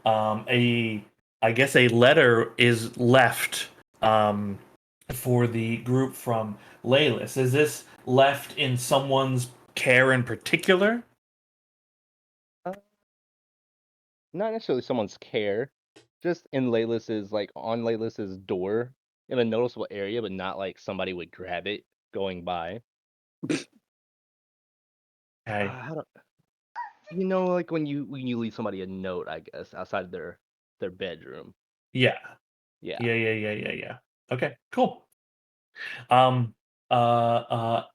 a I guess a letter is left um, for the group from Laylis. Is this left in someone's care in particular? Uh, Not necessarily someone's care, just in Laylis's like on Laylis's door in a noticeable area, but not like somebody would grab it going by. Okay. How do like when you leave somebody a note, I guess, outside their bedroom. Yeah. Yeah. Yeah. Okay, cool. Um,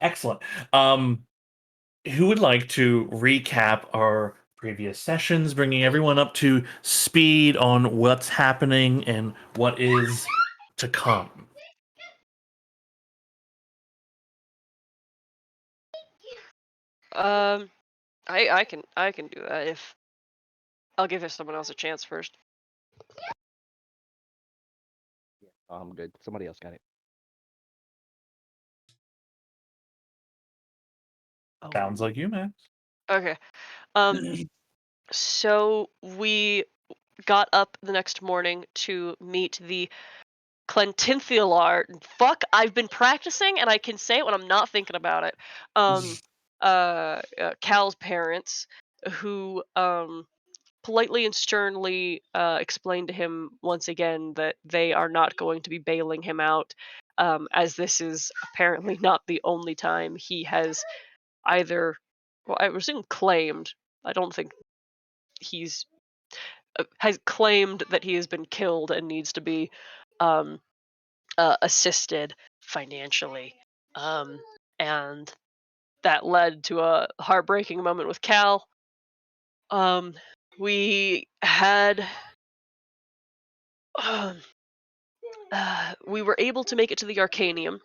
Excellent. Who would like to recap our previous sessions, bringing everyone up to speed on what's happening and what is to come? Um, I can do that if I'll give someone else a chance first. Oh, I'm good. Somebody else got it. Sounds Oh. like you, man. Okay. Um, so we got up the next morning to meet the Clentinthilar. Fuck, I've been practicing and I can say it when I'm not thinking about it. Um, Cal's parents, who politely and sternly explained to him once again that they are not going to be bailing him out, as this is apparently not the only time he has either, well, I presume claimed. I don't think he's has claimed that he has been killed and needs to be um, assisted financially, um, and that led to a heartbreaking moment with Cal. Um, we had we were able to make it to the Arcanium,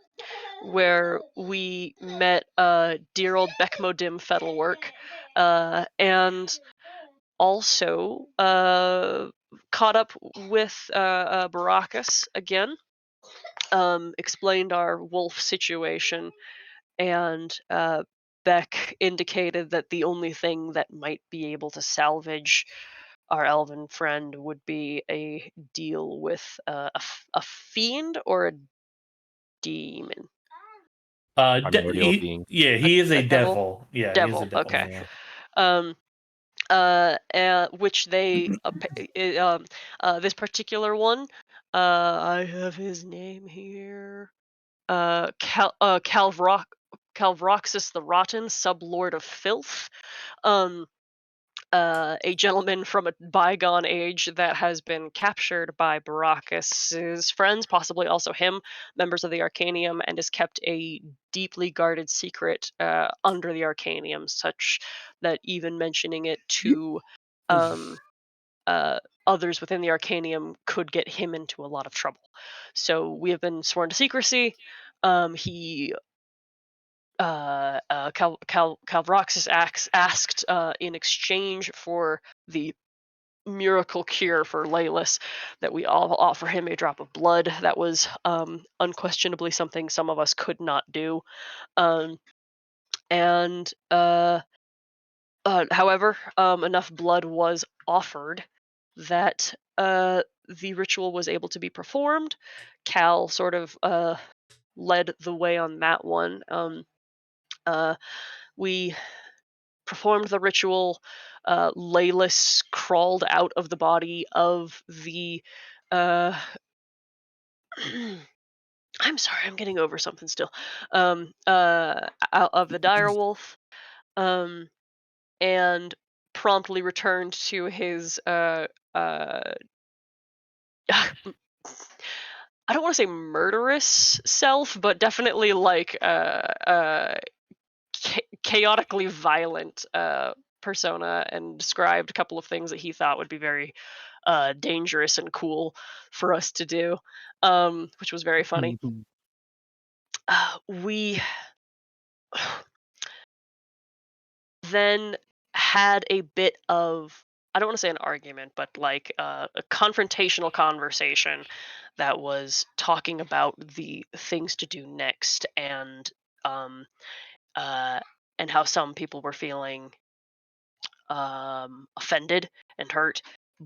where we met dear old Beckmo Dim Fettlework, and also caught up with Baracus again, explained our wolf situation, and Beck indicated that the only thing that might be able to salvage our elven friend would be a deal with a fiend or a demon. Primordial being. Yeah, A, he is a a devil? devil. Yeah, he is a Devil, devil. okay. Yeah. Um, which they, this particular one, I have his name here. Calvroxus the Rotten, Sublord of Filth. Um, a gentleman from a bygone age that has been captured by Baracus's friends, possibly also him, members of the Arcanium, and has kept a deeply guarded secret under the Arcanium, such that even mentioning it to um, others within the Arcanium could get him into a lot of trouble. So we have been sworn to secrecy. He Calvroxus asked in exchange for the miracle cure for Laylis that we all offer him a drop of blood. That was unquestionably something some of us could not do. Um, and However, enough blood was offered that the ritual was able to be performed. Cal sort of led the way on that one. Uh, we performed the ritual. Laylis crawled out of the body of the. Uh, I'm sorry, I'm getting over something still. Out of the dire wolf, um, and promptly returned to his. I don't want to say murderous self, but definitely like chaotically violent persona, and described a couple of things that he thought would be very dangerous and cool for us to do, which was very funny. We then had a bit of, I don't want to say an argument, but like a confrontational conversation that was talking about the things to do next, um, uh, and how some people were feeling offended and hurt,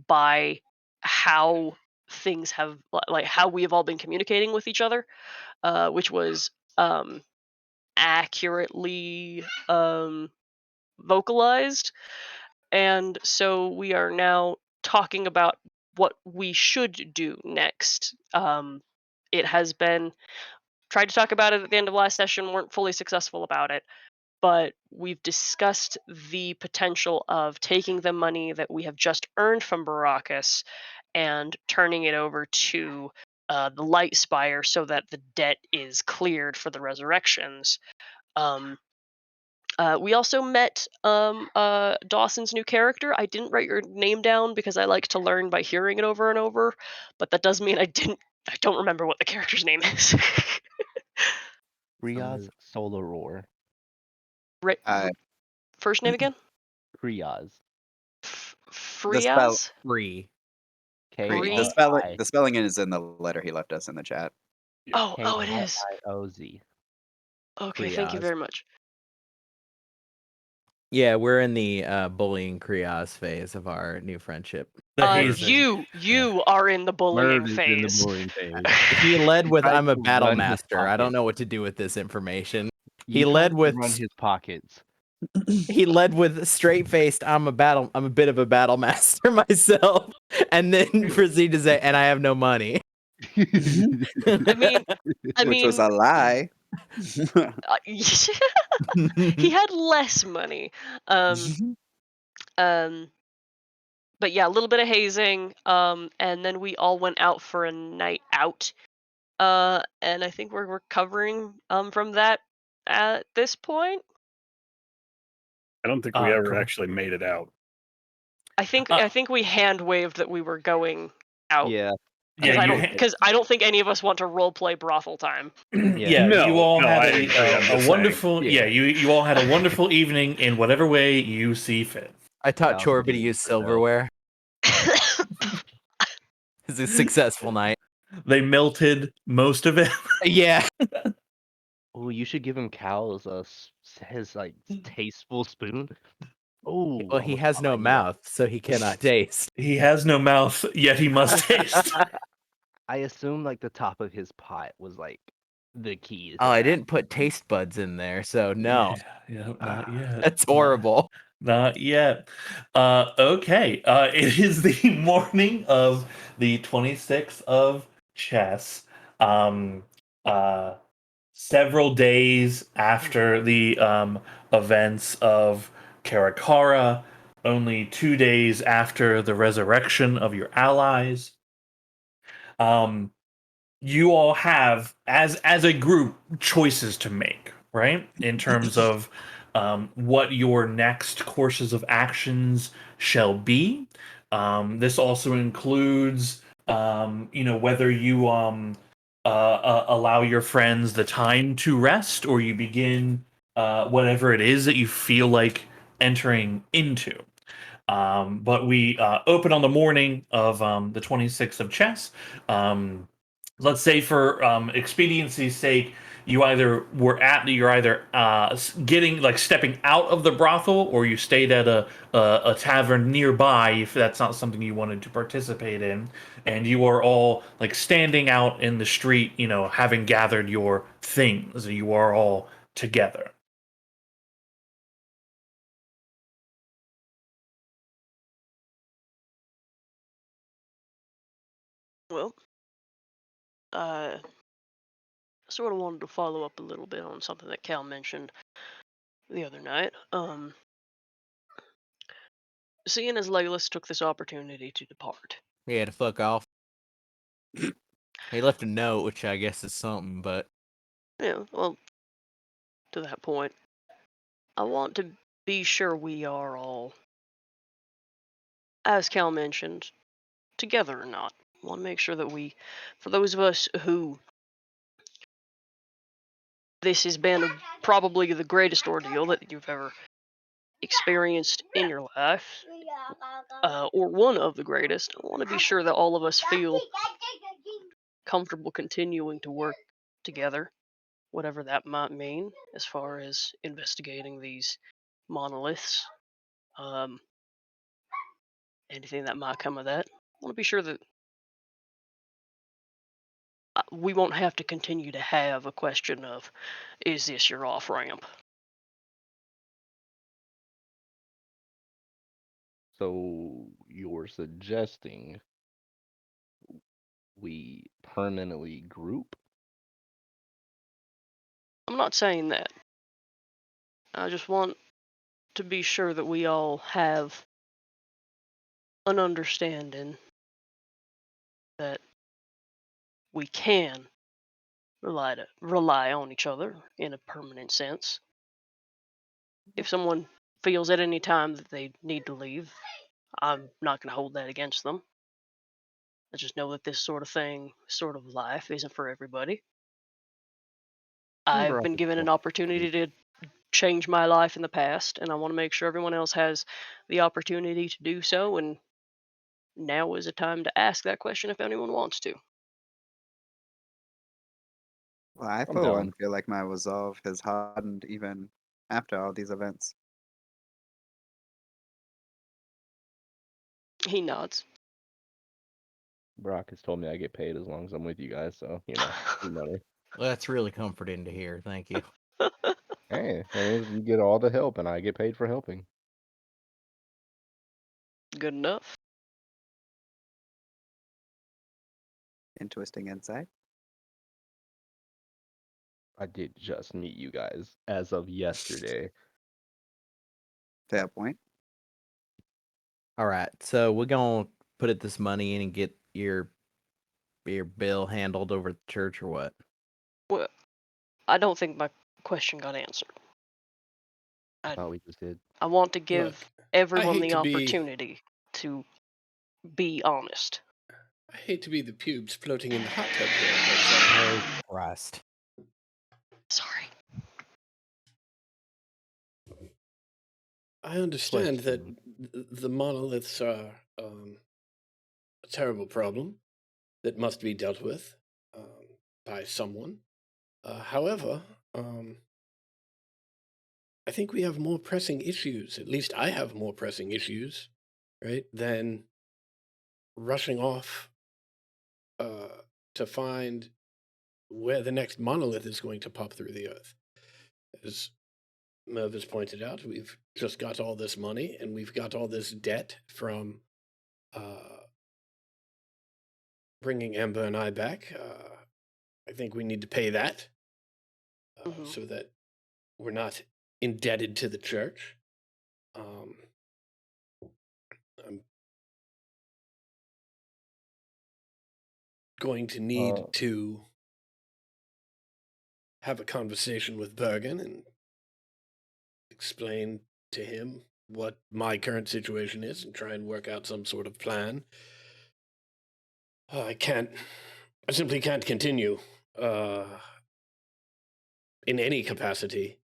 by how things have like how we have all been communicating with each other, which was accurately vocalized. And so we are now talking about what we should do next. It has been tried to talk about it at the end of last session, weren't fully successful about it, but we've discussed the potential of taking the money that we have just earned from Baracus and turning it over to the Light Spire so that the debt is cleared for the resurrections. Um, we also met Dawson's new character. I didn't write your name down because I like to learn by hearing it over and over, but that does mean I don't remember what the character's name is. Riaz Solar Roar. Right, first name again? Riaz. The spell Friaz? Free. Free? the spelling is in the letter he left us in the chat. Oh, it is. K-I-I-O-Z. Okay, thank you Kriaz. very much. Yeah, we're in the bullying Kriaz phase of our new friendship. The hazing. You are in the bullying Merv is in the phase. bullying phase. He led with tried I'm a to battle run his master. I don't pocket. know what to do with this information. You He led tried to with run his pockets. he led with straight faced I'm a bit of a battle master myself. And then proceeded to say, and I have no money. I mean, Which was a lie. he had less money. But yeah, a little bit of hazing. And then we all went out for a night out. And I think we're recovering from that at this point. I don't think we ever Cool. actually made it out. I think we hand waved that we were going out. Yeah. Yeah, Because I don't think any of us want to role play brothel time. yeah, No, you all no, had I agree, I'm a just wonderful. saying. Yeah, you all had a wonderful evening in whatever way you see fit. I taught Sounds Chorby to good, use Brazil. silverware. It's a successful night. They melted most of it. Yeah. Oh, you should give him Cal's his like tasteful spoon. Oh, Well, he has no mouth, so he cannot taste. He has no mouth, yet he must taste. I assume like the top of his pot was like the key. Oh, I didn't put taste buds in there, so no. Yeah, not yet. That's horrible. Not yet. Okay. It is the morning of the 26th of chess. Several days after the events of Karakara, only 2 days after the resurrection of your allies. You all have, as a group, choices to make, right? In terms of what your next courses of actions shall be. This also includes, whether you allow your friends the time to rest, or you begin whatever it is that you feel like entering into. But we open on the morning of the 26th of chess. Let's say, for expediency's sake, you're either getting, like, stepping out of the brothel, or you stayed at a tavern nearby if that's not something you wanted to participate in, and you are all, like, standing out in the street, having gathered your things. You are all together. Well, sort of wanted to follow up a little bit on something that Cal mentioned the other night. Seeing as Legolas took this opportunity to depart. He had to fuck off. He left a note, which I guess is something, but Yeah, well, to that point, I want to be sure we are all, as Cal mentioned, together or not. I want to make sure that for those of us who this has been probably the greatest ordeal that you've ever experienced in your life, or one of the greatest, I want to be sure that all of us feel comfortable continuing to work together, whatever that might mean, as far as investigating these monoliths. anything that might come of that. I want to be sure that we won't have to continue to have a question of, is this your off ramp? So you're suggesting we permanently group? I'm not saying that. I just want to be sure that we all have an understanding that we can rely on each other in a permanent sense. If someone feels at any time that they need to leave, I'm not going to hold that against them. I just know that this sort of thing, sort of life, isn't for everybody. I've been given an opportunity to change my life in the past, and I want to make sure everyone else has the opportunity to do so. And now is a time to ask that question if anyone wants to. Well, I I'm for down. one feel like my resolve has hardened even after all these events. He nods. Brock has told me I get paid as long as I'm with you guys, so free money. Well, that's really comforting to hear. Thank you. Hey, that means you get all the help, and I get paid for helping. Good enough. Interesting insight. I did just meet you guys as of yesterday. Fair point. All right, so we're gonna put this money in and get your bill handled over at the church, or what? Well, I don't think my question got answered. I thought we just did. I want to Look, give everyone hate the to be- opportunity to be honest. I hate to be the pubes floating in the hot tub here, Oh Christ! Sorry. but I understand that Question. the monoliths are a terrible problem that must be dealt with by someone. However, I think we have more pressing issues. At least I have more pressing issues, right, than rushing off to find where the next monolith is going to pop through the earth. As Merv has pointed out, we've just got all this money and we've got all this debt from bringing Amber and I back. I think we need to pay that so that we're not indebted to the church. I'm going to need to have a conversation with Bergen and explain to him what my current situation is and try and work out some sort of plan. I simply can't continue in any capacity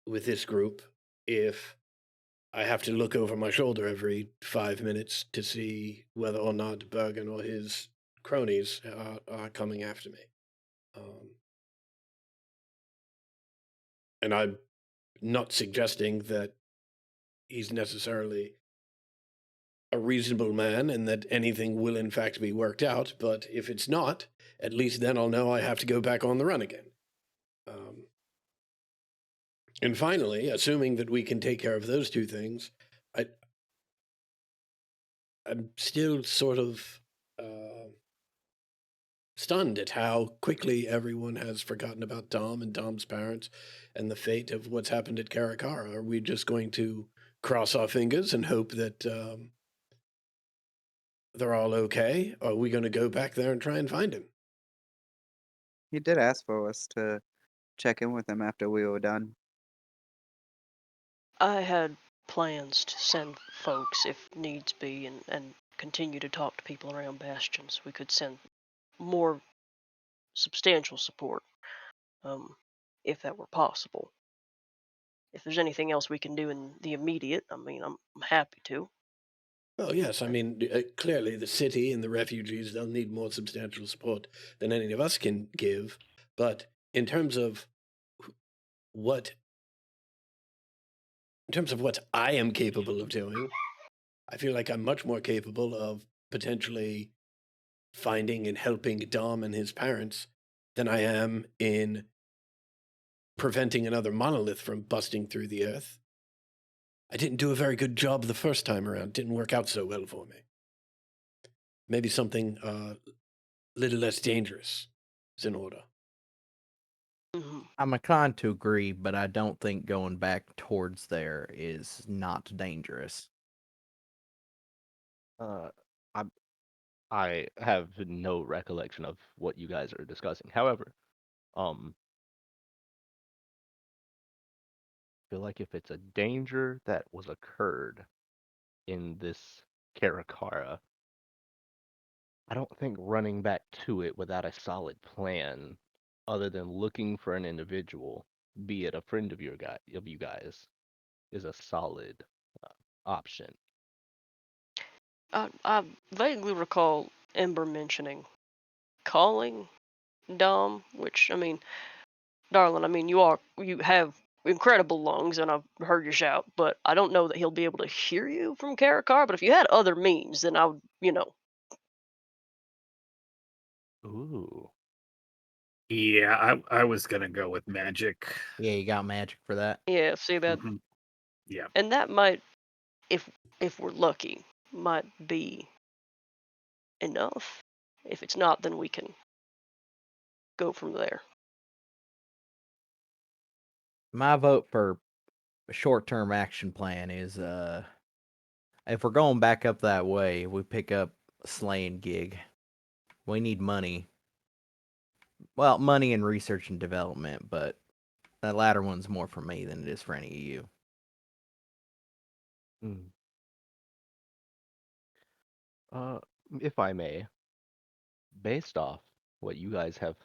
with this group if I have to look over my shoulder every 5 minutes to see whether or not Bergen or his cronies are coming after me. And I'm not suggesting that he's necessarily a reasonable man and that anything will in fact be worked out, but if it's not, at least then I'll know I have to go back on the run again. And finally, assuming that we can take care of those two things, I'm still sort of stunned at how quickly everyone has forgotten about Dom and Dom's parents and the fate of what's happened at Karakara. Are we just going to cross our fingers and hope that they're all okay? Or are we going to go back there and try and find him? He did ask for us to check in with him after we were done. I had plans to send folks if needs be and continue to talk to people around Bastions. We could send more substantial support if that were possible. If there's anything else we can do in the immediate, I mean, I'm happy to. Well, yes. I mean, clearly the city and the refugees, they'll need more substantial support than any of us can give. But in terms of what I am capable of doing, I feel like I'm much more capable of potentially finding and helping Dom and his parents than I am in preventing another monolith from busting through the earth. I didn't do a very good job the first time around. Didn't work out so well for me. Maybe something little less dangerous is in order. Mhm. I'm inclined to agree, but I don't think going back towards there is not dangerous. Uh, I have no recollection of what you guys are discussing. However, I feel like if it's a danger that was occurred in this Karakara, I don't think running back to it without a solid plan, other than looking for an individual, be it a friend of you guys, is a solid option. I vaguely recall Ember mentioning calling Dom, which I mean, darling, I mean you have incredible lungs, and I've heard you shout, but I don't know that he'll be able to hear you from Karakar. But if you had other means, then I would, Ooh. Yeah, I was gonna go with magic. Yeah, you got magic for that. yeah, see that, Mhm. Yeah. and that might, if we're lucky, might be enough. If it's not, then we can go from there. My vote for a short-term action plan is if we're going back up that way, we pick up a slaying gig. We need money. Well, money and research and development, but that latter one's more for me than it is for any of you. Mm. If I may, based off what you guys have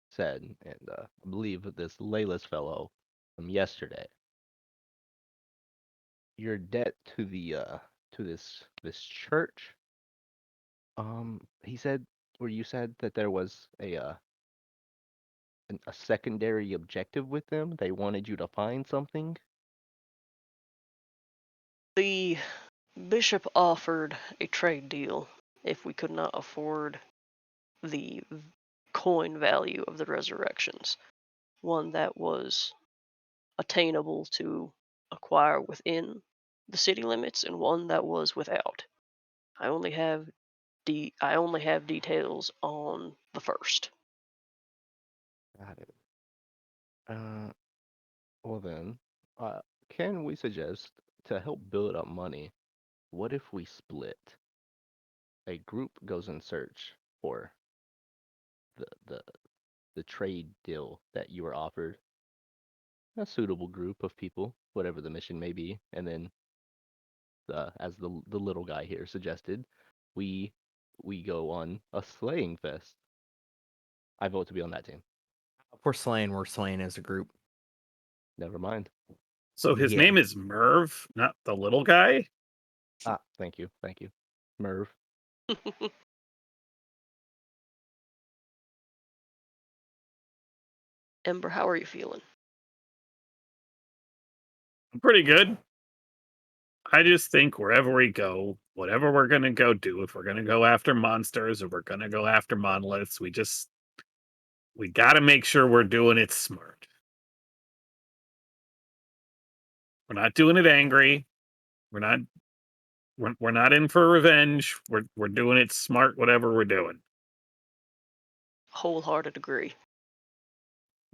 said, and I believe this Layla's fellow from yesterday, your debt to the to this church. He said, or you said that there was a secondary objective with them. They wanted you to find something. The bishop offered a trade deal if we could not afford the coin value of the resurrections, one that was attainable to acquire within the city limits, and one that was without. I only have details on the first. Got it. Uh, well then, can we suggest to help build up money? What if we split? A group goes in search for the the the trade deal that you were offered, a suitable group of people, whatever the mission may be, and then as the little guy here suggested, we we go on a slaying fest. I vote to be on that team. If we're slaying as a group. Never mind. So his Yeah. name is Merv, not the little guy. Thank you, Merv. Ember, how are you feeling? Pretty good. I just think wherever we go, whatever we're gonna go do, if we're gonna go after monsters or we're gonna go after monoliths, we gotta make sure we're doing it smart. We're not doing it angry. We're not we're not in for revenge. We're doing it smart, whatever we're doing. Wholehearted agree.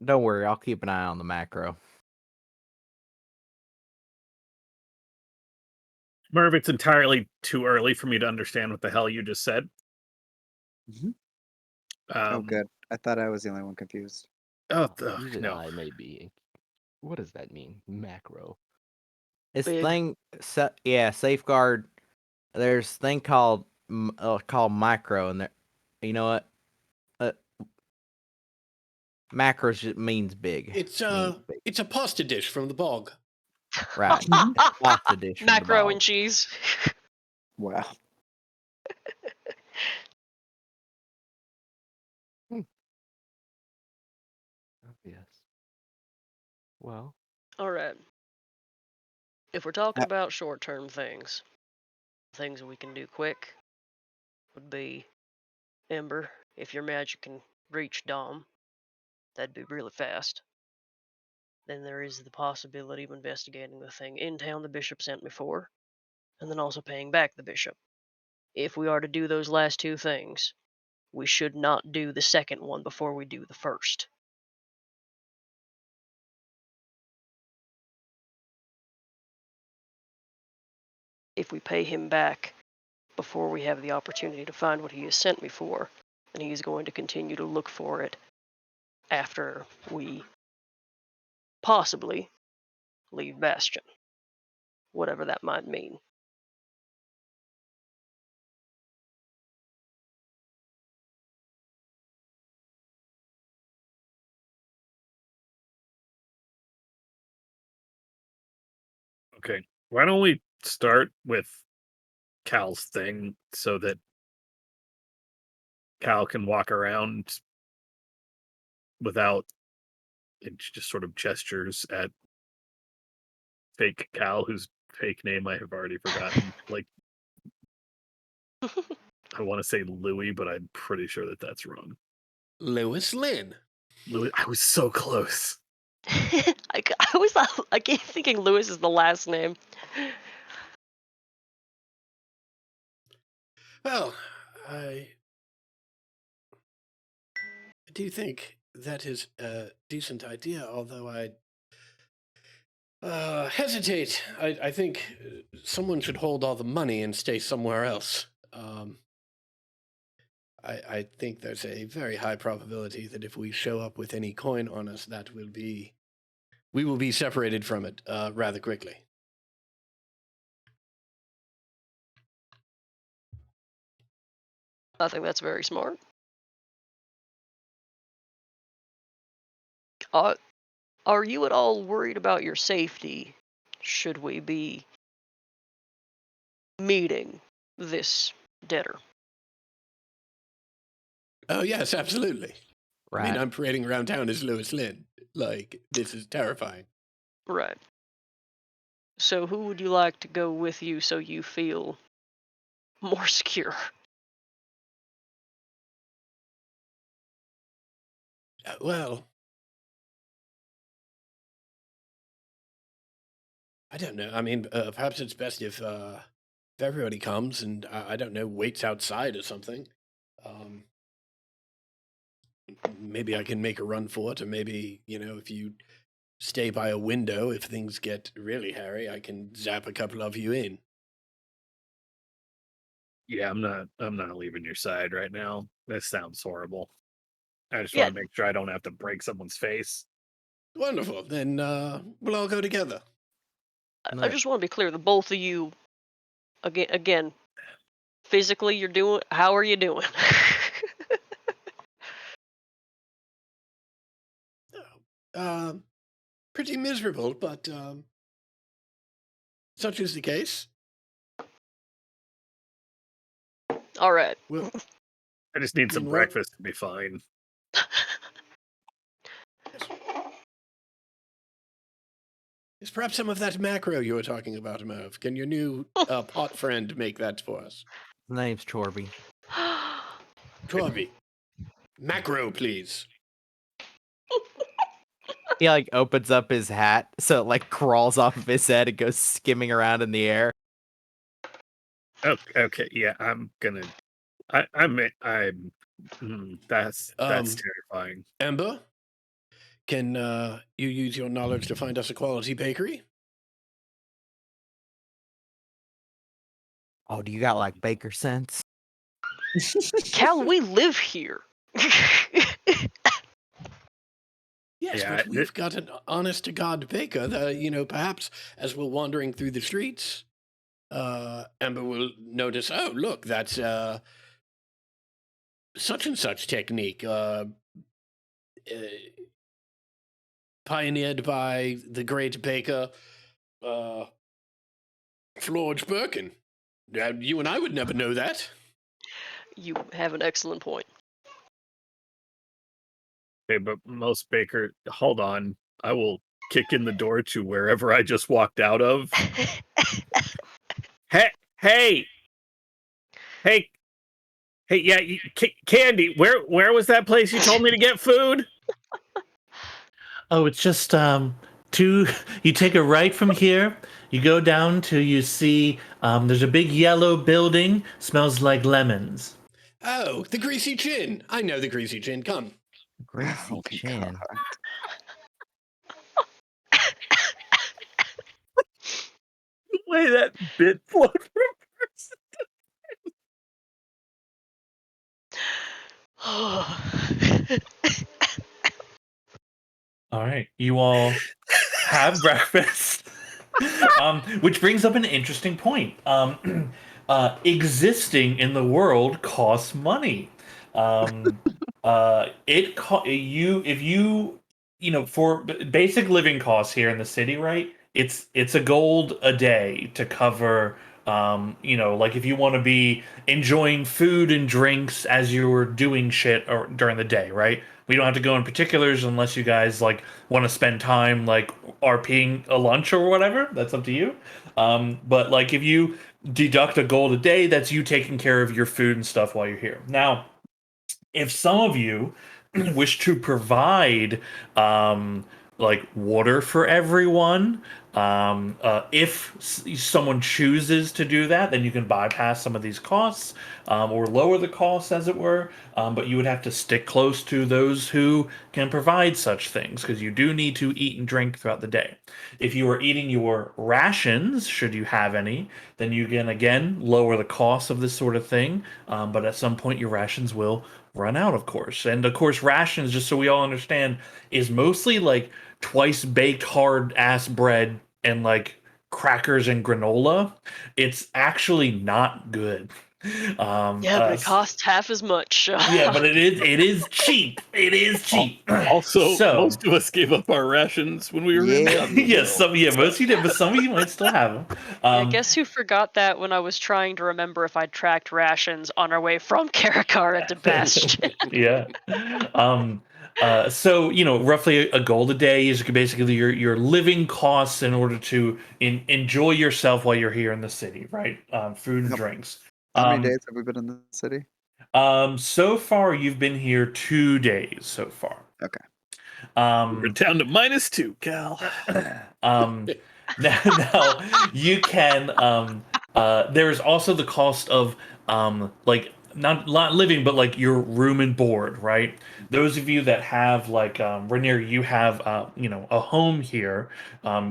Don't worry, I'll keep an eye on the macro. Merv, it's entirely too early for me to understand what the hell you just said. Mhm. Oh, Um, good. I thought I was the only one confused. Even no. I may be. What does that mean? Macro. It's Big. safeguard. There's a thing called micro, and there, you know what? Macros just means big. It's Means big. it's a pasta dish from the bog. Right. It's a pasta dish from the Macro bog. and cheese. Wow. Yes. Well, All right. If we're talking Uh, about short-term things, things we can do quick would be Ember, if your magic can reach Dom, that'd be really fast. Then there is the possibility of investigating the thing in town the bishop sent me for, and then also paying back the bishop. If we are to do those last two things, we should not do the second one before we do the first. If we pay him back before we have the opportunity to find what he has sent me for, then he's going to continue to look for it after we possibly leave Bastion, whatever that might mean. Okay. Why don't we start with Cal's thing so that Cal can walk around without it just sort of gestures at fake Cal, whose fake name I have already forgotten. Like, I want to say Louis, but I'm pretty sure that that's wrong. Lewis Lynn. Louis, I was so close. I always thought, I keep thinking Lewis is the last name. Well, I do think that is a decent idea, although I hesitate. I think someone should hold all the money and stay somewhere else. I think there's a very high probability that if we show up with any coin on us, we will be separated from it rather quickly. I think that's very smart. Are you at all worried about your safety should we be meeting this debtor? Oh, yes, absolutely. Right. I mean, I'm parading around town as Lewis Lynn. Like, this is terrifying. Right. So who would you like to go with you so you feel more secure? Well, I don't know. I mean, perhaps it's best if everybody comes and, I don't know, waits outside or something. Maybe I can make a run for it, or maybe, if you stay by a window, if things get really hairy, I can zap a couple of you in. Yeah, I'm not leaving your side right now. That sounds horrible. I just Yeah. want to make sure I don't have to break someone's face. Wonderful. Then we'll all go together. I just want to be clear, the both of you, again, physically, how are you doing? Pretty miserable, but such is the case. All right. Well, I just need some What? breakfast to be fine. Is perhaps some of that macro you were talking about, Merv? Can your new pot friend make that for us? His name's Chorby. Corby. Macro, please. He like opens up his hat so it like crawls off of his head and goes skimming around in the air. Okay, yeah, I'm gonna. That's terrifying. Ember, can you use your knowledge to find us a quality bakery? Oh, do you got like baker sense? Cal, we live here. Yes, Yeah, but we've got an honest-to-God baker that, perhaps as we're wandering through the streets, Ember will notice, oh, look, that's such and such technique pioneered by the great baker Florge Birkin. You and I would never know that. You have an excellent point. Okay, but most baker. Hold on, I will kick in the door to wherever I just walked out of. Hey, Hey, yeah, Candy. Where was that place you told me to get food? Oh, it's just you take a right from here, you go down till you see there's a big yellow building, smells like lemons. Oh, the Greasy Chin. I know the Greasy Chin. Come. Greasy Oh my chin. God. The way that bit flowed All right, you all have breakfast. Which brings up an interesting point. Existing in the world costs money. If you for basic living costs here in the city, right? It's a gold a day to cover. Like if you want to be enjoying food and drinks as you're doing shit or during the day, right? We don't have to go in particulars unless you guys like want to spend time like RPing a lunch or whatever. That's up to you. But like if you deduct a gold a day, that's you taking care of your food and stuff while you're here. Now, if some of you wish to provide like water for everyone, if someone chooses to do that, then you can bypass some of these costs or lower the costs, as it were. But you would have to stick close to those who can provide such things because you do need to eat and drink throughout the day. If you are eating your rations, should you have any, then you can again lower the cost of this sort of thing. But at some point, your rations will run out, of course. And of course, rations, just so we all understand, is mostly like twice baked hard ass bread and like crackers and granola. It's actually not good. Yeah, but it costs half as much. Yeah, but it is cheap. It is cheap. Also, So- most of us gave up our rations when we were in Yeah. Dunville. Yes, most of you did, but some of you might still have them. I guess who forgot that when I was trying to remember if I'd tracked rations on our way from Karakara to Bastion. Yeah. So roughly a gold a day is basically your living costs in order to enjoy yourself while you're here in the city, right? Food and Yep. drinks. How many days have we been in the city? So far you've been here 2 days so far. Okay. We're down to -2, Cal. Now you can there's also the cost of like not living but like your room and board, right? Those of you that have like Rainier, you have a home here,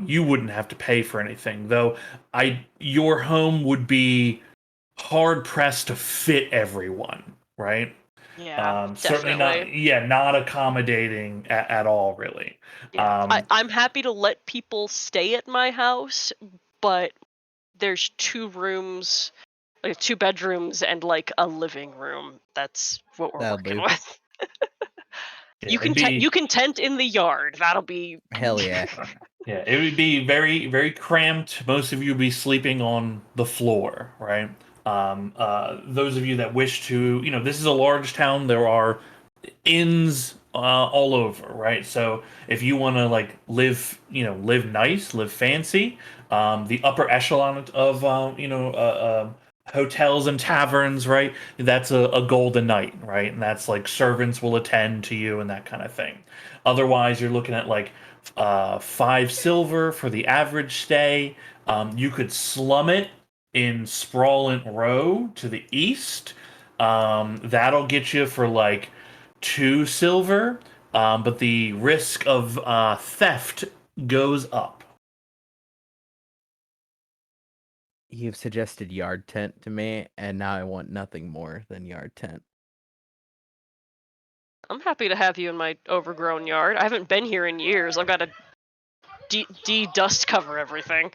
you wouldn't have to pay for anything, though your home would be hard pressed to fit everyone, right? Yeah, Certainly definitely. not accommodating at all, really. Yeah. I'm happy to let people stay at my house, but there's 2 rooms, like 2 bedrooms and like a living room. That's what we're That'll working do. with. Yeah, You can you can tent in the yard. That'll be Hell yeah. Yeah, it would be very, very cramped. Most of you would be sleeping on the floor, right? Those of you that wish to, this is a large town. There are inns all over, right? So if you want to like live nice, live fancy, the upper echelon of hotels and taverns, right? That's a golden night, right? And that's like servants will attend to you and that kind of thing. Otherwise, you're looking at like 5 silver for the average stay. You could slum it in Sprawlant Row to the east. That'll get you for like 2 silver, but the risk of theft goes up. You've suggested yard tent to me, and now I want nothing more than yard tent. I'm happy to have you in my overgrown yard. I haven't been here in years. I've got to dust cover everything.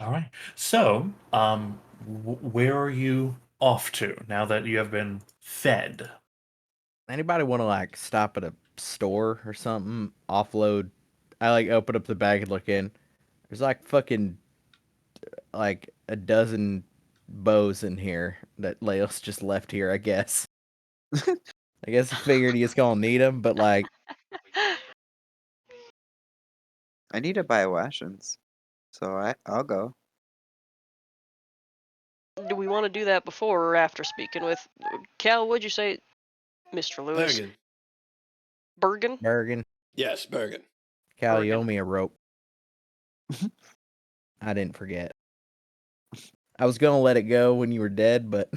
All right. So, where are you off to now that you have been fed? Anybody want to like stop at a store or something? Offload. I like open up the bag and look in. There's like fucking like a dozen bows in here that Leos just left here, I guess. I guess he figured he was gonna need them, but like I need to buy rations, so I'll go. Do we want to do that before or after speaking with Cal? What'd you say, Mr. Lewis? Bergen. Bergen? Bergen, Yes, Bergen. Cal, you Bergen. owe me a rope. I didn't forget. I was gonna let it go when you were dead, but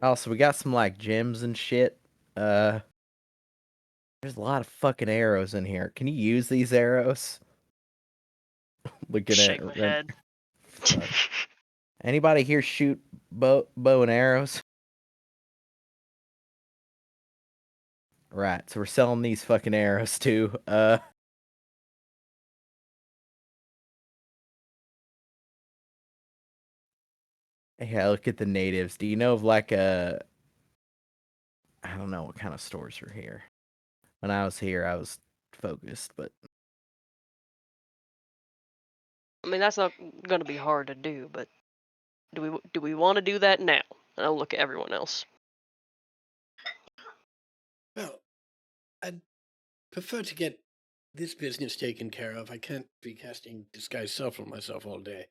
also we got some like gems and shit. There's a lot of fucking arrows in here. Can you use these arrows? Looking Shake at my Ren- head. Fuck. Anybody here shoot bow and arrows? Right, so we're selling these fucking arrows too. Yeah, look at the natives. Do you know of like I don't know what kind of stores are here. When I was here, I was focused, but I mean, that's not going to be hard to do, but do we want to do that now? And I'll look at everyone else. Well, I'd prefer to get this business taken care of. I can't be casting disguise self on myself all day.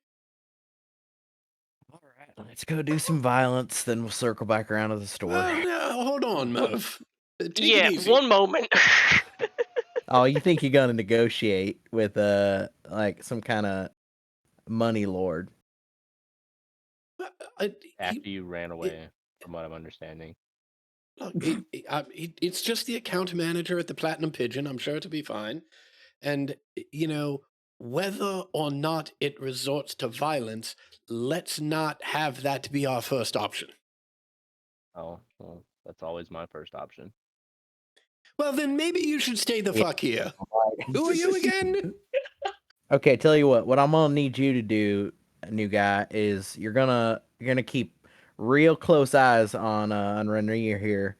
all right, let's go do some violence. Then we'll circle back around to the store. Oh, no, hold on, Merv. Take Yeah, it easy. one moment. Oh, you think you're gonna negotiate with like some kind of money lord? After you ran away, from what I'm understanding. Look, it's just the account manager at the Platinum Pigeon. I'm sure it'll be fine. And, whether or not it resorts to violence, let's not have that be our first option. Oh, well, that's always my first option. Well, then maybe you should stay the Yeah. fuck here. Who are you again? Okay, tell you what I'm gonna need you to do, new guy, is you're gonna keep real close eyes on Renier here,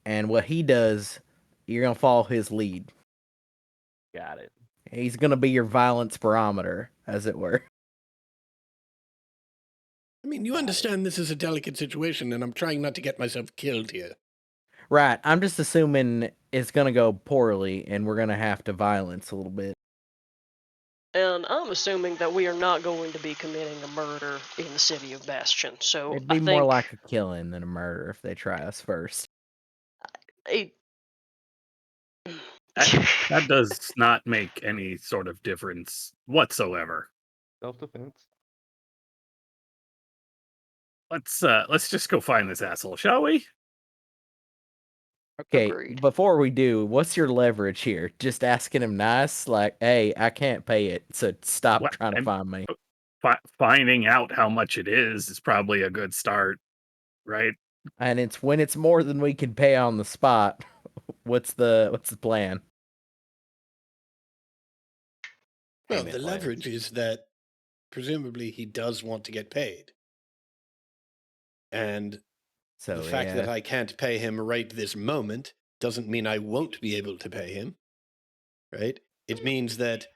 and what he does, you're gonna follow his lead. Got it. He's gonna be your violence barometer, as it were. I mean, you understand this is a delicate situation, and I'm trying not to get myself killed here. Right. I'm just assuming it's gonna go poorly, and we're gonna have to violence a little bit. And I'm assuming that we are not going to be committing a murder in the city of Bastion. So It'd I be think more like a killing than a murder if they try us first. a- That does not make any sort of difference whatsoever. Self-defense. Let's just go find this asshole, shall we? Okay, Agreed. before we do, what's your leverage here? Just asking him nice, like, "Hey, I can't pay it, so stop What- trying to and- find me." Finding out how much it is probably a good start, right? And it's when it's more than we can pay on the spot. What's the plan? Well, Payment the plan. leverage is that presumably he does want to get paid. And So the fact yeah, that I can't pay him right this moment doesn't mean I won't be able to pay him, right? It means that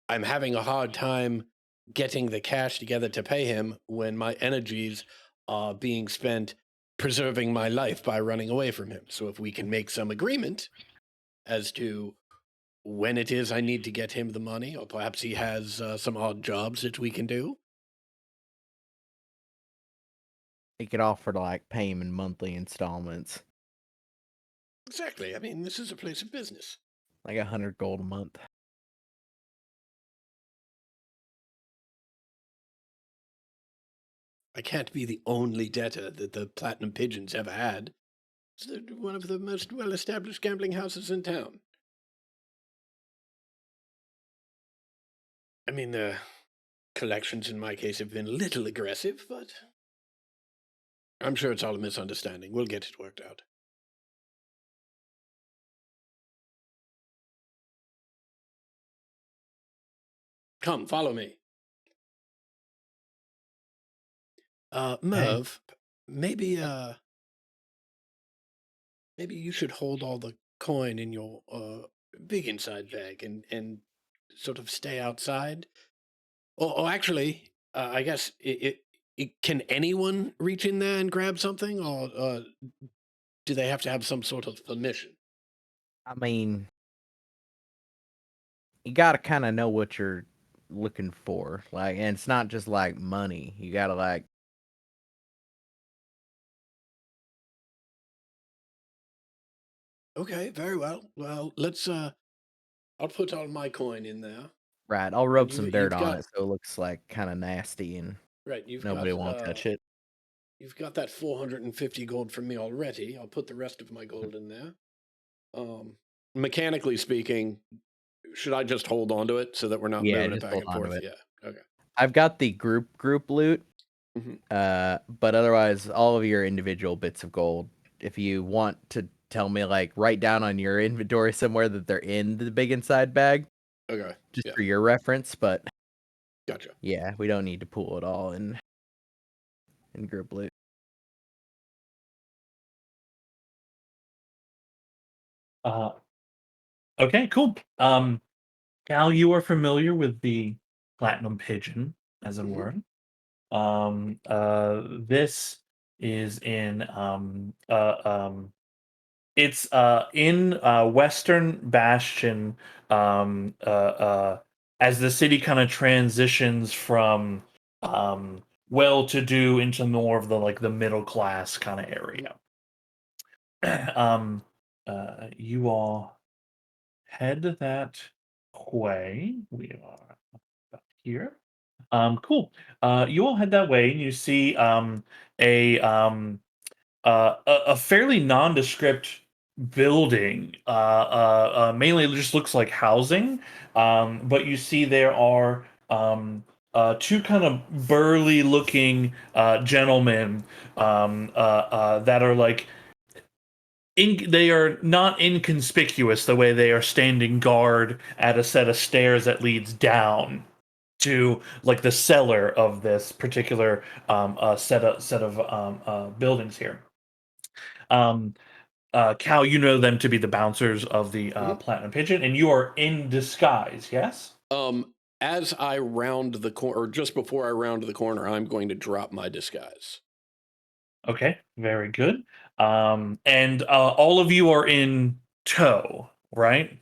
I'm having a hard time getting the cash together to pay him when my energies are being spent preserving my life by running away from him. So if we can make some agreement as to when it is I need to get him the money, or perhaps he has some odd jobs that we can do. he could offer to like pay him in monthly installments, Exactly. I mean, this is a place of business. like 100 gold a month. I can't be the only debtor that the Platinum Pigeons ever had. It's one of the most well-established gambling houses in town. I mean, the collections in my case have been a little aggressive, but I'm sure it's all a misunderstanding. We'll get it worked out. Come, follow me. Merv, maybe you should hold all the coin in your big inside bag and sort of stay outside. Or actually, I guess can anyone reach in there and grab something, or do they have to have some sort of permission? I mean, you gotta kind of know what you're looking for, like, and it's not just like money. You gotta like, Okay, very well. Well, let's. I'll put all my coin in there. right? I'll rub you- some dirt you've on got- it so it looks like kind of nasty and Right, you've nobody got. won't touch it. You've got that 450 gold from me already. I'll put the rest of my gold in there. Mechanically speaking, should I just hold on to it so that we're not Yeah, moving it just back hold and on to forth? it. Yeah. Okay. I've got the group loot, Mhm. but otherwise, all of your individual bits of gold. If you want to tell me, like, write down on your inventory somewhere that they're in the big inside bag, Okay. just Yeah. for your reference. But Gotcha. yeah, we don't need to pool it all in group loot. Okay, cool. Cal, you are familiar with the platinum pigeon, as it Mhm. were. This is in it's in Western Bastion, as the city kind of transitions from well-to-do into more of the like the middle class kind of area. um, you all head that way. We are up here. Cool. You all head that way, and you see a a fairly nondescript building. Mainly, it just looks like housing. But you see there are two kind of burly-looking gentlemen that are like they are not inconspicuous the way they are standing guard at a set of stairs that leads down to like the cellar of this particular set of buildings here. Um, Cal, you know them to be the bouncers of the Mhm. Platinum Pigeon, and you are in disguise. Yes. As I round the corner, or just before I round the corner, I'm going to drop my disguise. Okay. Very good. And all of you are in tow, right?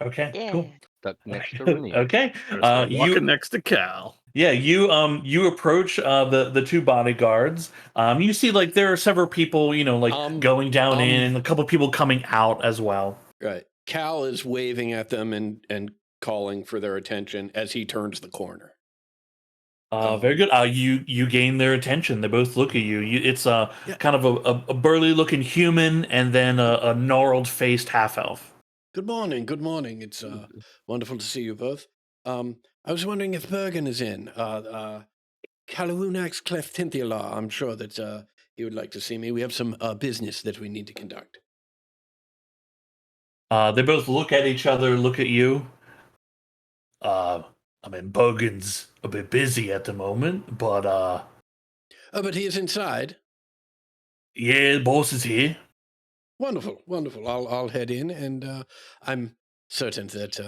Okay. Cool. Yeah. Stuck next to Renee. Okay. We're You walking next to Cal. Yeah, you approach the two bodyguards. You see like there are several people, like going down in, and a couple people coming out as well. Right. Cal is waving at them and calling for their attention as he turns the corner. Very good. You gain their attention. They both look at you. It's Yeah. kind of a burly looking human, and then a gnarled faced half elf. Good morning. Good morning. It's wonderful to see you both. I was wondering if Bergen is in. Kalawunax Cleft Tinthiala. I'm sure that he would like to see me. We have some business that we need to conduct. They both look at each other, look at you. I mean, Bogan's a bit busy at the moment, but Oh, but he is inside. yeah, the boss is here. Wonderful, wonderful. I'll head in, and I'm certain that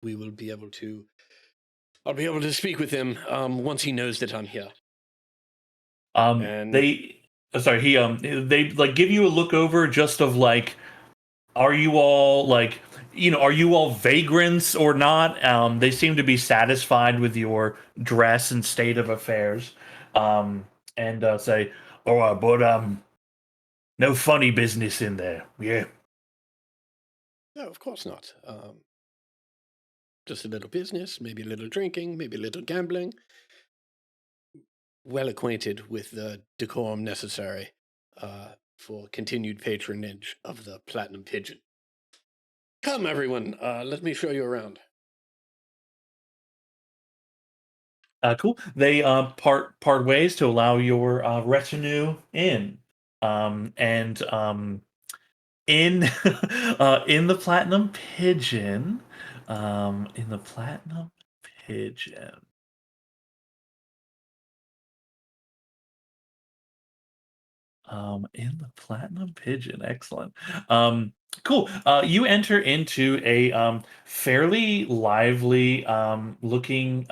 we will be able to. I'll be able to speak with him once he knows that I'm here. And- They like give you a look over just of like, are you all like, are you all vagrants or not? They seem to be satisfied with your dress and state of affairs. And say, all right, but no funny business in there. Yeah. No, of course not. Just a little business, maybe a little drinking, maybe a little gambling. Well acquainted with the decorum necessary for continued patronage of the Platinum Pigeon. Come, everyone. Let me show you around. Cool. They part ways to allow your retinue in. And in in the Platinum Pigeon, in the Platinum Pigeon. In the Platinum Pigeon, excellent. Cool. You enter into a fairly lively looking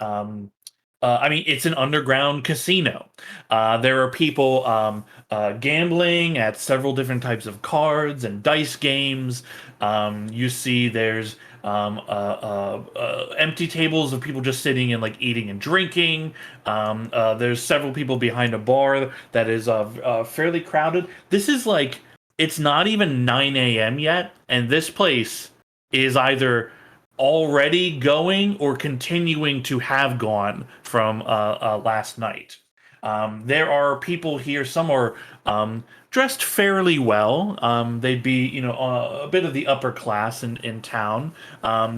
I mean, it's an underground casino. There are people gambling at several different types of cards and dice games. You see there's empty tables of people just sitting and like eating and drinking. There's several people behind a bar that is fairly crowded. This is like, it's not even 9 a.m. yet, and this place is either already going or continuing to have gone from last night. There are people here. Some are dressed fairly well. They'd be, a bit of the upper class in town.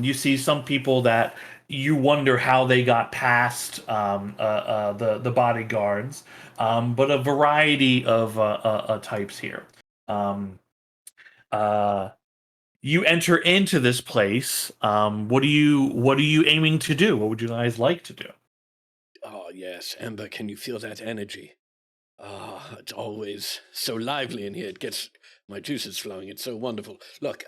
You see some people that you wonder how they got past the bodyguards, but a variety of types here. Uh, you enter into this place. What are you aiming to do? What would you guys like to do? Oh, yes. Ember, can you feel that energy? It's always so lively in here. It gets my juices flowing. It's so wonderful. Look,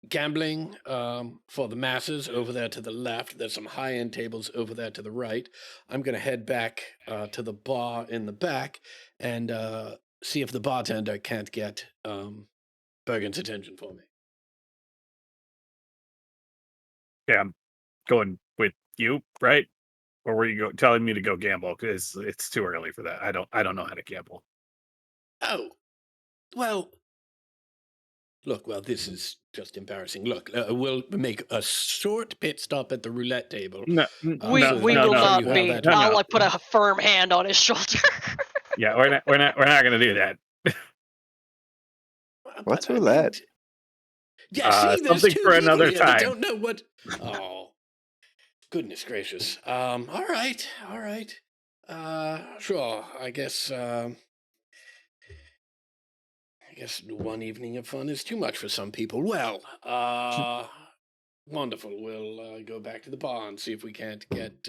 gambling for the masses over there to the left. There's some high-end tables over there to the right. I'm going to head back to the bar in the back and see if the bartender can't get Bergen's attention for me. Yeah, I'm going with you, right? Or were you telling me to go gamble? Because it's too early for that. I don't know how to gamble. Oh, well, look, this is just embarrassing. Look, we'll make a short pit stop at the roulette table. No, We so we that I will can show not you how be. that No, I'll no. like put a firm hand on his shoulder. Yeah, we're not going to do that. What's But I mean, roulette? yeah, see, there's Something two for people another here that time. don't know what. Oh, goodness gracious. All right. Sure. I guess one evening of fun is too much for some people. Well, wonderful. We'll go back to the bar and see if we can't get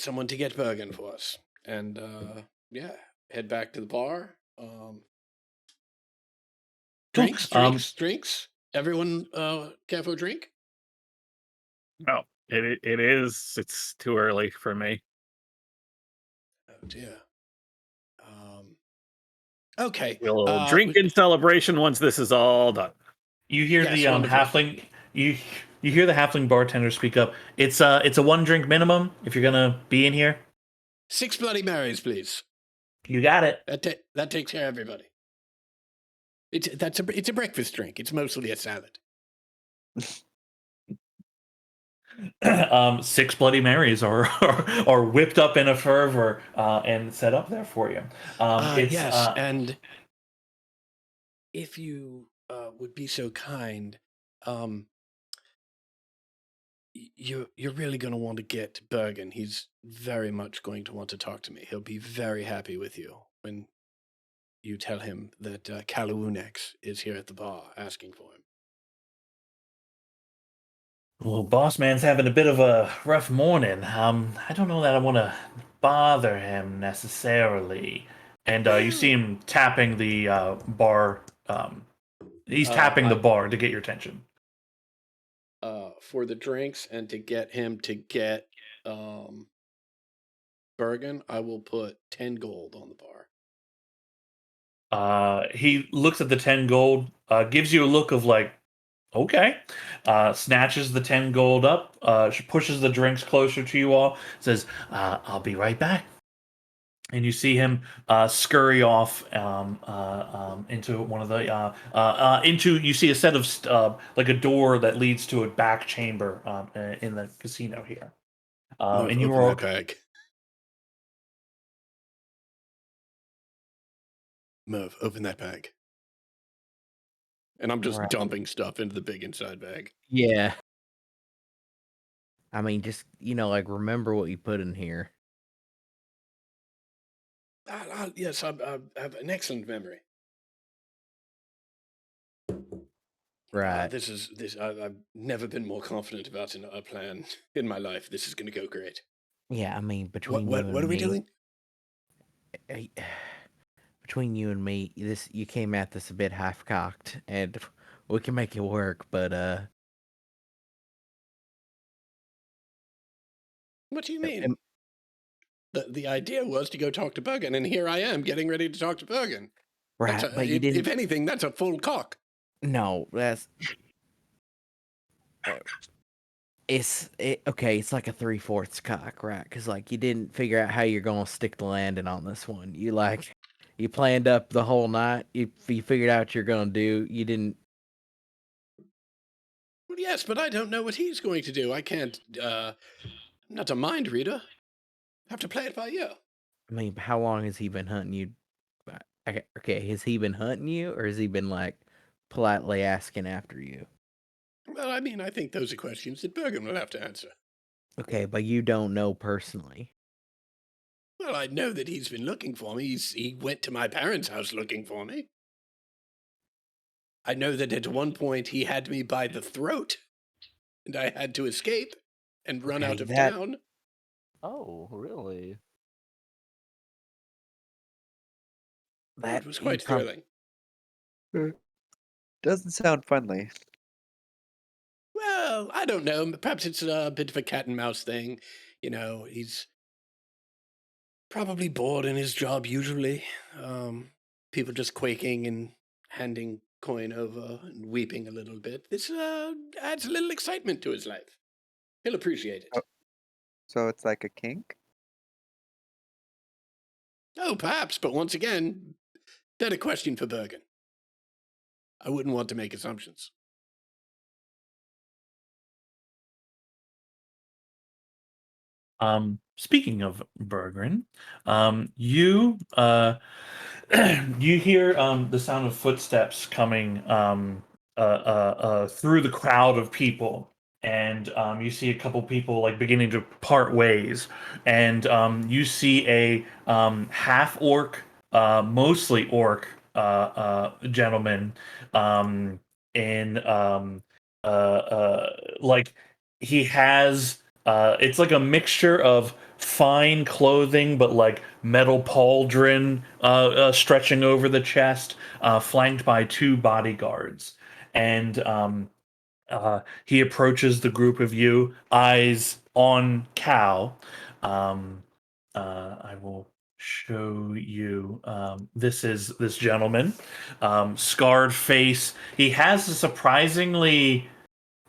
someone to get Bergen for us. And yeah, head back to the bar. Drinks. Everyone care for a drink? No, it is. It's too early for me. Oh dear. Okay. We'll drink in celebration once this is all done. You hear Yes, the wonderful. halfling. You hear the halfling bartender speak up. It's a 1 drink minimum if you're gonna be in here. 6 Bloody Marys, please. You got it. That takes care of everybody. It's a breakfast drink. It's mostly a salad. 6 Bloody Marys are whipped up in a fervor and set up there for you. Yes, and if you would be so kind, you're really going to want to get Bergen. He's very much going to want to talk to me. He'll be very happy with you when you tell him that Kaluunex is here at the bar asking for him. Well, boss man's having a bit of a rough morning. I don't know that I want to bother him necessarily. And you see him tapping the bar. He's tapping the bar to get your attention. For the drinks and to get him to get Bergen, I will put 10 gold on the bar. He looks at the 10 gold, gives you a look of like, okay, snatches the 10 gold up, pushes the drinks closer to you all, says, I'll be right back. And you see him scurry off into one of the you see a set of like a door that leads to a back chamber in the casino here. And you open are that bag. Merv, open that bag. And I'm just dumping stuff into the big inside bag. Yeah. I mean, just, like, remember what you put in here. Yes, I have an excellent memory. Right. I've never been more confident about a plan in my life. This is going to go great. Yeah, I mean, between What you and are we me, doing? Between you and me, you came at this a bit half-cocked, and we can make it work, but What do you Am- mean? The idea was to go talk to Bergen, and here I am getting ready to talk to Bergen. Right, but you didn't. If anything, that's a full cock. No, that's okay. It's like a 3/4 cock, right? Because like you didn't figure out how you're gonna stick the landing on this one. You planned up the whole night. You figured out what you're gonna do. You didn't. Well, yes, but I don't know what he's going to do. I can't. I'm not a mind reader. Have to play it by ear. I mean, how long has he been hunting you? Okay, has he been hunting you, or has he been like politely asking after you? Well, I mean, I think those are questions that Bergen will have to answer. Okay, but you don't know personally. Well, I know that he's been looking for me. He went to my parents' house looking for me. I know that at one point he had me by the throat, and I had to escape and run out Okay, of that- town. Oh, really? It was quite thrilling. Doesn't sound friendly. Well, I don't know. Perhaps it's a bit of a cat and mouse thing. You know, he's probably bored in his job usually. People just quaking and handing coin over and weeping a little bit. This adds a little excitement to his life. He'll appreciate it. Oh. So it's like a kink? Oh, perhaps, but once again, better question for Bergen. I wouldn't want to make assumptions. Speaking of Bergren, you you hear the sound of footsteps coming through the crowd of people, and you see a couple people like beginning to part ways, and you see a half orc, mostly orc gentleman, in like he has it's like a mixture of fine clothing, but like metal pauldron stretching over the chest, flanked by two bodyguards. And he approaches the group of you, eyes on Cal. I will show you. This is this gentleman, scarred face. He has a surprisingly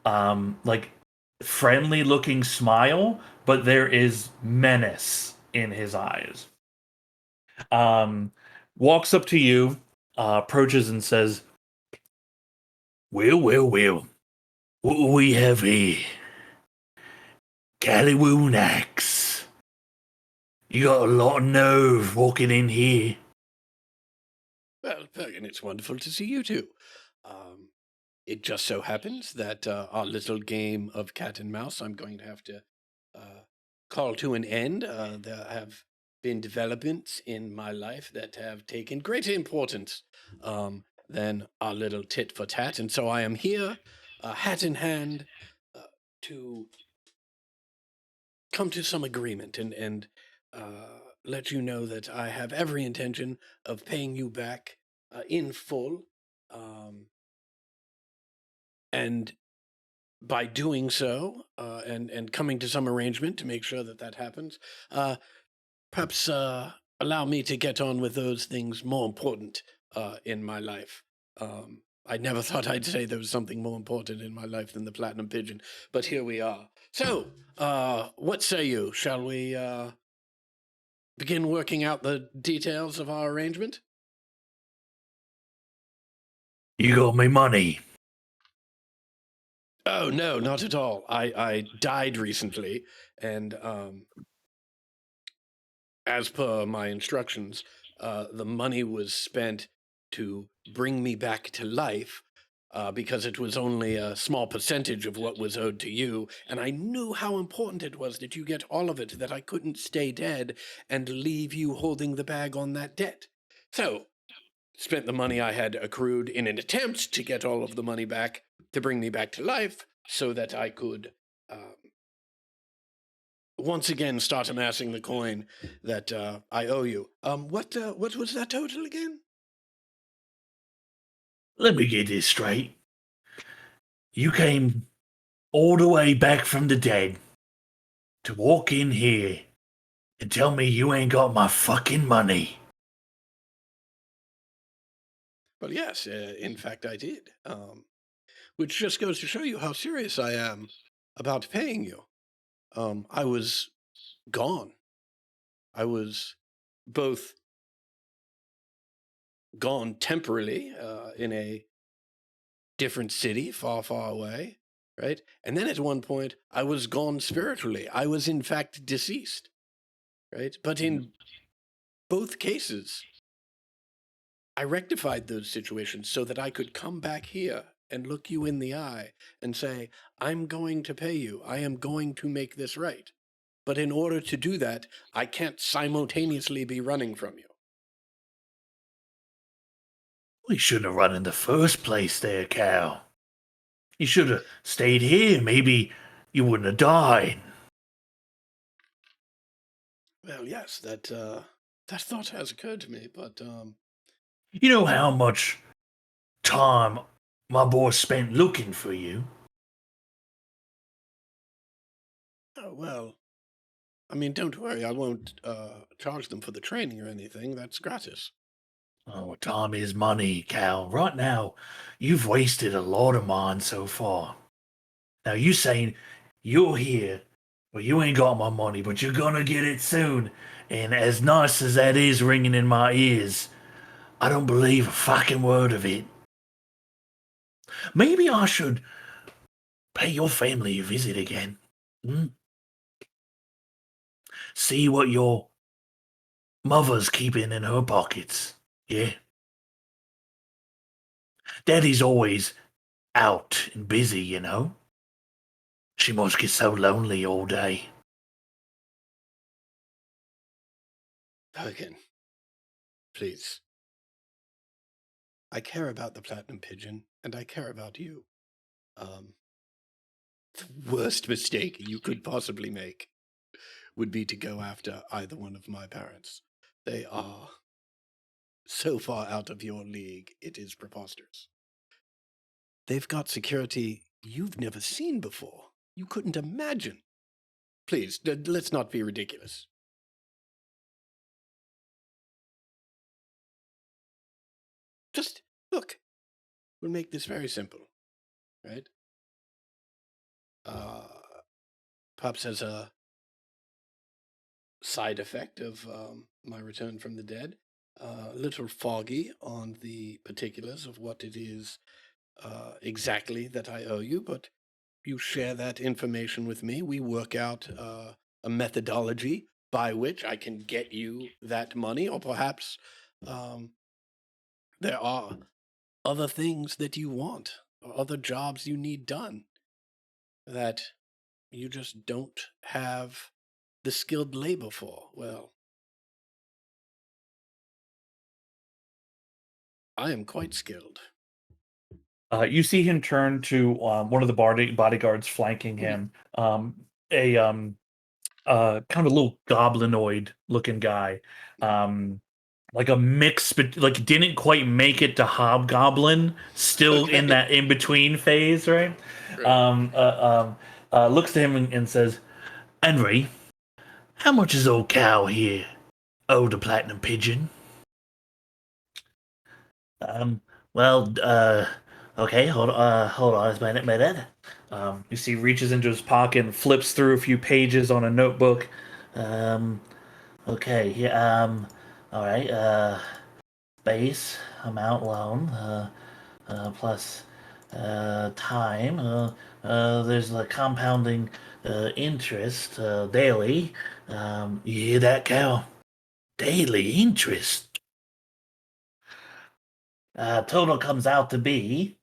like friendly looking smile, but there is menace in his eyes. Walks up to you, approaches and says, well, we have a Callywoon axe. You got a lot of nerve walking in here. Well, Bergen, it's wonderful to see you too. It just so happens that our little game of cat and mouse I'm going to have to call to an end. There have been developments in my life that have taken greater importance than our little tit for tat. And so I am here, hat in hand, to come to some agreement and let you know that I have every intention of paying you back in full. And by doing so, and coming to some arrangement to make sure that that happens, perhaps allow me to get on with those things more important in my life. I never thought I'd say there was something more important in my life than the platinum pigeon, but here we are. So, what say you? Shall we begin working out the details of our arrangement? You got me money. Oh no, not at all. I died recently, and as per my instructions, the money was spent to bring me back to life, because it was only a small percentage of what was owed to you, and I knew how important it was that you get all of it, that I couldn't stay dead and leave you holding the bag on that debt. So, spent the money I had accrued in an attempt to get all of the money back to bring me back to life so that I could once again start amassing the coin that I owe you. What was that total again? Let me get this straight. You came all the way back from the dead to walk in here and tell me you ain't got my fucking money? Well, yes, in fact, I did. Which just goes to show you how serious I am about paying you. I was gone. I was both gone temporarily in a different city, far, far away, right? And then at one point, I was gone spiritually. I was, in fact, deceased, right? But in both cases, I rectified those situations so that I could come back here and look you in the eye and say, I'm going to pay you. I am going to make this right. But in order to do that, I can't simultaneously be running from you. We shouldn't have run in the first place there, Cal. You should have stayed here. Maybe you wouldn't have died. Well, yes, that thought has occurred to me, but You know how much time my boy spent looking for you? oh, well, I mean, don't worry, I won't charge them for the training or anything. That's gratis. Oh, time is money, Cal. Right now, you've wasted a lot of mine so far. Now, you saying you're here, well, you ain't got my money, but you're gonna get it soon. And as nice as that is ringing in my ears, I don't believe a fucking word of it. Maybe I should pay your family a visit again. Hmm? See what your mother's keeping in her pockets. Yeah? Daddy's always out and busy, you know? She must get so lonely all day. Again, please. I care about the Platinum Pigeon, and I care about you. The worst mistake you could possibly make would be to go after either one of my parents. They are so far out of your league, it is preposterous. They've got security you've never seen before. You couldn't imagine. Please, let's not be ridiculous. Just look. We'll make this very simple, right? Perhaps as a side effect of my return from the dead, a little foggy on the particulars of what it is exactly that I owe you, but you share that information with me. We work out a methodology by which I can get you that money, or perhaps there are other things that you want, or other jobs you need done that you just don't have the skilled labor for. Well, I am quite skilled. You see him turn to one of the bodyguards flanking him. A kind of a little goblinoid looking guy. Like a mix, but like didn't quite make it to hobgoblin. Still in Okay. that in between phase, right? Right. Looks to him and says, "Henry, how much is old Cow here owe the Platinum Pigeon?" Well, okay, hold on a minute. You see, reaches into his pocket and flips through a few pages on a notebook. Okay, yeah, all right, base amount loan, plus, time, there's the compounding, interest, daily. You hear that, Cal? Daily interest. Total comes out to be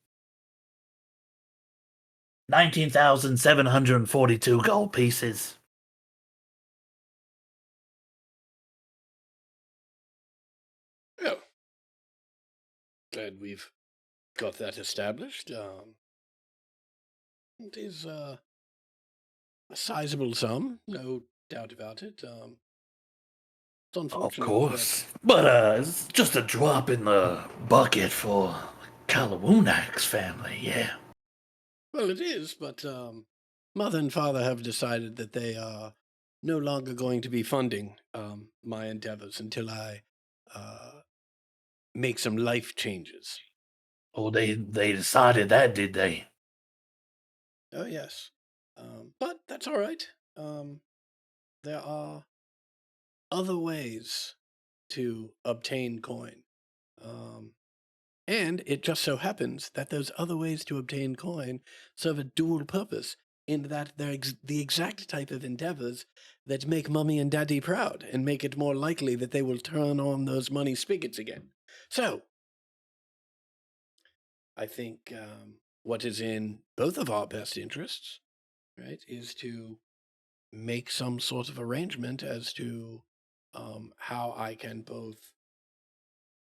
19,742 gold pieces. Well, glad we've got that established. It is a sizable sum, no doubt about it. It's Of unfortunate course. But it's just a drop in the bucket for Kalawunak's family, yeah. well, it is, but mother and father have decided that they are no longer going to be funding my endeavors until I make some life changes. Oh, they decided that, did they? Oh, yes. But that's all right. There are other ways to obtain coin. And it just so happens that those other ways to obtain coin serve a dual purpose in that they're the exact type of endeavors that make Mummy and Daddy proud and make it more likely that they will turn on those money spigots again. So, I think what is in both of our best interests, right, is to make some sort of arrangement as to how I can both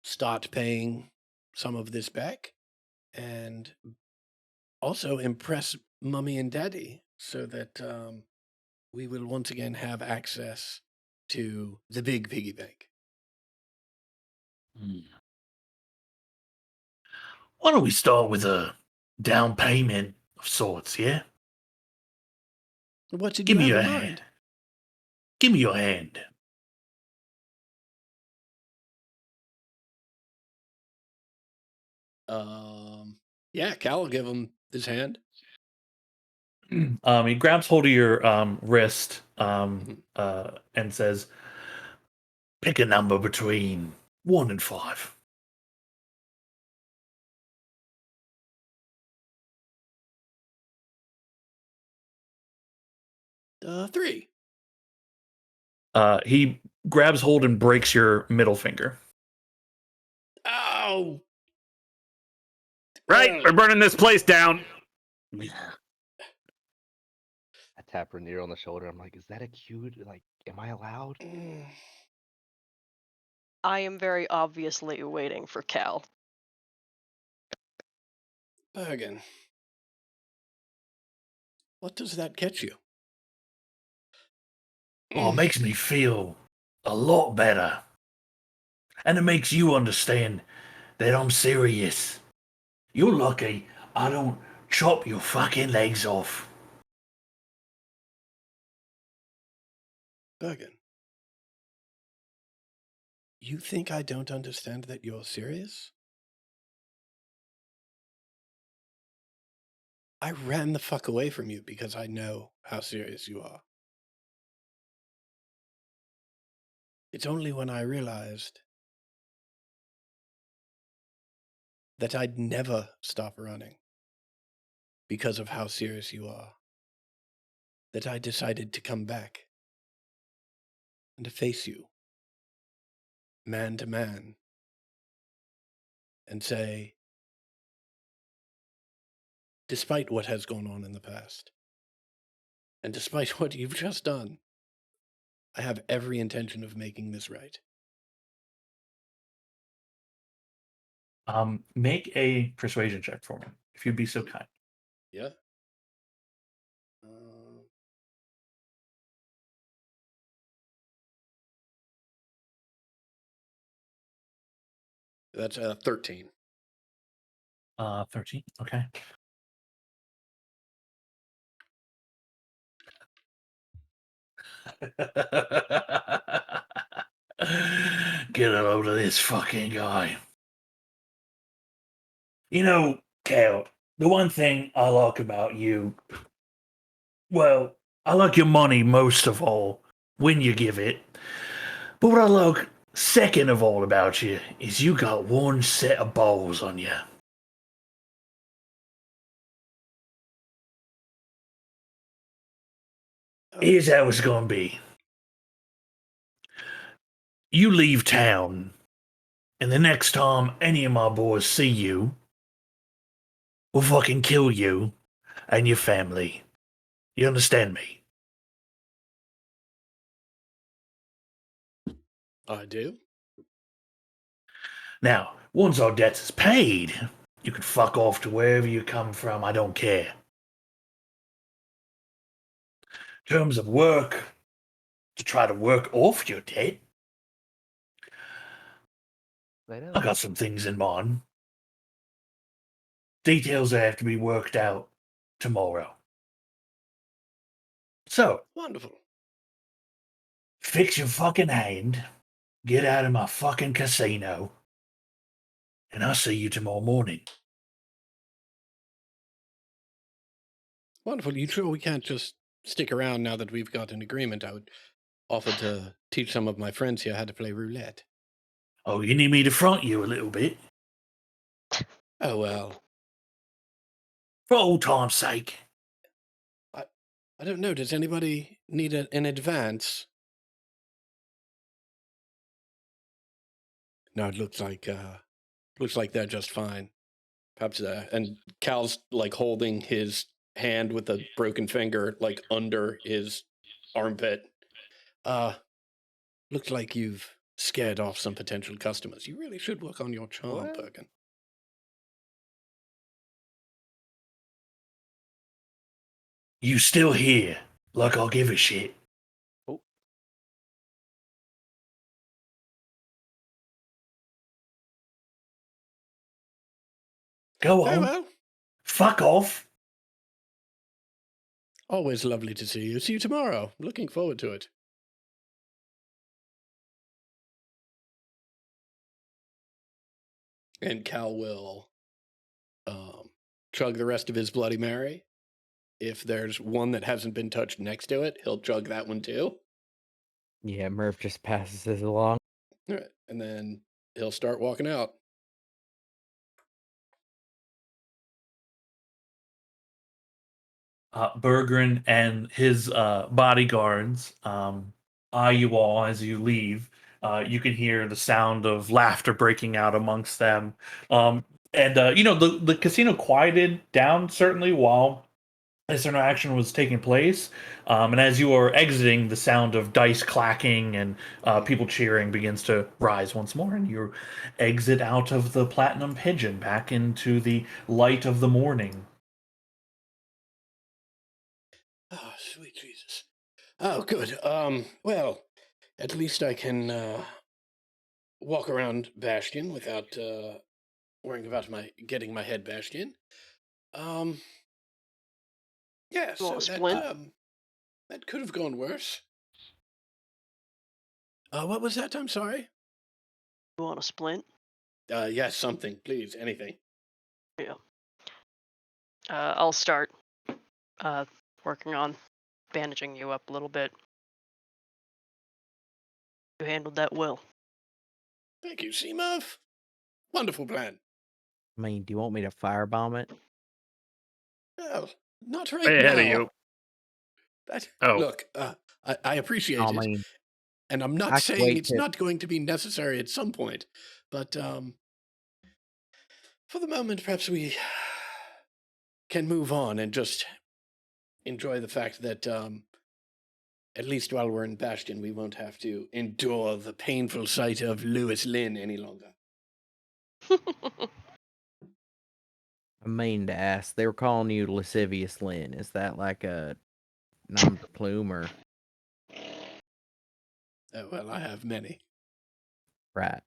start paying some of this back and also impress Mummy and Daddy so that we will once again have access to the big piggy bank. Hmm. Why don't we start with a down payment of sorts, yeah? What did Give you me have your in hand. mind? Give me your hand. Yeah, Cal will give him his hand. He grabs hold of your wrist Mhm. and says, "Pick a number between 1 and 5." 3. He grabs hold and breaks your middle finger. Oh! Right, we're burning this place down. I tap Rainier on the shoulder. I'm like, is that a cue? Like, am I allowed? I am very obviously waiting for Cal. Bergen. What does that get you? Oh, it makes me feel a lot better. And it makes you understand that I'm serious. You're lucky I don't chop your fucking legs off. Bergen. You think I don't understand that you're serious? I ran the fuck away from you because I know how serious you are. It's only when I realized that I'd never stop running because of how serious you are that I decided to come back and to face you, man to man, and say, despite what has gone on in the past, and despite what you've just done, I have every intention of making this right. Make a persuasion check for me, if you'd be so kind. Yeah? That's 13. 13. Okay. Get a load of this fucking guy. You know, Cal, the one thing I like about you, well, I like your money most of all when you give it. But what I like second of all about you is you got one set of balls on you. Here's how it's gonna be. You leave town, and the next time any of my boys see you, we'll fucking kill you and your family. You understand me? I do? Now, once our debt is paid, you can fuck off to wherever you come from. I don't care. In terms of work, to try to work off your debt, I know. I got some things in mind. Details that have to be worked out tomorrow. So, Wonderful. fix your fucking hand, get out of my fucking casino, and I'll see you tomorrow morning. Wonderful. You sure we can't just stick around now that we've got an agreement? I would offer to teach some of my friends here how to play roulette. Oh, you need me to front you a little bit? Oh, well, For old time's sake. I don't know. Does anybody need an advance? No, it looks like they're just fine. Perhaps and Cal's like holding his hand with a broken finger like under his armpit. Looks like you've scared off some potential customers. You really should work on your charm, What? Bergen. You still here, like I'll give a shit. Oh. Go Very on. well. Fuck off. Always lovely to see you. See you tomorrow. Looking forward to it. And Cal will chug the rest of his Bloody Mary. If there's one that hasn't been touched next to it, he'll chug that one too. Yeah, Murph just passes this along. All right. And then he'll start walking out. Bergren and his bodyguards eye you all as you leave. You can hear the sound of laughter breaking out amongst them. And the casino quieted down certainly while this interaction was taking place. And as you are exiting, the sound of dice clacking and people cheering begins to rise once more. And you exit out of the Platinum Pigeon back into the light of the morning. Oh, sweet Jesus. Oh, good. Well, at least I can walk around Bastion without worrying about getting my head bashed in. Yeah, You so want a splint? that could have gone worse. What was that? I'm sorry. You want a splint? Yes, something, please, anything. Yeah. I'll start working on bandaging you up a little bit. You handled that well. Thank you, Seamuff. Wonderful plan. I mean, do you want me to firebomb it? Well, not right Way now. ahead of you. Oh. Look, I appreciate I it. mean, And I'm not I could saying wait it's till- not going to be necessary at some point, but for the moment, perhaps we can move on and just enjoy the fact that at least while we're in Bastion, we won't have to endure the painful sight of Lewis Lynn any longer. I mean to ask. They were calling you Lascivious Lynn. Is that like a nom de plume or Well, I have many. right?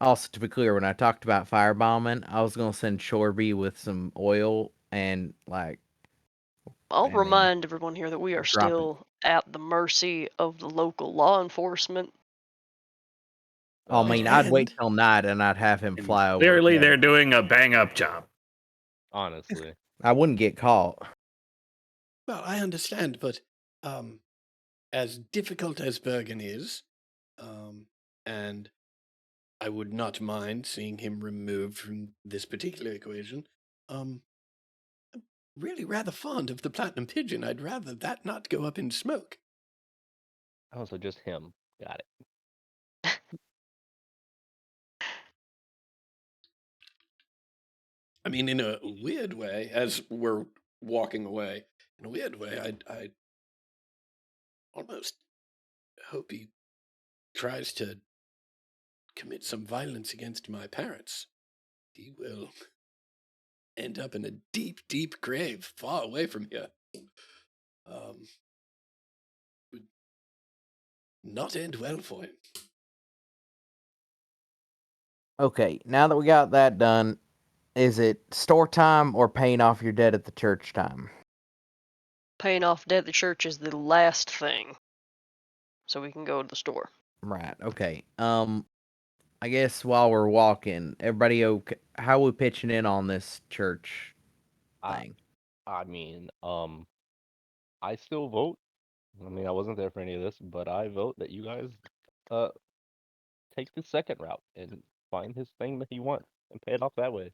Also, to be clear, when I talked about firebombing, I was gonna send Shorby with some oil and like. I'll I mean, remind everyone here that we are drop it. still at the mercy of the local law enforcement. I mean, I'd wait And till night and I'd have him And fly over. clearly, Kevin. they're doing a bang up job. Honestly. I wouldn't get caught. well, I understand, but as difficult as Bergen is, and I would not mind seeing him removed from this particular equation. I'm really rather fond of the Platinum Pigeon. I'd rather that not go up in smoke. Oh, so just him. Got it. I mean, in a weird way, as we're walking away, in a weird way, I almost hope he tries to commit some violence against my parents. He will end up in a deep, deep grave far away from here. Would not end well for him. Okay, now that we got that done, is it store time or paying off your debt at the church time? Paying off debt at the church is the last thing. so we can go to the store. Right. Okay. I guess while we're walking, everybody okay? How we pitching in on this church I, thing? I mean, I still vote. I mean, I wasn't there for any of this, but I vote that you guys take the second route and find his thing that he wants and pay it off that way.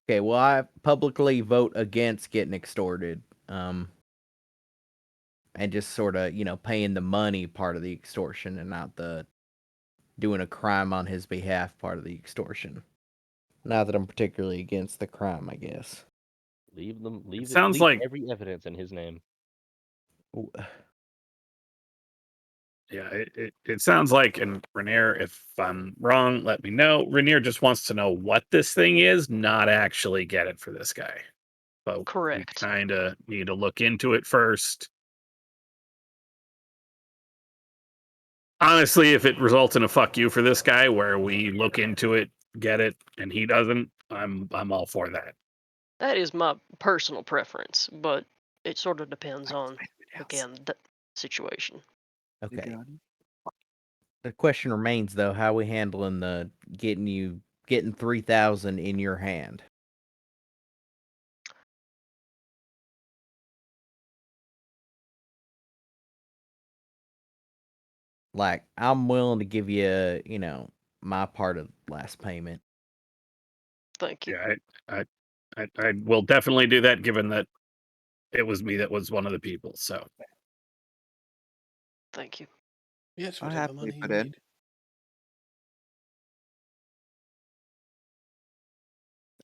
Okay. Well, I publicly vote against getting extorted. And just sort of, paying the money part of the extortion and not the doing a crime on his behalf part of the extortion. Not that I'm particularly against the crime, I guess. Leave sounds like- every evidence in his name. Ooh, Yeah, it sounds like, and Rainier, if I'm wrong, let me know. Rainier just wants to know what this thing is, not actually get it for this guy. But Correct. we kind of need to look into it first. Honestly, if it results in a fuck you for this guy, where we look into it, get it, and he doesn't, I'm all for that. That is my personal preference, but it sort of depends on, again, the situation. You Okay. got it? The question remains though, how we handling the getting 3,000 in your hand? Like, I'm willing to give you, my part of last payment. Thank you. Yeah, I will definitely do that, given that it was me that was one of the people. So Thank you. Yes, I'll whatever happily money you put in. need.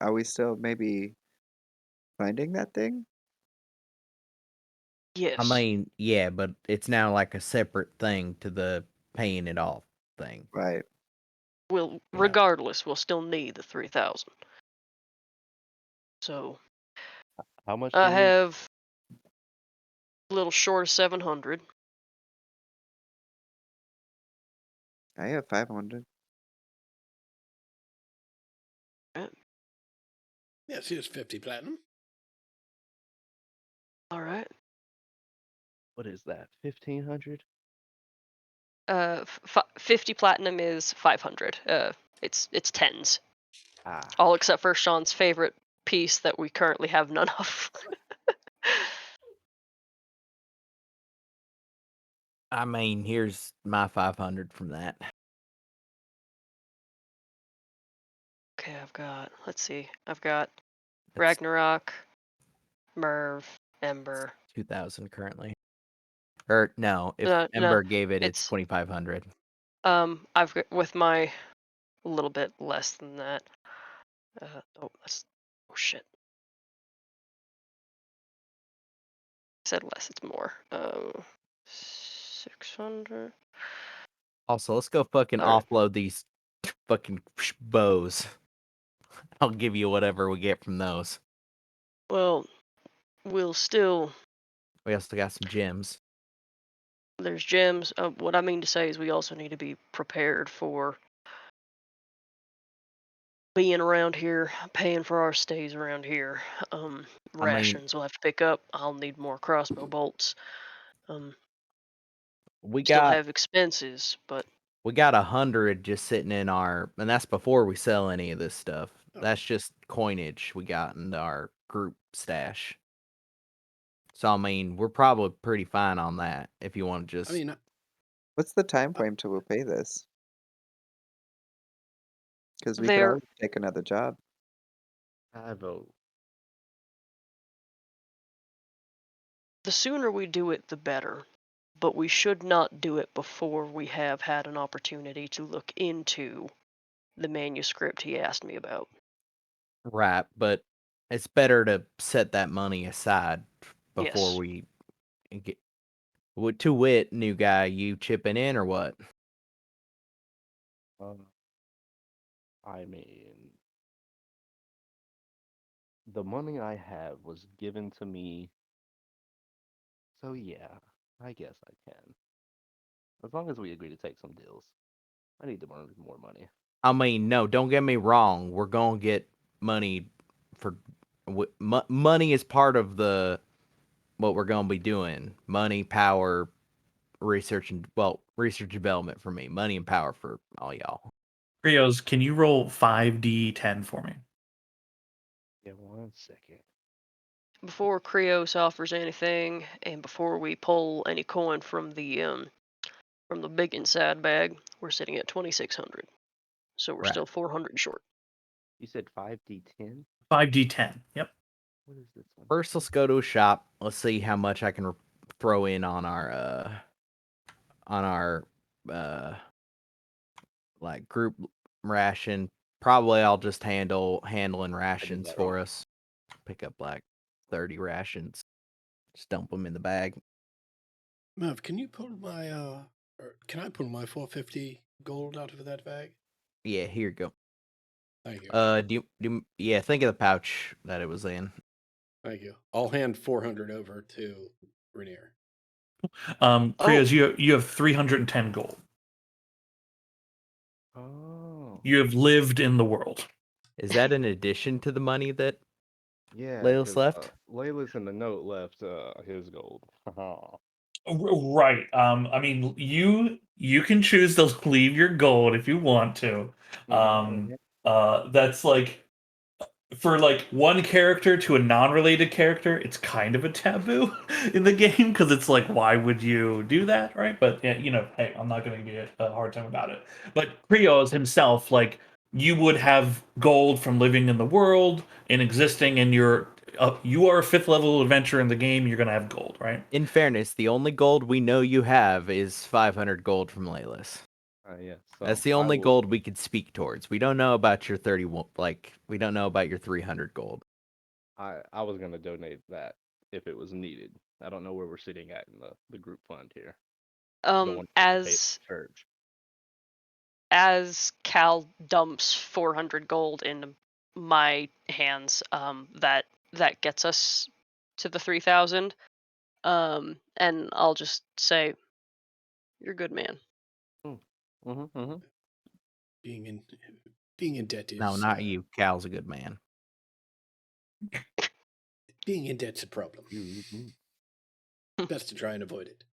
Are we still maybe finding that thing? Yes. I mean, yeah, but it's now like a separate thing to the paying it off thing. Right. we'll Yeah. regardless, we'll still need the 3,000. So How much? I do you- have a little short of 700. I have 500. Yes, here's 50 platinum. All right. What is that? 1,500? 50 platinum is 500. It's tens, Ah, all except for Sean's favorite piece that we currently have none of. I mean, here's my 500 from that. Okay, let's see, I've got That's Ragnarok, Merv, Ember. 2,000 currently. Or no, if No, Ember gave it, it's it's 2,500. I've got with my a little bit less than that. Oh shit. I said less, it's more. 600. Also, let's go fucking Alright. offload these fucking bows. I'll give you whatever we get from those. Well, we'll still. We also got some gems. There's gems. What I mean to say is we also need to be prepared for being around here, paying for our stays around here. Rations we'll have to pick up. I'll need more crossbow bolts. We Still got have expenses, but 100 just sitting in our, and that's before we sell any of this stuff. Oh. That's just coinage we got in our group stash. So I mean, we're probably pretty fine on that. If you want to just, I mean, What's the time frame till we pay this? Because we could There- always take another job. I vote. the sooner we do it, the better. But we should not do it before we have had an opportunity to look into the manuscript he asked me about. right, but it's better to set that money aside before Yes. we get. To wit, new guy, you chipping in or what? I mean, the money I have was given to me. So yeah, I guess I can. As long as we agree to take some deals. I need to earn more money. I mean, no, don't get me wrong. We're gonna get money for money is part of the what we're gonna be doing. Money, power, research development for me. Money and power for all y'all. Krios, can you roll 5d10 for me? Yeah, 1 second. Before Krios offers anything, and before we pull any coin from the big inside bag, we're sitting at 2,600. So we're Right. still 400 short. You said 5d10? 5d10. Yep. What is this one? First, let's go to a shop. Let's see how much I can throw in on our like group ration. Probably I'll just handling rations that for wrong. us. Pick up like 30 rations. Just dump them in the bag. Merv, can you pull my or can I pull my 450 gold out of that bag? Yeah, here you go. Thank you. Yeah, think of the pouch that it was in. Thank you. I'll hand 400 over to Rainier. Krios, you have 310 gold. Oh. You have lived in the world. Is that in addition to the money that Yeah. Layla's 'cause, left? Layla's in the note left his gold. Right. I mean, you can choose to leave your gold if you want to. Mhm. That's like for like one character to a non-related character, it's kind of a taboo in the game because it's like, why would you do that, right? But yeah, hey, I'm not going to give you a hard time about it. But Krios himself, like, you would have gold from living in the world and existing, and you are a 5th level adventurer in the game. You're going to have gold, right? In fairness, the only gold we know you have is 500 gold from Layla's. Yeah. That's So the I only will- gold we could speak towards. We don't know about your 31. We don't know about your 300 gold. I was gonna donate that if it was needed. I don't know where we're sitting at in the group fund here. Don't want to pay the church. As Cal dumps 400 gold into my hands, that gets us to the 3,000. And I'll just say, you're a good man. Mm-hmm. Being in debt is No, not you. Cal's a good man. Being in debt's a problem. Mm-hmm. Best to try and avoid it.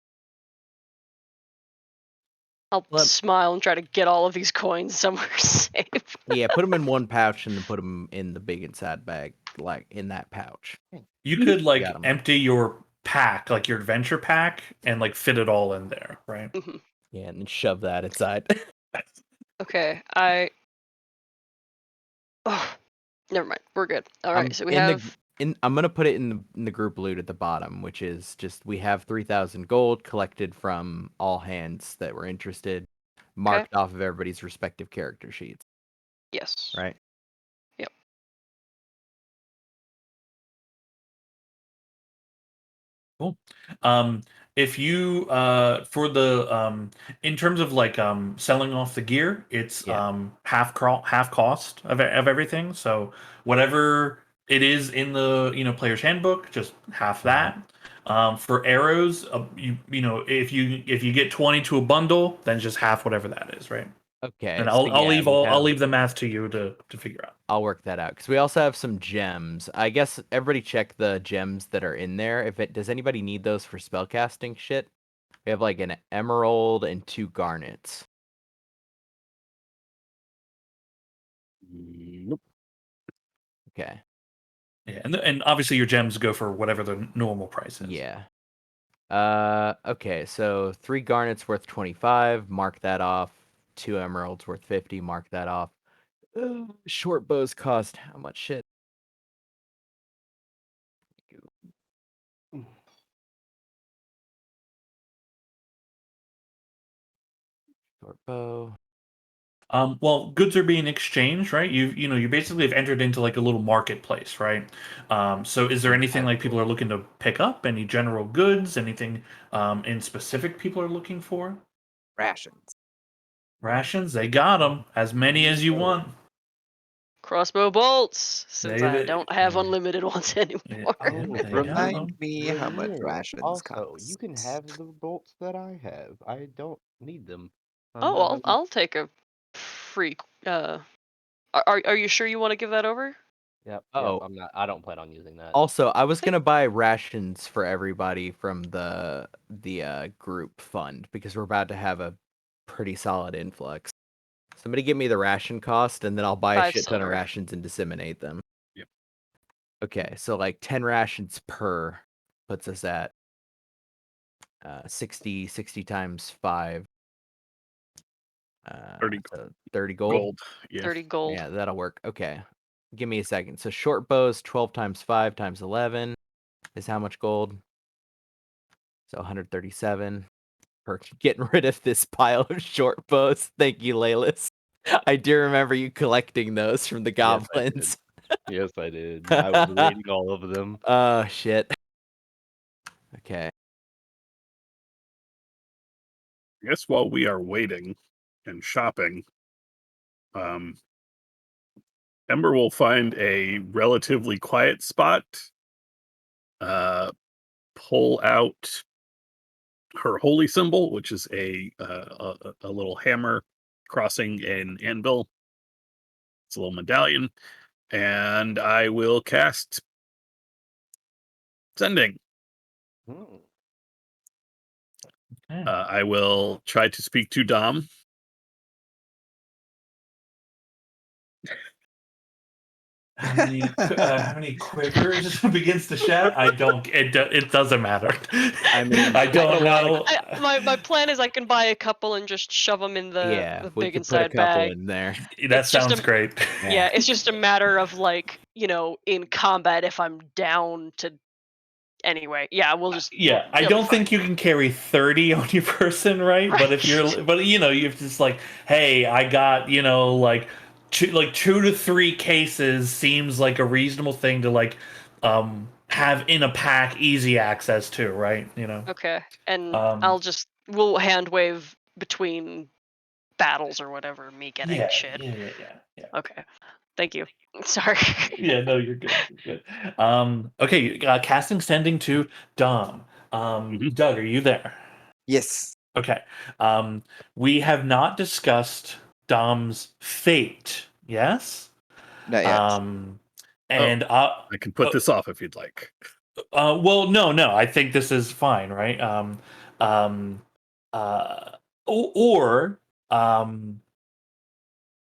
I'll Let- smile and try to get all of these coins somewhere safe. Yeah, put them in one pouch and then put them in the big inside bag, like in that pouch. You could like Got 'em. empty your pack, like your adventure pack, and like fit it all in there, right? Mhm. Yeah, and then shove that inside. Okay, oh, never mind. We're good. All right, so we in have I'm gonna put it in the group loot at the bottom, which is just we have 3,000 gold collected from all hands that were interested, marked off of everybody's respective character sheets, yes. right? Yep. Cool. If you for the in terms of like selling off the gear, it's Yeah. half cost of everything. So whatever it is in the player's handbook, just half that. For arrows, if you get 20 to a bundle, then just half whatever that is, right? Okay. And so I'll yeah, I'll leave the math to you to figure out. I'll work that out because we also have some gems. I guess everybody check the gems that are in there. Does anybody need those for spellcasting shit? We have like an emerald and 2 garnets. Nope. Okay. Yeah, and obviously your gems go for whatever the normal price is. Yeah. Okay, so 3 garnets worth 25, mark that off. 2 emeralds worth 50, mark that off. Short bows cost how much shit? Short bow. Well, goods are being exchanged, right? You basically have entered into like a little marketplace, right? So is there anything like people are looking to pick up? Any general goods? Anything in specific people are looking for? Rations. Rations, they got them. As many as you want. Crossbow bolts, since I They- don't have yeah. unlimited ones anymore. Yeah, they got Remind 'em. me how much Rainier, rations Also, cost. you can have the bolts that I have. I don't need them. Oh, I'll take a free. Are you sure you want to give that over? Yep. Oh. I don't plan on using that. Also, I was gonna buy rations for everybody from the group fund because we're about to have a pretty solid influx. Somebody give me the ration cost, and then I'll buy a 5 shit ton of silver. rations and disseminate them. Yep. Okay, so like 10 rations per puts us at 60 times 5. 30 so 30 gold. gold. Yeah. 30 gold. Yeah, that'll work. Okay. Give me a second. So short bows 12 times 5 times 11 is how much gold? So 137 for getting rid of this pile of short bows. Thank you, Laylis. I do remember you collecting those from the goblins. Yes, I did. I was raiding all of them. Oh, shit. Okay. I guess while we are waiting and shopping, Ember will find a relatively quiet spot, pull out her holy symbol, which is a little hammer crossing an anvil. It's a little medallion, and I will cast sending. Hmm. Okay. I will try to speak to Dom. How many quivers begins to shed? I don't. It doesn't matter. I mean, I don't know. My plan is I can buy a couple and just shove them in the we big could put a inside couple bag. in there. That it's just sounds a- great. Yeah, it's just a matter of like, in combat if I'm down to. Anyway, yeah, we'll just. Yeah, I it'll be don't fine. think you can carry 30 on your person, right? But if you're, but you're just like, hey, I got, like 2 to 3 cases seems like a reasonable thing to have in a pack, easy access to, right? Okay, and Um, we'll hand wave between battles or whatever. Me getting yeah, shit. yeah. Okay, thank you. Sorry. Yeah, no, you're good. You're good. Okay, casting sending to Dom. Mhm. Doug, are you there? Yes. Okay. We have not discussed Dom's fate. Yes. Not yet. And I can put this off if you'd like. well, no. I think this is fine, right? Or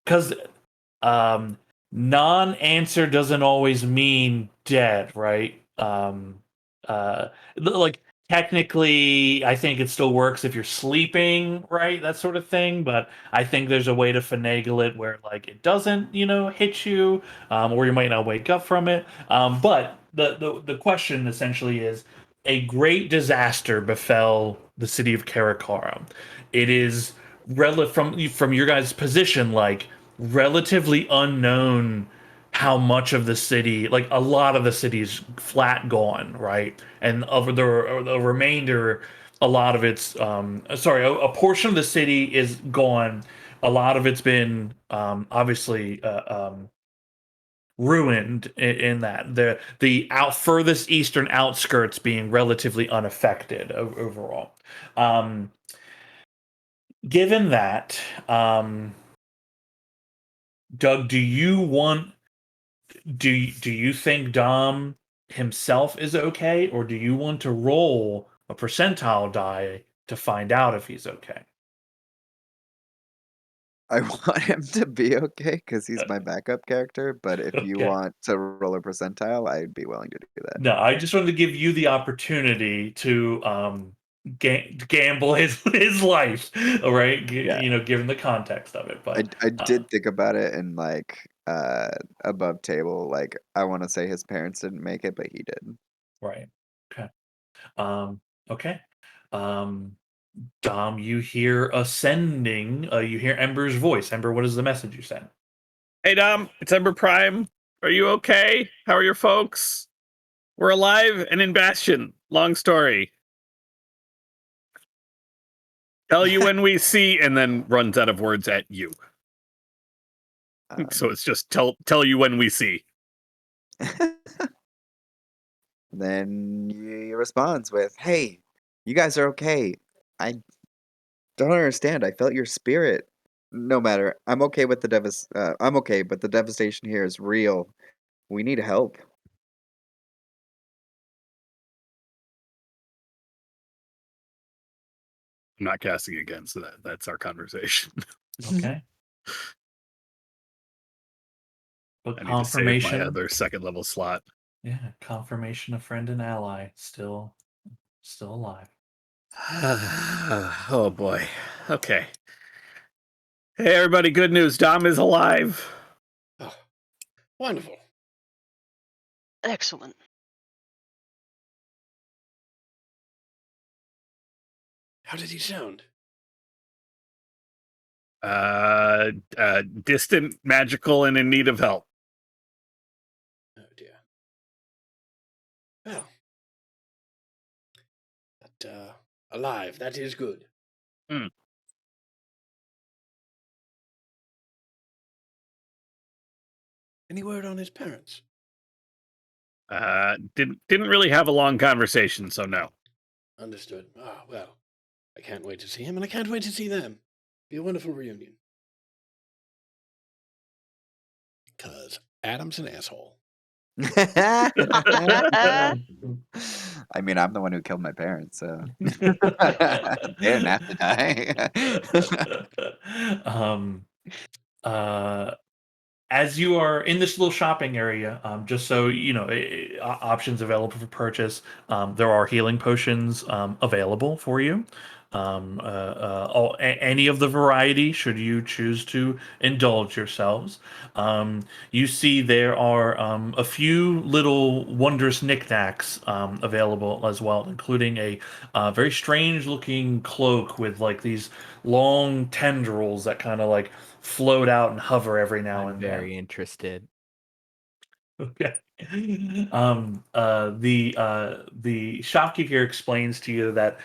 because non-answer doesn't always mean dead, right? Like technically, I think it still works if you're sleeping, right? That sort of thing. But I think there's a way to finagle it where like it doesn't, hit you, or you might not wake up from it. But the question essentially is: a great disaster befell the city of Karakara. It is from your guys' position, like relatively unknown how much of the city, like a lot of the city's flat gone, right? And of the remainder, a lot of it's a portion of the city is gone. A lot of it's been obviously ruined in that the furthest eastern outskirts being relatively unaffected overall. Given that, Doug, do you think Dom himself is okay, or do you want to roll a percentile die to find out if he's okay? I want him to be okay because he's my backup character. But if you Okay. want to roll a percentile, I'd be willing to do that. No, I just wanted to give you the opportunity to gamble his life, all right? Yeah. Given the context of it. But I did think about it and like above table. Like I want to say his parents didn't make it, but he did. right, okay, okay. Dom, you hear ascending. You hear Ember's voice. Ember, what is the message you sent? Hey Dom, it's Ember Prime. Are you okay? How are your folks? We're alive and in Bastion. Long story. Tell you when we see, and then runs out of words at you. So it's just tell you when we see. Then he responds with, "Hey, you guys are okay. I don't understand. I felt your spirit. No matter. I'm okay with I'm okay, but the devastation here is real. We need help. I'm not casting again, so that's our conversation. Okay. But I need to save my confirmation. other second level slot. Yeah, confirmation of friend and ally still alive. Oh boy. Okay. Hey everybody, good news. Dom is alive. Oh, wonderful. Excellent. How did he sound? Distant, magical, and in need of help. Oh dear. Well, but alive. That is good. Hmm. Any word on his parents? Didn't really have a long conversation, so no. Understood. Ah, well, I can't wait to see him, and I can't wait to see them. Be a wonderful reunion. 'Cause Adam's an asshole. I mean, I'm the one who killed my parents, so they didn't have to die. As you are in this little shopping area, just so you know, options available for purchase. There are healing potions available for you. Any of the variety, should you choose to indulge yourselves. You see there are a few little wondrous knickknacks available as well, including a very strange looking cloak with like these long tendrils that kind of like float out and hover every now I'm and then. very interested. Okay. The shopkeeper explains to you that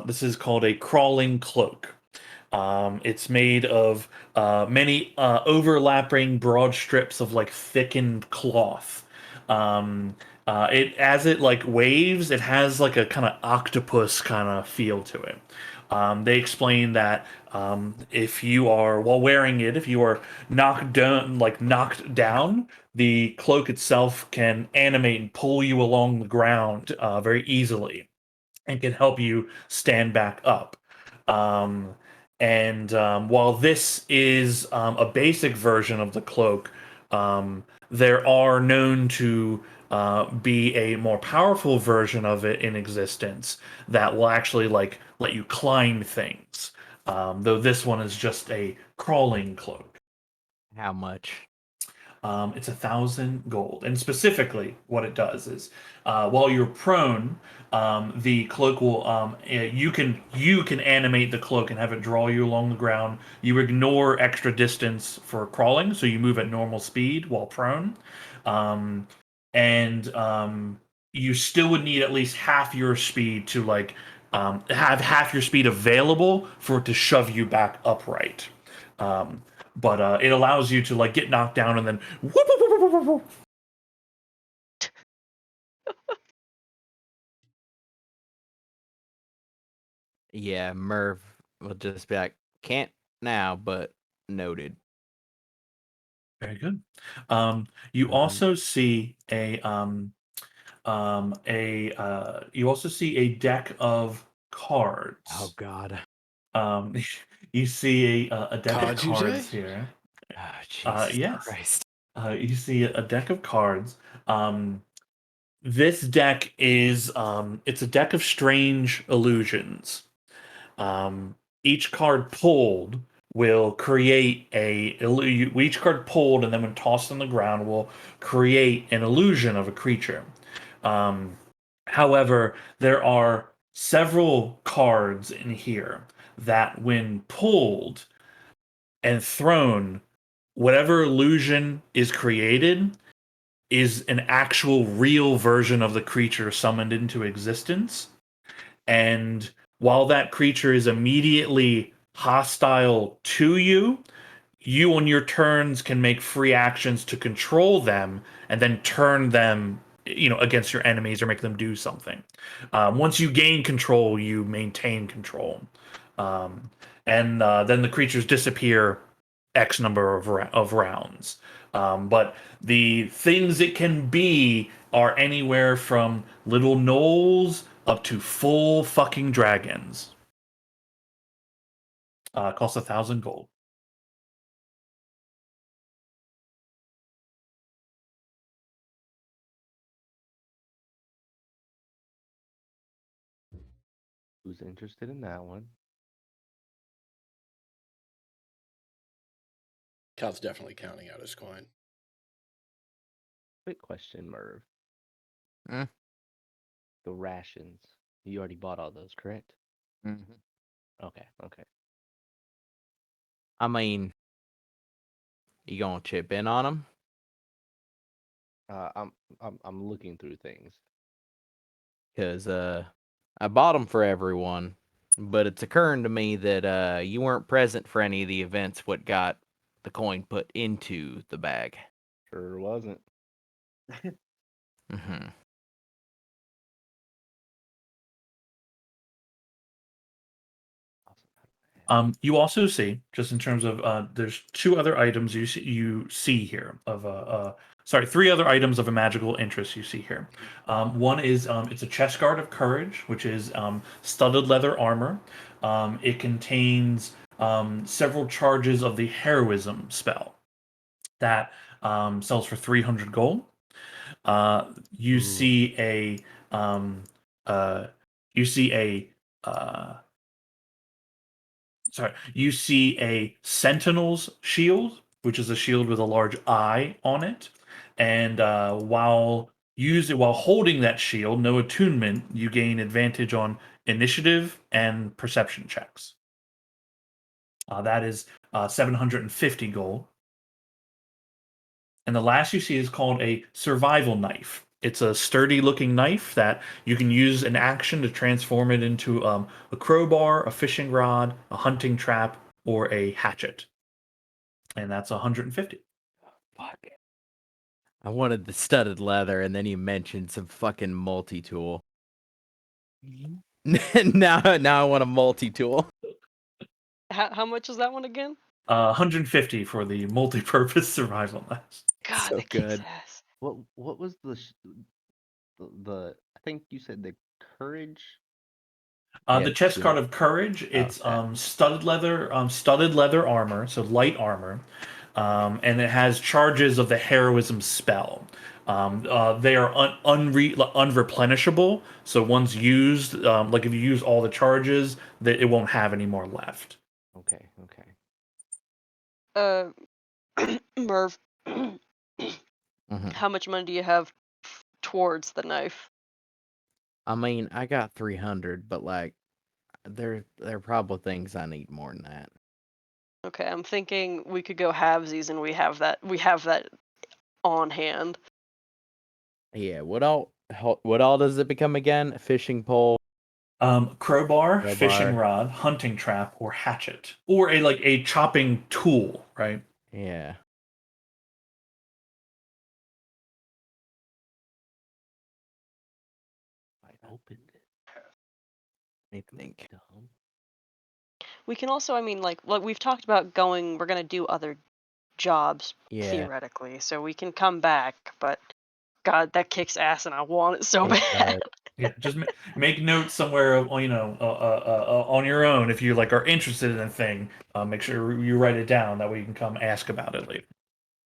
this is called a crawling cloak. It's made of many overlapping broad strips of like thickened cloth. It as it like waves, it has like a kind of octopus kind of feel to it. They explain that if you are while wearing it, if you are knocked down, the cloak itself can animate and pull you along the ground very easily, and can help you stand back up. Um, while this is a basic version of the cloak, there are known to be a more powerful version of it in existence that will actually like let you climb things. Though this one is just a crawling cloak. How much? It's 1,000 gold, and specifically, what it does is, while you're prone, the cloak will you can animate the cloak and have it draw you along the ground. You ignore extra distance for crawling, so you move at normal speed while prone, um, and you still would need at least half your speed to like have half your speed available for it to shove you back upright. Um, but it allows you to like get knocked down and then whoop, whoop, whoop, whoop, whoop, whoop. Yeah, Merv will just be like, can't now, but noted. Very good. You Mhm. also see you also see a deck of cards. Oh God. Um, you see a deck Cards, of you say? cards here. Oh, Jesus Yes. Christ. You see a deck of cards. This deck is it's a deck of strange illusions. Um, each card pulled will create each card pulled and then when tossed on the ground will create an illusion of a creature. Um, However, there are several cards in here that when pulled and thrown, whatever illusion is created is an actual real version of the creature summoned into existence. And while that creature is immediately hostile to you, you on your turns can make free actions to control them and then turn them against your enemies or make them do something. Once you gain control, you maintain control. Um, and then the creatures disappear X number of rounds. But the things it can be are anywhere from little gnolls up to full fucking dragons. Costs 1,000 gold. Who's interested in that one? Cal's definitely counting out his coin. Quick question, Merv. Hmm? The rations. You already bought all those, correct? Mm-hmm. Okay. I mean, you gonna chip in on them? I'm looking through things. Because I bought them for everyone, but it's occurring to me that you weren't present for any of the events what got the coin put into the bag. Sure wasn't. Mm-hmm. You also see, just in terms of, there's two other items you see here of three other items of a magical interest you see here. One is it's a chest guard of courage, which is studded leather armor. It contains several charges of the heroism spell that sells for 300 gold. You Ooh. see a you see a you see a Sentinel's shield, which is a shield with a large eye on it, and while holding that shield, no attunement, you gain advantage on initiative and perception checks. That is 750 gold. And the last you see is called a survival knife. It's a sturdy looking knife that you can use an action to transform it into a crowbar, a fishing rod, a hunting trap, or a hatchet. And that's 150. Fuck. I wanted the studded leather, and then you mentioned some fucking multi-tool. now I want a multi-tool. How much is that one again? 150 for the multi-purpose survival knife. God, So that kicks good. ass. What was the I think you said the courage? Yeah, The chest shield. guard of courage, it's Okay. studded leather armor, so light armor, and it has charges of the heroism spell. They are unreplenishable, so once used, like if you use all the charges, that it won't have any more left. Okay. Merv, Mhm. how much money do you have towards the knife? I mean, I got 300, but like, there are probably things I need more than that. Okay, I'm thinking we could go halvesies, and we have that on hand. Yeah, what all does it become again? A fishing pole. Crowbar, fishing Crowbar. rod, hunting trap, or hatchet, or a chopping tool, right? Yeah. I opened it. I think. Dumb. We can also, I mean, like we've talked about we're gonna do other jobs Yeah. theoretically, so we can come back. But God, that kicks ass, and I want it so It bad. does. Yeah, just make notes somewhere of, on your own if you are interested in a thing. Make sure you write it down, that way you can come ask about it later.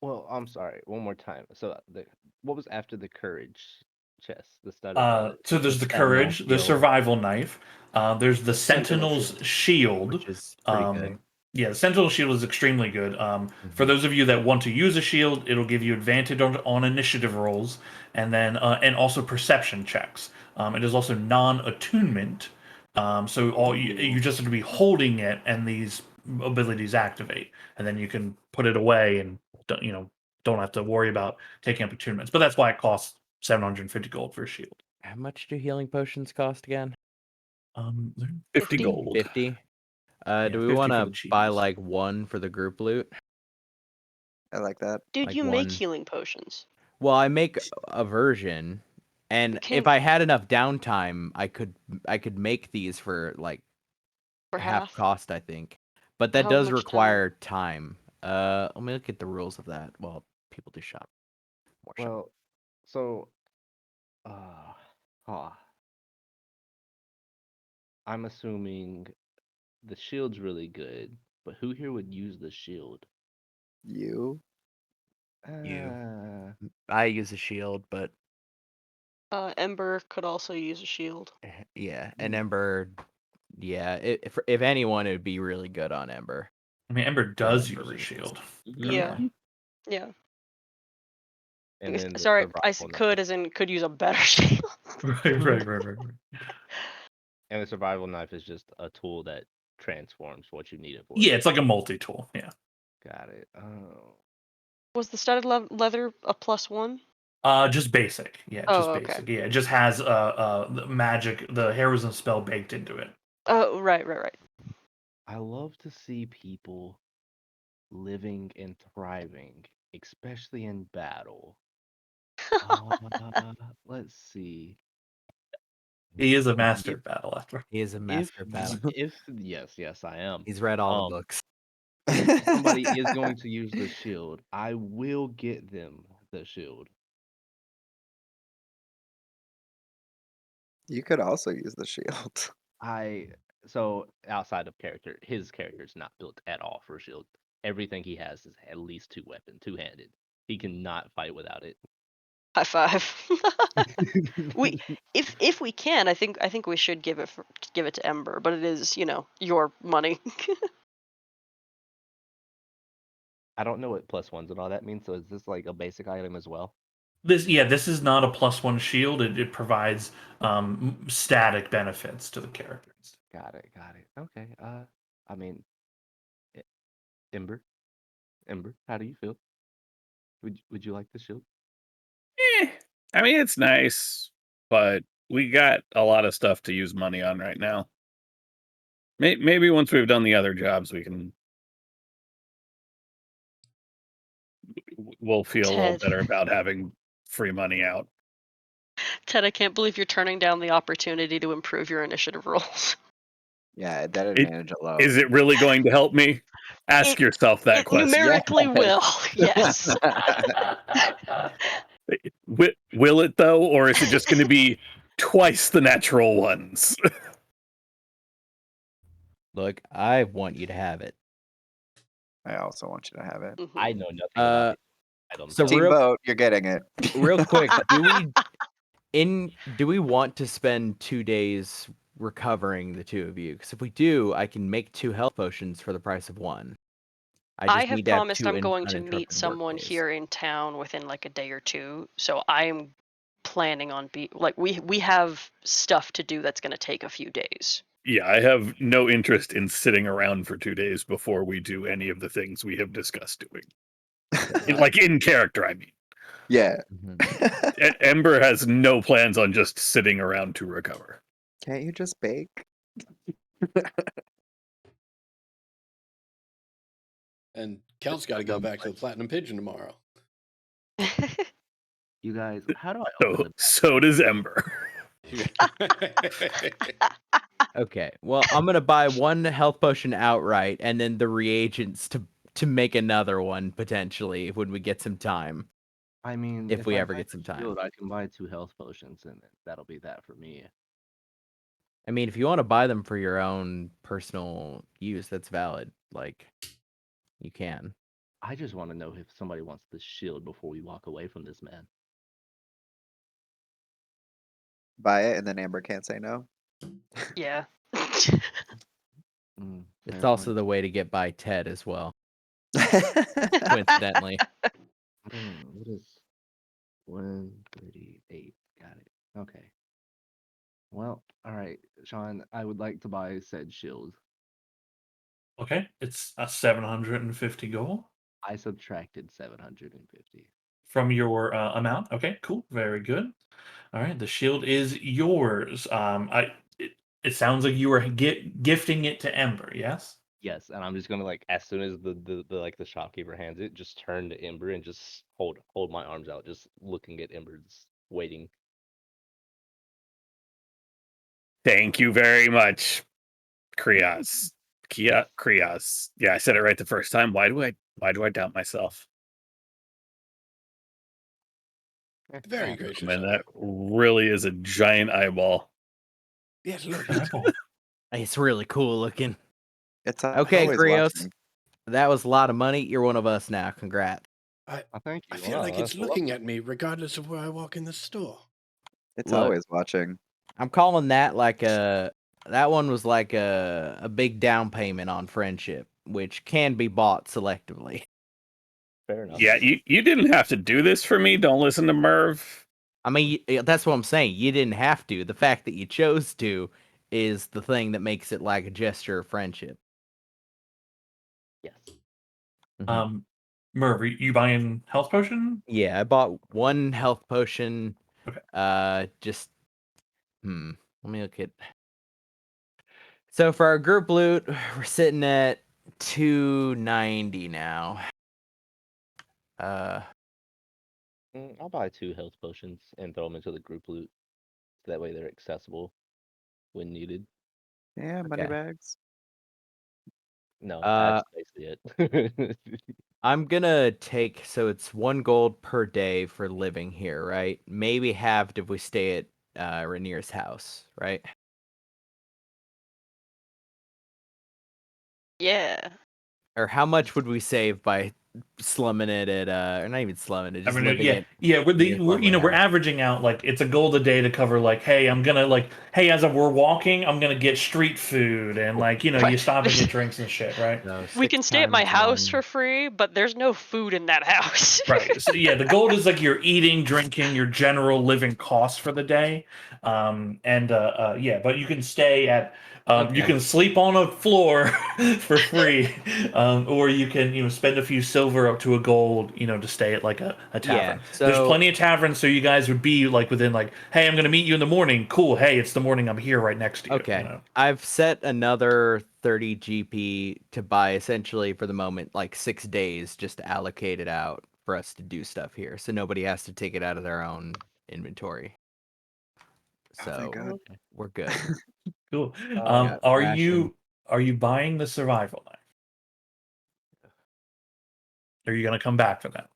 Well, I'm sorry. One more time. So what was after the courage chest? The studded leather. So there's the Sentinel courage, the shield. survival knife. There's the Sentinel Sentinel's shield, which is pretty good. Yeah, the Sentinel shield is extremely good. For those of you that want to use a shield, it'll give you advantage on initiative rolls, and then and also perception checks. It is also non-attunement, so you just have to be holding it, and these abilities activate, and then you can put it away and don't have to worry about taking up attunements. But that's why it costs 750 gold for a shield. How much do healing potions cost again? 50 50. gold. 50. Yeah, Do we 50 want for to the buy cheese. like one for the group loot? I like that. Dude, Like you make one. healing potions. Well, I make a version, and Can- if I had enough downtime, I could make these for like For half half. cost, I think. But that How does much time? require time. Let me look at the rules of that. Well, people do shop. More shop. Well, so, uh, huh. I'm assuming the shield's really good, but who here would use the shield? You? Uh, I use a shield, but Ember could also use a shield. yeah, and Mm. Ember. Yeah, if anyone, it would be really good on Ember. I mean, Ember does Ember use a uses. shield. Yeah. Yeah. and then the Sorry, I survival could knife. as in could use a better shield. Right. And the survival knife is just a tool that transforms what you need it for. Yeah, it's like a multi-tool. Yeah. Got it. Oh. Was the studded leather a +1? Just basic. Yeah, just Oh, okay. basic. Yeah, it just has the magic, the heroism spell baked into it. Oh, right. I love to see people living and thriving, especially in battle. Let's see. He is a master of battle after. He is a master of battle. If yes, I am. He's read all the books. If somebody is going to use the shield, I will get them the shield. You could also use the shield. So outside of character, his character is not built at all for a shield. Everything he has is at least two-handed. He cannot fight without it. High five. If we can, I think we should give it to Ember, but it is, your money. I don't know what +1s and all that means. So is this like a basic item as well? This is not a +1 shield. It provides static benefits to the characters. Got it. Okay. I mean, E- Ember, how do you feel? Would you like the shield? I mean, it's nice, but we got a lot of stuff to use money on right now. Maybe once we've done the other jobs, we'll feel a little Ted. better about having free money out. Ted, I can't believe you're turning down the opportunity to improve your initiative rolls. Yeah, that advantage alone. Is it really going to help me? Ask yourself that It question. numerically will. Yes. Will it though, or is it just going to be twice the natural ones? Look, I want you to have it. I also want you to have it. Mhm. I know nothing about Uh, it. Items. so Team real vote, you're getting it. real quick, do we want to spend 2 days recovering the two of you? Because if we do, I can make 2 health potions for the price of 1. I just have need to have promised 2 I'm going to meet uninterrupted work someone days. here in town within like a day or two, so I'm planning on we have stuff to do that's going to take a few days. Yeah, I have no interest in sitting around for 2 days before we do any of the things we have discussed doing. Like in character, I mean. Yeah. Mhm. Ember has no plans on just sitting around to recover. Can't you just bake? And Kel's got to go back to the Platinum Pigeon tomorrow. You guys, how do I open So does Ember. Okay, well, I'm gonna buy 1 health potion outright, and then the reagents to make another one potentially when we get some time. I mean, If we I ever buy get the some time. shield, I can buy 2 health potions, and that'll be that for me. I mean, if you want to buy them for your own personal use, that's valid. Like, you can. I just want to know if somebody wants the shield before we walk away from this man. Buy it, and then Amber can't say no. Yeah. Mm, It's fair also point. the way to get by Ted as well, coincidentally. I don't know. What is 138? Got it. Okay. Well, all right, Sean. I would like to buy said shield. Okay, it's a 750 gold I subtracted 750. from your amount. Okay, cool, very good. All right, the shield is yours. It sounds like you were gifting it to Ember. Yes. Yes, and I'm just gonna like as soon as the shopkeeper hands it, just turn to Ember and just hold my arms out, just looking at Ember, just waiting. Thank you very much, Krios. Krios. Yeah, I said it right the first time. Why do I Why do I doubt myself? Very gracious. Man, of that you. really is a giant eyeball. Yes, look. Eyeball. It's really cool looking. It's Okay, always Grios. watching. That was a lot of money. You're one of us now. Congrats. I thank you. I feel Wow, like it's that's looking at me regardless of where I walk in the store. It's Look. always watching. I'm calling that like that one was like a big down payment on friendship, which can be bought selectively. fair enough. Yeah, you didn't have to do this for me. Don't listen to Merv. I mean, that's what I'm saying. You didn't have to. The fact that you chose to is the thing that makes it like a gesture of friendship. Yes. Mhm. Merv, are you buying health potion? Yeah, I bought one health potion. Okay. Just let me look at. So for our group loot, we're sitting at 290 now. I'll buy 2 health potions and throw them into the group loot. So that way they're accessible when needed. Yeah, money Okay. bags. No, Uh, that's basically it. I'm gonna take, so it's 1 gold per day for living here, right? Maybe halved if we stay at Rainier's house, right? Yeah. Or how much would we save by slumming it at or not even slumming it, I just mean, living it yeah. near Plumley We're House? averaging out like it's a gold a day to cover like, hey, I'm gonna like, hey, as we're walking, I'm gonna get street food and like, you Right. stop and get drinks and shit, right? So We 6 can stay at my times house 1. for free, but there's no food in that house. Right. So yeah, the gold is like your eating, drinking, your general living costs for the day. Yeah, but you can stay at you Okay. can sleep on a floor for free. Or you can, spend a few silver up to a gold, to stay at like a tavern. Yeah, There's so plenty of taverns, so you guys would be like within like, hey, I'm gonna meet you in the morning. Cool. Hey, it's the morning, I'm here right next to you. okay. I've set another 30 GP to buy essentially for the moment like 6 days just to allocate it out for us to do stuff here. So nobody has to take it out of their own inventory. Oh, thank So God. we're good. Cool. got Are ration. you buying the survival knife? Are you gonna come back for that?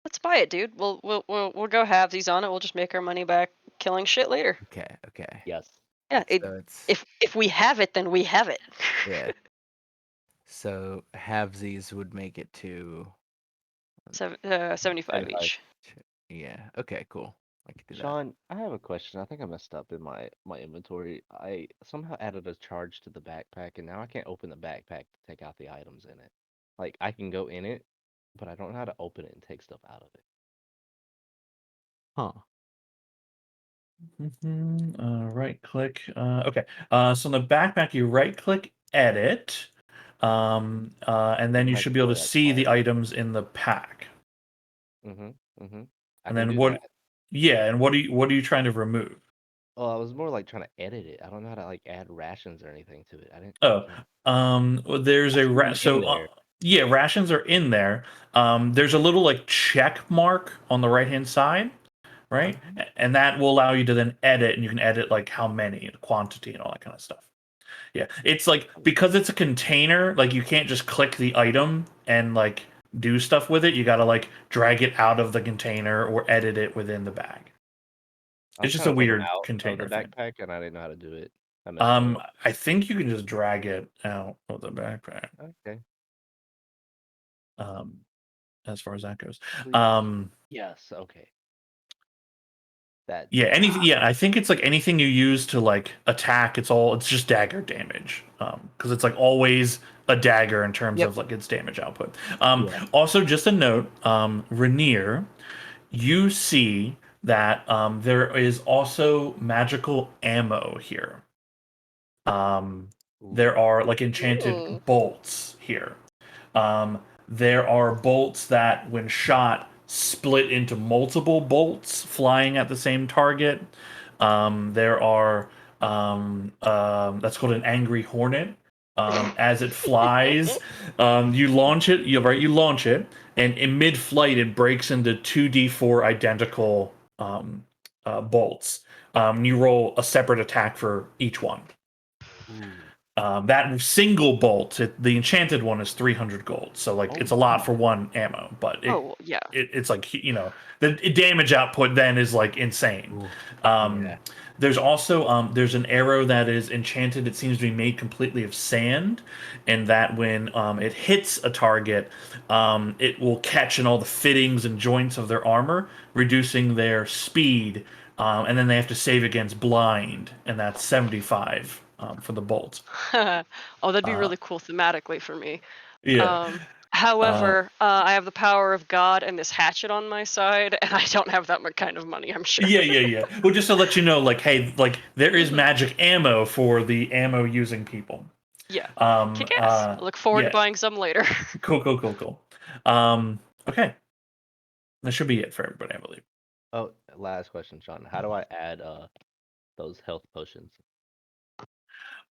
Let's buy it, dude. We'll go halvesies on it. We'll just make our money back killing shit later. Okay. Yes. Yeah. So it's If we have it, then we have it. yeah. So halvesies would make it to 75 75. each. yeah. Okay, cool. I can do that. Sean, I have a question. I think I messed up in my inventory. I somehow added a charge to the backpack, and now I can't open the backpack to take out the items in it. Like I can go in it, but I don't know how to open it and take stuff out of it. Huh. Right click. Okay. So in the backpack, you right click edit, and then you Back should be able to before that see the charge. items in the pack. Mm-hmm. Mm-hmm. I And can then do what? that. Yeah, and what are you trying to remove? Oh, I was more like trying to edit it. I don't know how to like add rations or anything to it. I didn't. Oh, well, there's I a see them in so there. yeah, rations are in there. There's a little like check mark on the right hand side, right? And that will allow you to then edit, and you can edit like how many, the quantity, and all that kind of stuff. Yeah, it's like because it's a container, like you can't just click the item and like do stuff with it. You got to like drag it out of the container or edit it within the bag. I was It's just trying a to take 'em weird out of container the thing. backpack, and I didn't know how to do it. I messed up. I think you can just drag it out of the backpack. Okay. As far as that goes. Please. Yes. Okay. That. Yeah, anything. Yeah, I think it's like anything you use to like attack. It's just dagger damage. Because it's like always a dagger in terms Yep. of like its damage output. Yeah. Also, just a note, Rainier, you see that there is also magical ammo here. There are like enchanted Ooh. bolts here. There are bolts that, when shot, split into multiple bolts flying at the same target. There are that's called an angry hornet. As it flies, you launch it. You launch it, and in mid-flight, it breaks into 2d4 identical bolts. You roll a separate attack for each one. That single bolt, the enchanted one, is 300 gold. So like it's a lot for one ammo, but yeah. it's like the damage output then is like insane. Yeah. There's also there's an arrow that is enchanted. It seems to be made completely of sand, and that when it hits a target, it will catch in all the fittings and joints of their armor, reducing their speed. And then they have to save against blind, and that's 75 for the bolt. Oh, that'd be really cool thematically for me. Yeah. However, I have the power of God and this hatchet on my side, and I don't have that much kind of money, I'm sure. Yeah. Well, just to let you know, like, hey, like there is magic ammo for the ammo using people. Yeah. Kick ass. I look forward to buying some later. Cool. Okay. That should be it for everybody, I believe. Oh, last question, Sean. How do I add those health potions?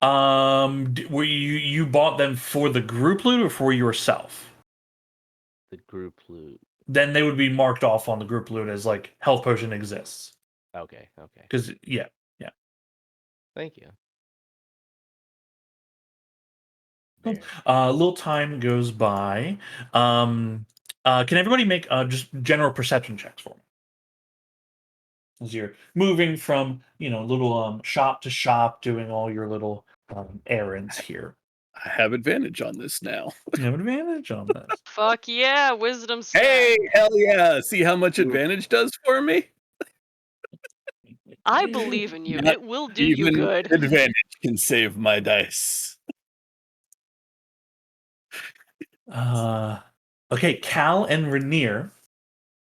Were you bought them for the group loot or for yourself? The group loot. Then they would be marked off on the group loot as like health potion exists. Okay. Because yeah. Thank you. Cool. There. A little time goes by. Can everybody make just general perception checks for me? As you're moving from little shop to shop, doing all your little errands here. I have advantage on this now. You have an advantage on this. Fuck yeah, wisdom stat. Hey, hell yeah. See how much advantage does for me? I believe in you. Not It will do you Even good. advantage can save my dice. Okay, Cal and Rainier.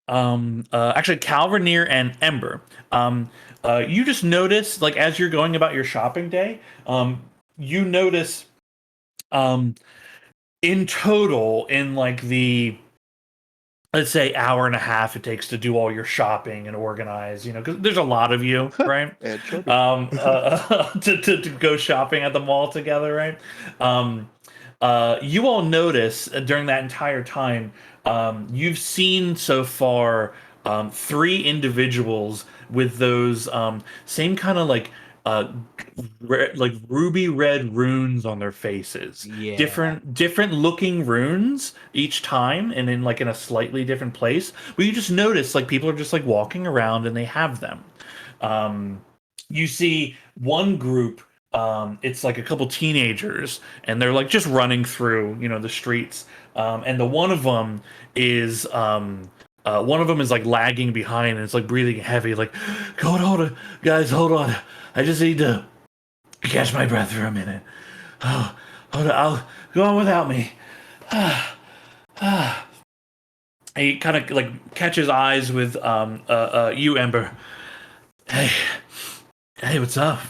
Actually, Cal, Rainier, and Ember. You just notice, like, as you're going about your shopping day, you notice, in total, in like the, let's say, hour and a half it takes to do all your shopping and organize, because there's a lot of you, right? And children. To go shopping at the mall together, right? You all notice during that entire time, you've seen so far 3 individuals with those same kind of like ruby red runes on their faces. Yeah. Different looking runes each time, and in a slightly different place. But you just notice like people are just like walking around and they have them. You see one group. It's like a couple teenagers, and they're like just running through, the streets. And one of them is like lagging behind, and it's like breathing heavy, like, hold on, guys, hold on. I just need to catch my breath for a minute. Oh, hold on, I'll go on without me. He kind of like catches eyes with you, Ember. Hey, what's up?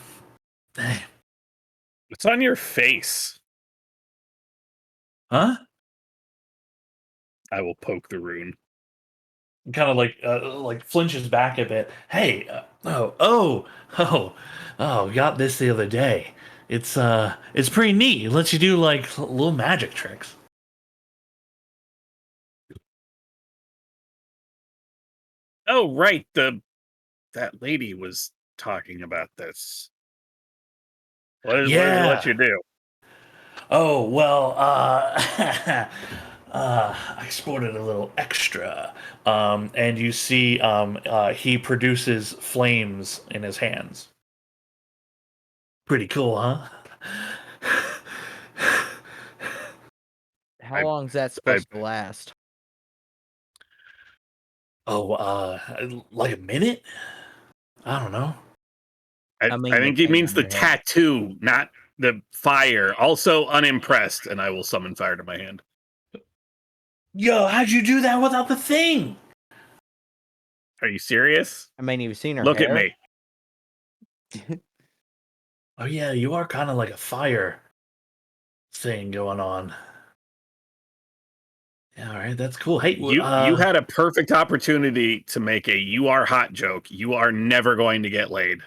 Hey. What's on your face? Huh? I will poke the rune. Kind of like flinches back a bit. Hey, got this the other day. It's pretty neat. It lets you do like little magic tricks. Oh, right. That lady was talking about this. What did it let you do? Oh, well, I sported a little extra. And you see he produces flames in his hands. Pretty cool, huh? How long is that supposed to last? Oh, like a minute? I don't know. I think he means the tattoo, not the fire. Also unimpressed, and I will summon fire to my hand. Yo, how'd you do that without the thing? Are you serious? I mean, you've seen her Look hair. at me. Oh yeah, you are kind of like a fire thing going on. Yeah, all right, that's cool. Hey, You had a perfect opportunity to make a "you are hot" joke. You are never going to get laid.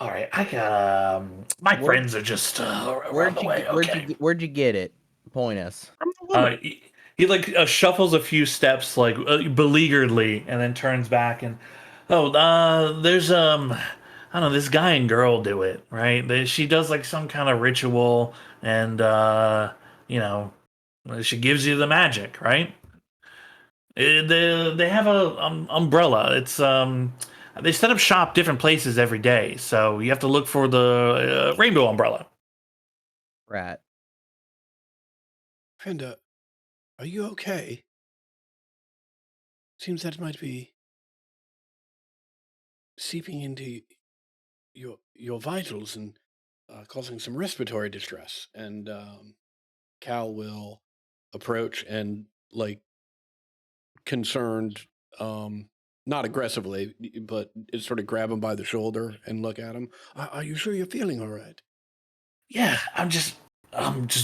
All right, I got my friends are just around the way. Where'd you get it? Point us. He like shuffles a few steps like beleagueredly, and then turns back and there's I don't know, this guy and girl do it, right? She does like some kind of ritual, and you know, she gives you the magic, right? They have a umbrella. It's they set up shop different places every day, so you have to look for the rainbow umbrella. Right. Fenda, are you okay? Seems that might be seeping into your vitals and causing some respiratory distress. And Cal will approach and like concerned, not aggressively, but sort of grab him by the shoulder and look at him. Are you sure you're feeling all right? Yeah, I'm just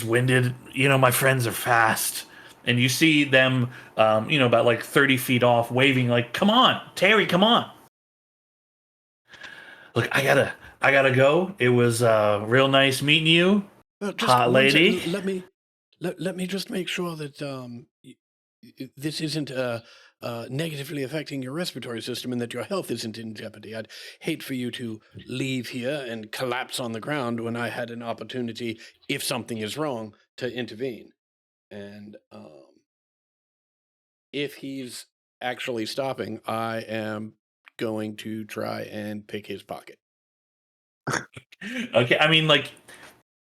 winded. You know, my friends are fast, and you see them, about like 30 feet off, waving like, "Come on, Terry, come on." Look, I gotta go. It was real nice meeting you, Well, hot one sec- lady. let me just make sure that this isn't negatively affecting your respiratory system and that your health isn't in jeopardy. I'd hate for you to leave here and collapse on the ground when I had an opportunity, if something is wrong, to intervene. And if he's actually stopping, I am going to try and pick his pocket. Okay, I mean, like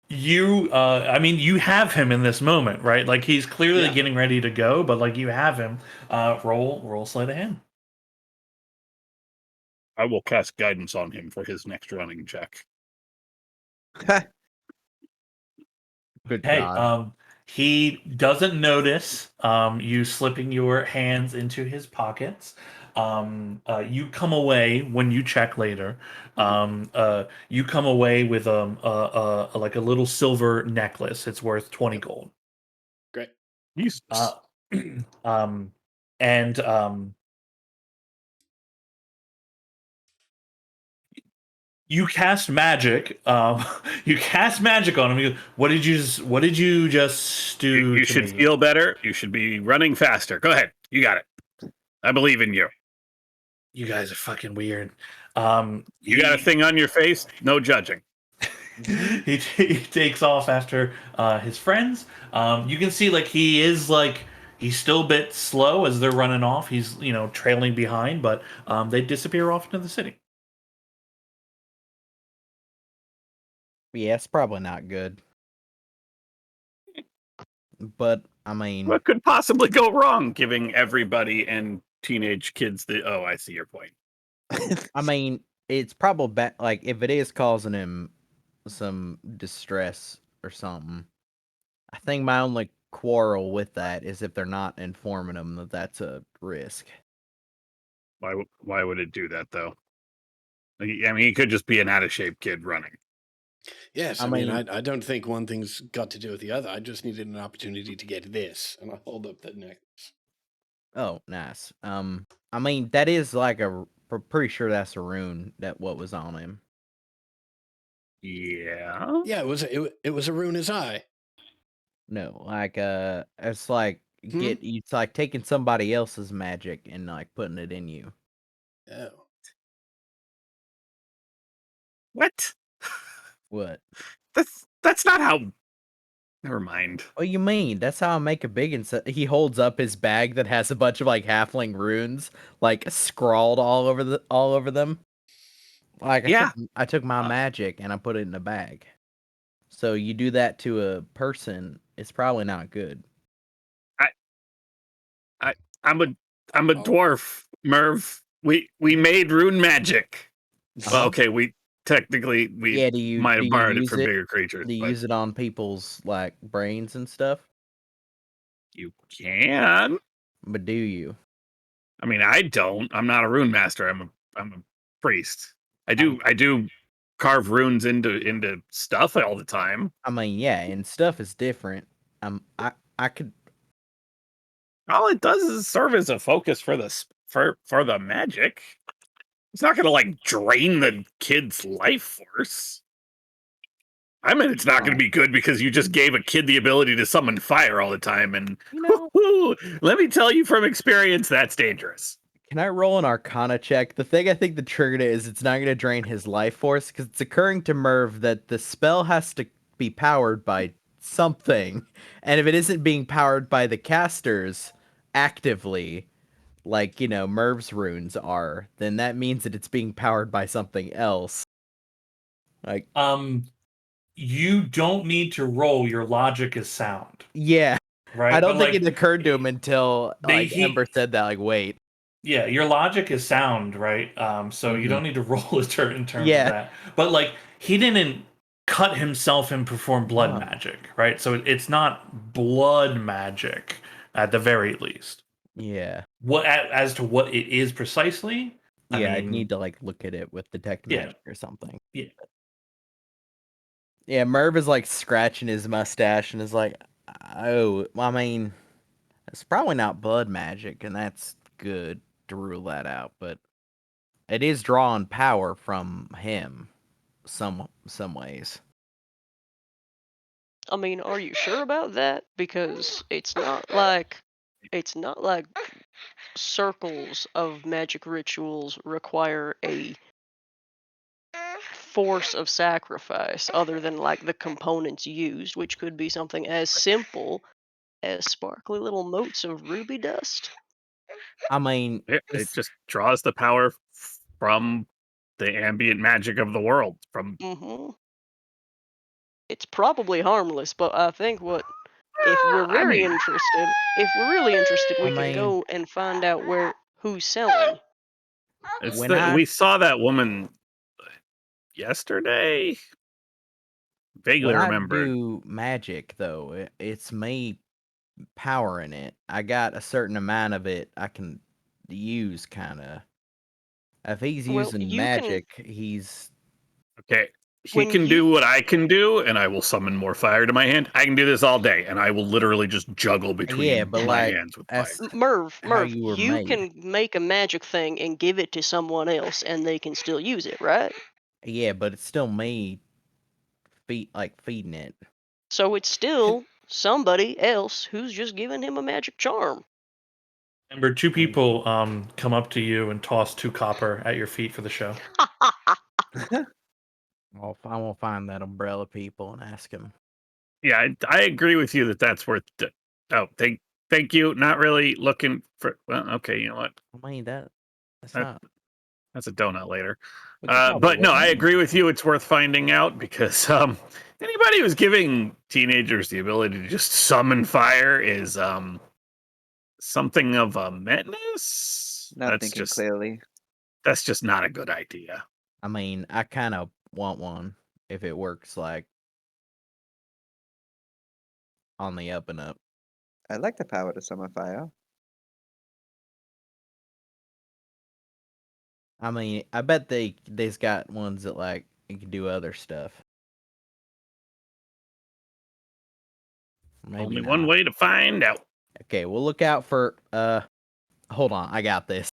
you have him in this moment, right? Like he's clearly Yeah. getting ready to go, but like you have him. Roll sleight of hand. I will cast guidance on him for his next running check. Good Hey, God. he doesn't notice you slipping your hands into his pockets. You come away when you check later. You come away with like a little silver necklace. It's worth 20 gold. Great. Jesus. And you cast magic. You cast magic on him. What did you just do? You to should me? feel better. You should be running faster. Go ahead. You got it. I believe in you. You guys are fucking weird. You got a thing on your face? No judging. He takes off after his friends. You can see like he's still a bit slow as they're running off. He's trailing behind, but they disappear off into the city. Yeah, it's probably not good. But I mean, What could possibly go wrong giving everybody and teenage kids the... Oh, I see your point. I mean, it's probably like if it is causing him some distress or something. I think my only quarrel with that is if they're not informing him that that's a risk. Why would it do that, though? I mean, he could just be an out-of-shape kid running. Yes, I I mean, mean- I don't think one thing's got to do with the other. I just needed an opportunity to get this, and I hold up the necklace. Oh, nice. I mean, that is like pretty sure that's a rune that what was on him. Yeah. Yeah, it was a rune as eye. No, like it's like Hmm? it's like taking somebody else's magic and like putting it in you. Oh. What? What? That's not how... Never mind. What do you mean? That's how I make a big he holds up his bag that has a bunch of like halfling runes like scrawled all over them. Like Yeah. I took my magic and I put it in a bag. So you do that to a person, it's probably not good. I'm a dwarf, Merv. We made rune magic. Well, okay, we technically Yeah, do you might have borrowed it use from bigger creatures. Do you But use it on people's like brains and stuff? you can. But do you? I mean, I don't. I'm not a rune master. I'm a priest. I do carve runes into stuff all the time. I mean, yeah, and stuff is different. I could All it does is serve as a focus for the magic. It's not gonna like drain the kid's life force. I mean, it's not going to be good because you just gave a kid the ability to summon fire all the time, and You know- let me tell you from experience, that's dangerous. Can I roll an Arcana check? The thing I think that triggered it is it's not going to drain his life force because it's occurring to Merv that the spell has to be powered by something, and if it isn't being powered by the casters actively, like Merv's runes are, then that means that it's being powered by something else. Like, You don't need to roll. Your logic is sound, yeah, right? I don't But, think it occurred to him until Ember said that. Like, wait, yeah, your logic is sound, right? So you Mhm. don't need to roll a turn in terms Yeah. of that. But like, he didn't cut himself and perform blood Oh. magic, right? So it's not blood magic at the very least. yeah, As to what it is precisely, yeah. I'd mean, need to look at it with detect Yeah. magic or something. Yeah. Yeah, Merv is scratching his mustache and is like, "Oh, well, I mean, it's probably not blood magic, and that's good to rule that out. But it is drawing power from him, some ways." I mean, are you sure about that? Because it's not like circles of magic rituals require a force of sacrifice other than the components used, which could be something as simple as sparkly little motes of ruby dust. I mean, It just draws the power from the ambient magic of the world. From Mm-hmm. It's probably harmless, but I think if we're I mean, if we're really interested, we I can mean- go and find out who's selling. it's When I- we saw that woman yesterday. Vaguely when I remember. do magic, though, it's me powering it. I got a certain amount of it I can use, kind of. If he's Well, using you can- magic, he's Okay. He When can you- do what I can do, and I will summon more fire to my hand. I can do this all day, and I will literally just juggle between but, my like, hands with fire. that's Merv, how you were you made. can make a magic thing and give it to someone else, and they can still use it, right? Yeah, but it's still me feeding it. So it's still somebody else who's just giving him a magic charm. Remember, two people come up to you and toss 2 copper at your feet for the show. Well, I won't find that umbrella people and ask him. Yeah, I agree with you that that's worth. Oh, thank you. Not really looking for. Well, okay, you know what? I mean, that's That- not. That's a donut later. we can probably But no, look I at agree with you. It's worth finding out because anybody who's giving teenagers the ability to just summon fire is something of a menace. Not thinking clearly. That's just not a good idea. I mean, I kind of want one if it works on the up and up. I'd like the power to summon fire. I mean, I bet they's got ones that you can do other stuff. Maybe Only not. one way to find out. Okay, we'll look out for hold on, I got this.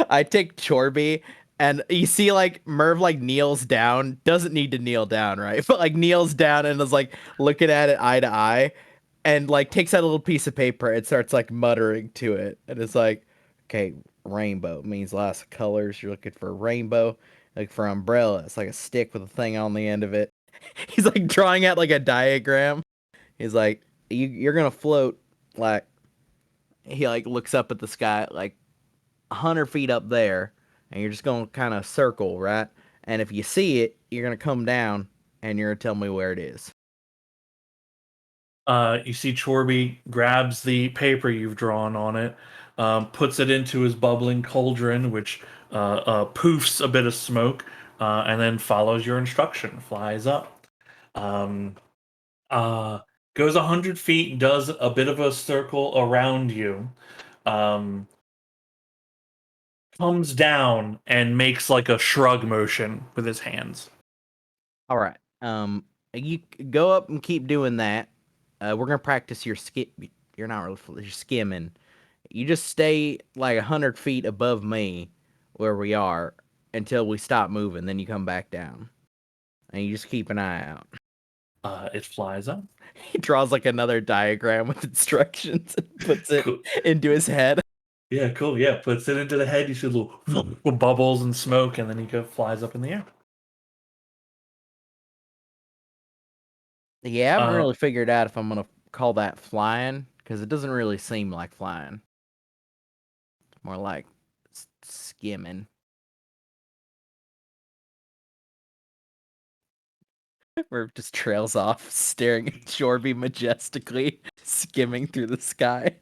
I take Chorby and you see Merv kneels down, doesn't need to kneel down, right? But kneels down and is looking at it eye to eye and takes out a little piece of paper and starts muttering to it. And it's okay, rainbow means lots of colors. You're looking for a rainbow. For umbrella, it's a stick with a thing on the end of it. He's drawing out a diagram. He's you're gonna float he looks up at the sky 100 feet up there, and you're just gonna kind of circle, right? And if you see it, you're gonna come down and you're gonna tell me where it is. You see Chorby grabs the paper you've drawn on it, puts it into his bubbling cauldron, which poofs a bit of smoke, and then follows your instruction, flies up. Goes 100 feet, does a bit of a circle around you, comes down and makes a shrug motion with his hands. All right. You go up and keep doing that. We're gonna practice your You're not really you're skimming. You just stay 100 feet above me, where we are, until we stop moving. Then you come back down, and you just keep an eye out. It flies up. He draws another diagram with instructions and puts it Cool. into his head. Yeah, cool. Yeah, puts it into the head. You see little bubbles and smoke, and then he flies up in the air. Yeah, I haven't Uh, really figured out if I'm gonna call that flying because it doesn't really seem like flying. More like skimming. Where it just trails off, staring at Shorby majestically, skimming through the sky.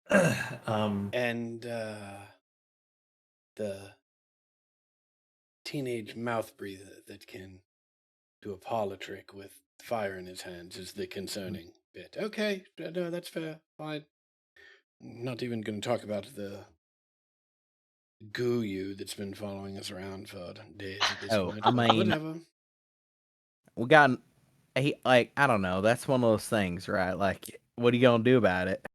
And the teenage mouth breather that can do a parlor trick with fire in his hands is the concerning bit. Okay, no, that's fair. Fine. Not even going to talk about the goo that's been following us around for days at this Oh, point. I but mean- whatever. We got, like, I don't know. That's one of those things, right? Like, what are you gonna do about it?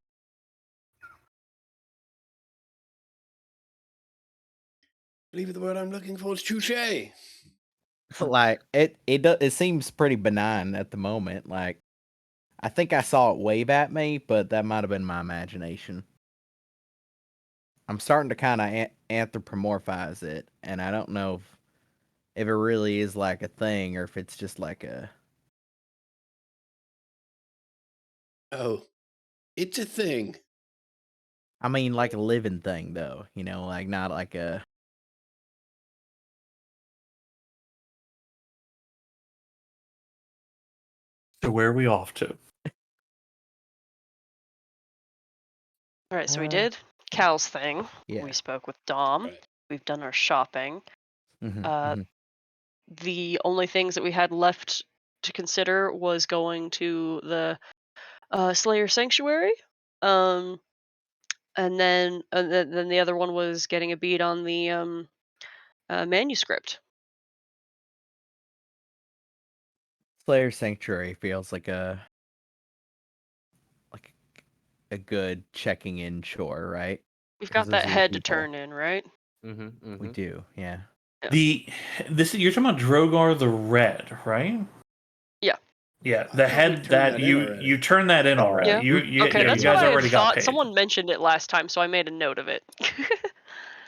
I believe the word I'm looking for is touche. Like, it seems pretty benign at the moment. Like, I think I saw it wave at me, but that might have been my imagination. I'm starting to kind of anthropomorphize it, and I don't know if it really is like a thing or if it's just like a. Oh, it's a thing. I mean, like a living thing, though. You know, like not like a. so where are we off to? All right, so we Uh, did Cal's thing. Yeah. We spoke with Dom. Right. We've done our shopping. Mhm, Uh, mhm. The only things that we had left to consider was going to the Slayer Sanctuary. And then the other one was getting a beat on the manuscript. Slayer Sanctuary feels like a good checking in chore, right? We've 'Cause got that those are the head to people. turn in, right? We do, yeah. You're talking about Drogar the Red, right? Yeah. Yeah, I the thought we head turned that that in you already. you turned that in already. Yeah. You Okay, yeah, that's you guys what I had already got thought. paid. Someone mentioned it last time, so I made a note of it.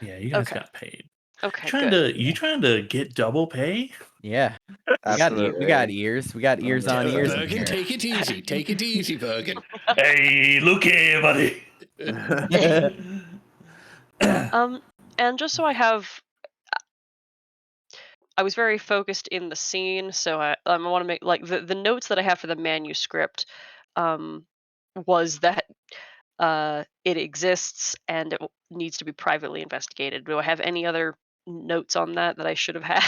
Yeah, you guys Okay. got paid. Okay, Trying good. to you trying to get double pay? Yeah. Absolutely. We got ears. We got ears on ears in Bergen, here. take it easy. Take it easy, Bergen. Hey, look here, buddy. And just so I was very focused in the scene, so I want to make like the notes that I have for the manuscript was that it exists and it needs to be privately investigated. Do I have any other notes on that I should have had?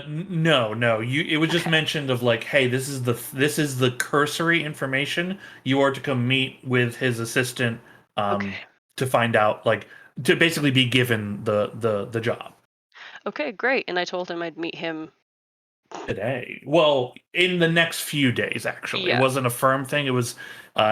No. It was just Okay. mentioned of like, hey, this is the cursory information. You are to come meet with his assistant Okay. to find out, like, to basically be given the job Okay, great. And I told him I'd meet him. today. Well, in the next few days, actually. It Yeah. wasn't a firm thing. It was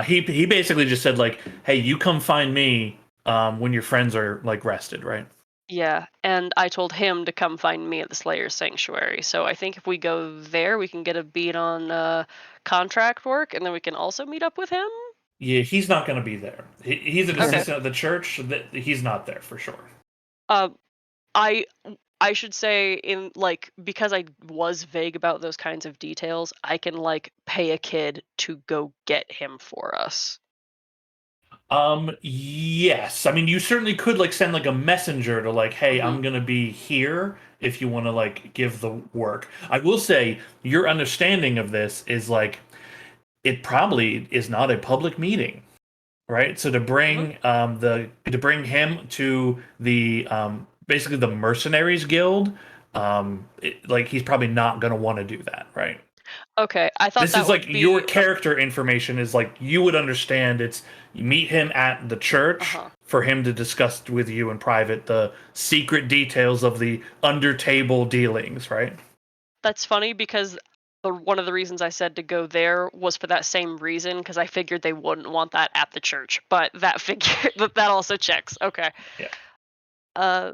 he basically just said like, hey, you come find me when your friends are like rested, right? Yeah, and I told him to come find me at the Slayer Sanctuary. So I think if we go there, we can get a beat on contract work, and then we can also meet up with him. Yeah, he's not going to be there. He's an Okay. assistant at the church. He's not there for sure. I I should say in like because I was vague about those kinds of details, I can like pay a kid to go get him for us. Yes. I mean, you certainly could like send like a messenger to like, hey, I'm gonna be here if you want to like give the work. I will say your understanding of this is like it probably is not a public meeting, right? So to bring to bring him to the basically the mercenaries guild, like he's probably not gonna want to do that, right? Okay, I thought This that is like would be your character information is like you would understand it's you meet him at the church for him to discuss with you in private the secret details of the under table dealings, right? That's funny because one of the reasons I said to go there was for that same reason because I figured they wouldn't want that at the church. But that figure that also checks. Okay. Yeah.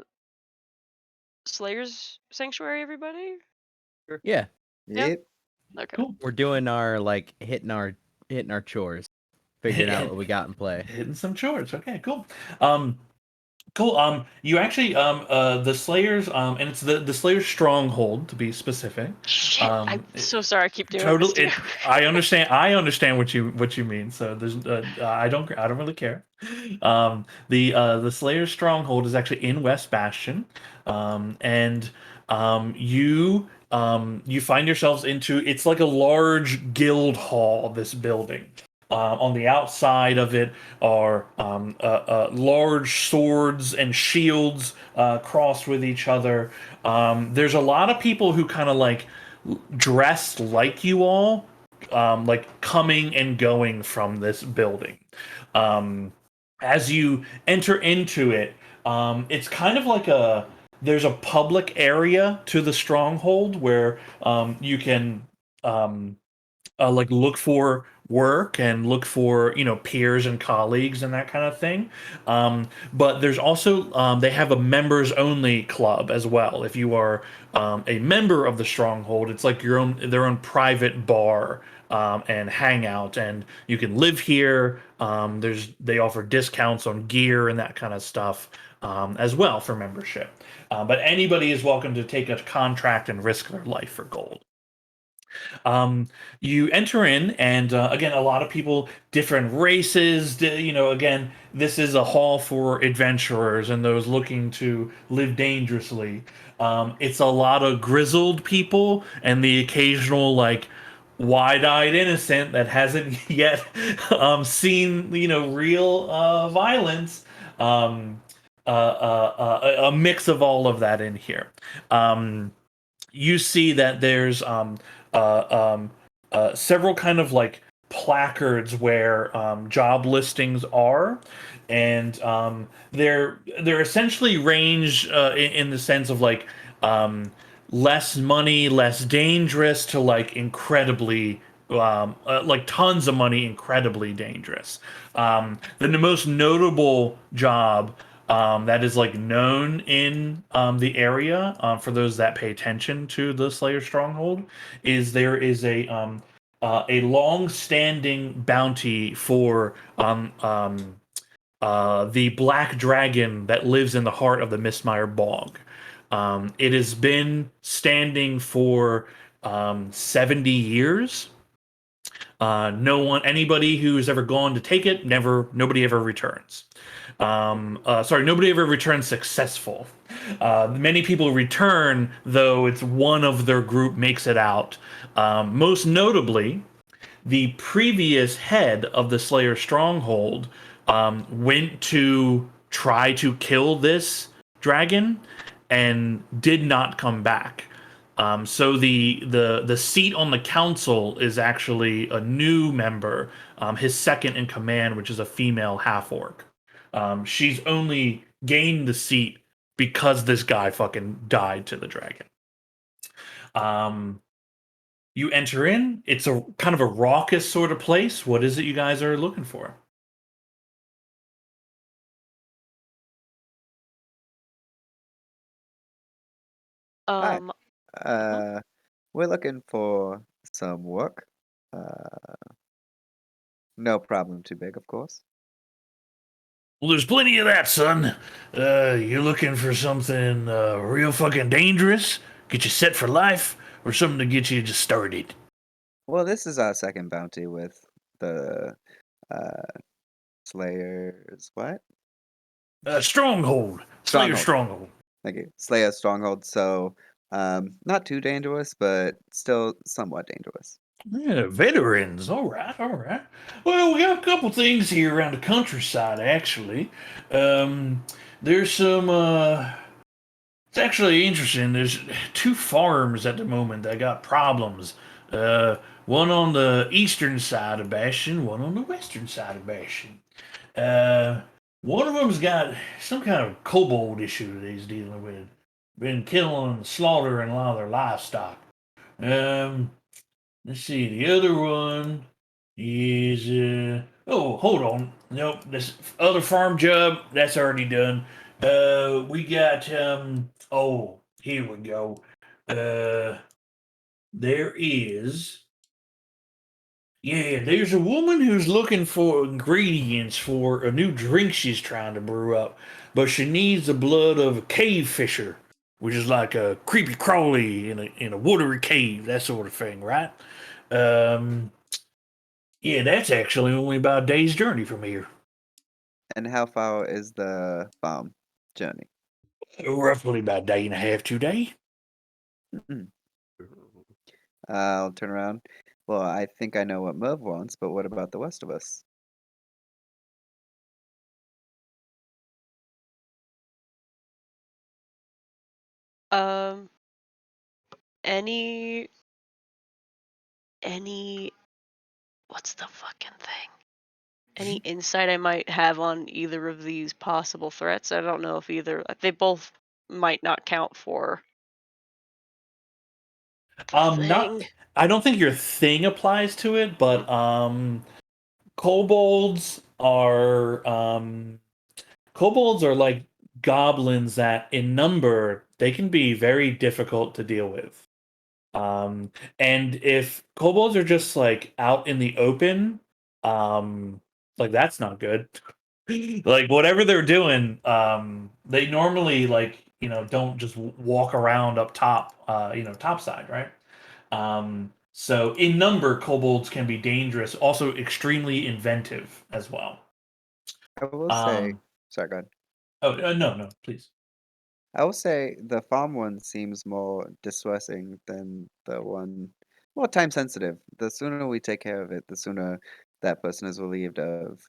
Slayer's Sanctuary, everybody. Yeah. Yeah. Yep. Okay. Cool. We're doing our like hitting our chores. figuring out what we got in play. Hitting some chores. Okay, cool. Cool. You actually the Slayers and it's the Slayers stronghold to be specific. Shit, I'm It- so sorry I keep doing Total. this to you. I understand. I understand what you mean. So there's I don't really care. The Slayers stronghold is actually in West Bastion, and you find yourselves into it's like a large guild hall. This building. On the outside of it are large swords and shields crossed with each other. There's a lot of people who kind of like dressed like you all, like coming and going from this building. As you enter into it, it's kind of like there's a public area to the stronghold where you can like look for work and look for peers and colleagues and that kind of thing, but there's also they have a members only club as well. If you are a member of the stronghold, it's like their own private bar and hangout, and you can live here. They offer discounts on gear and that kind of stuff as well for membership, but anybody is welcome to take a contract and risk their life for gold. You enter in, and again, a lot of people, different races. Again, this is a hall for adventurers and those looking to live dangerously. It's a lot of grizzled people and the occasional like wide-eyed innocent that hasn't yet seen real violence. A mix of all of that in here. You see that there's several kind of like placards where job listings are, and they're essentially range in the sense of like less money, less dangerous to like incredibly like tons of money, incredibly dangerous. The most notable job that is like known in the area for those that pay attention to the Slayer stronghold is there is a long-standing bounty for the black dragon that lives in the heart of the Mistmire Bog. It has been standing for 70 years. Anybody who's ever gone to take it, nobody ever returns. Nobody ever returns successful. Many people return, though it's one of their group makes it out. Most notably, the previous head of the Slayer stronghold went to try to kill this dragon and did not come back. So the seat on the council is actually a new member, his second in command, which is a female half-orc. She's only gained the seat because this guy fucking died to the dragon. You enter in. It's a kind of a raucous sort of place. What is it you guys are looking for? Hi. Um, We're looking for some work. No problem too big, of course. Well, there's plenty of that, son. You're looking for something real fucking dangerous, get you set for life, or something to get you just started? Well, this is our second bounty with the Slayers. What? Stronghold. Slayer Stronghold. Thank you. Slayer Stronghold. So, not too dangerous, but still somewhat dangerous. Yeah, veterans. All right, all right. Well, we got a couple things here around the countryside, actually. There's some, it's actually interesting. There's two farms at the moment that got problems. One on the eastern side of Bastion, one on the western side of Bastion. One of them's got some kind of kobold issue that he's dealing with. Been killing and slaughtering a lot of their livestock. Let's see. The other one is oh, hold on. Nope, this other farm job that's already done. We got oh, here we go. There is Yeah, there's a woman who's looking for ingredients for a new drink she's trying to brew up, but she needs the blood of a cave fisher, which is like a creepy crawly in a watery cave, that sort of thing, right? Um, yeah, that's actually only about a day's journey from here. And how far is the farm journey? Roughly about a day and a half, 2 days. Mm. I'll turn around. Well, I think I know what Merv wants, but what about the rest of us? Um, any, what's the fucking thing? Any insight I might have on either of these possible threats? I don't know if they both might not count for the Not. thing. I don't think your thing applies to it, but kobolds are kobolds are like goblins that in number they can be very difficult to deal with. And if kobolds are just like out in the open, like that's not good. Like whatever they're doing, they normally like don't just walk around up top, top side, right? So in number, kobolds can be dangerous, also extremely inventive as well. I will say, Um, sorry, go ahead. oh no, please. I will say the farm one seems more distressing than the one more time sensitive. The sooner we take care of it, the sooner that person is relieved of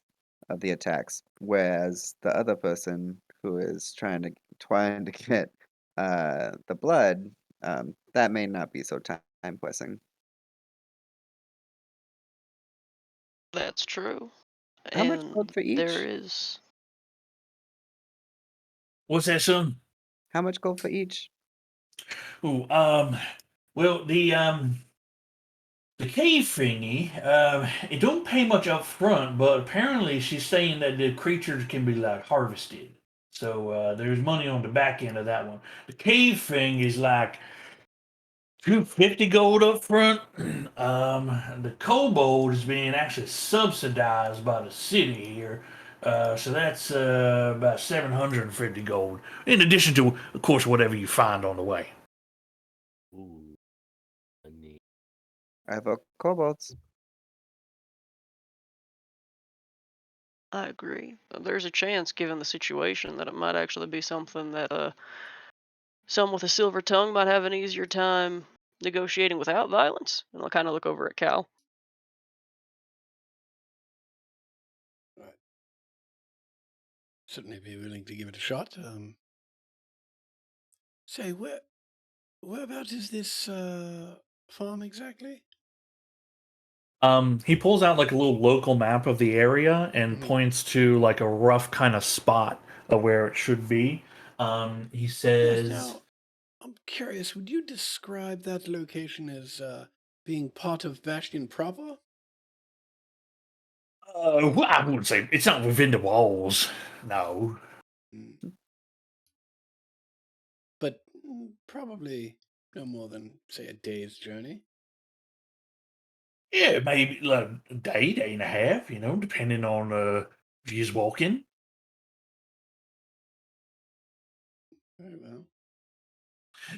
the attacks. Whereas the other person who is trying to get the blood, that may not be so time pressing. That's true. How much And gold for there each? is What's that, son? How much gold for each? Ooh, well, the cave thingy, it don't pay much up front, but apparently she's saying that the creatures can be like harvested. So there's money on the back end of that one. The cave thing is like 250 gold up front. The kobold is being actually subsidized by the city here. So that's about 750 gold, in addition to, of course, whatever you find on the way. Ooh, money. I vote kobolds. I agree. There's a chance, given the situation, that it might actually be something that someone with a silver tongue might have an easier time negotiating without violence. And I'll kind of look over at Cal. Right. Certainly be willing to give it a shot. Say, whereabouts is this farm exactly? He pulls out like a little local map of the area and Mhm. points to like a rough kind of spot of where it should be. He Yes. says, Now, I'm curious. Would you describe that location as being part of Bastion proper? well, I wouldn't say it's not within the walls. No. Mm. But probably no more than, say, a day's journey. Yeah, maybe like a day and a half, depending on if you're just walking. Very well.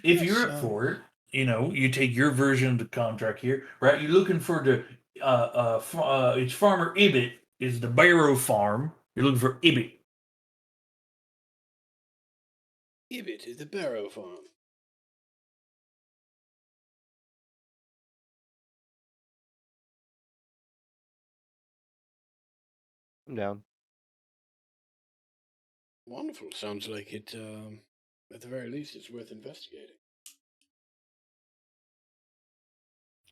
If Yes. you're up for it, you take your version of the contract here, right? You're looking for the it's Farmer Ibbot is the Barrow Farm. You're looking for Ibbot. Ibbot is the Barrow Farm. I'm down. Wonderful. Sounds like it. At the very least, it's worth investigating.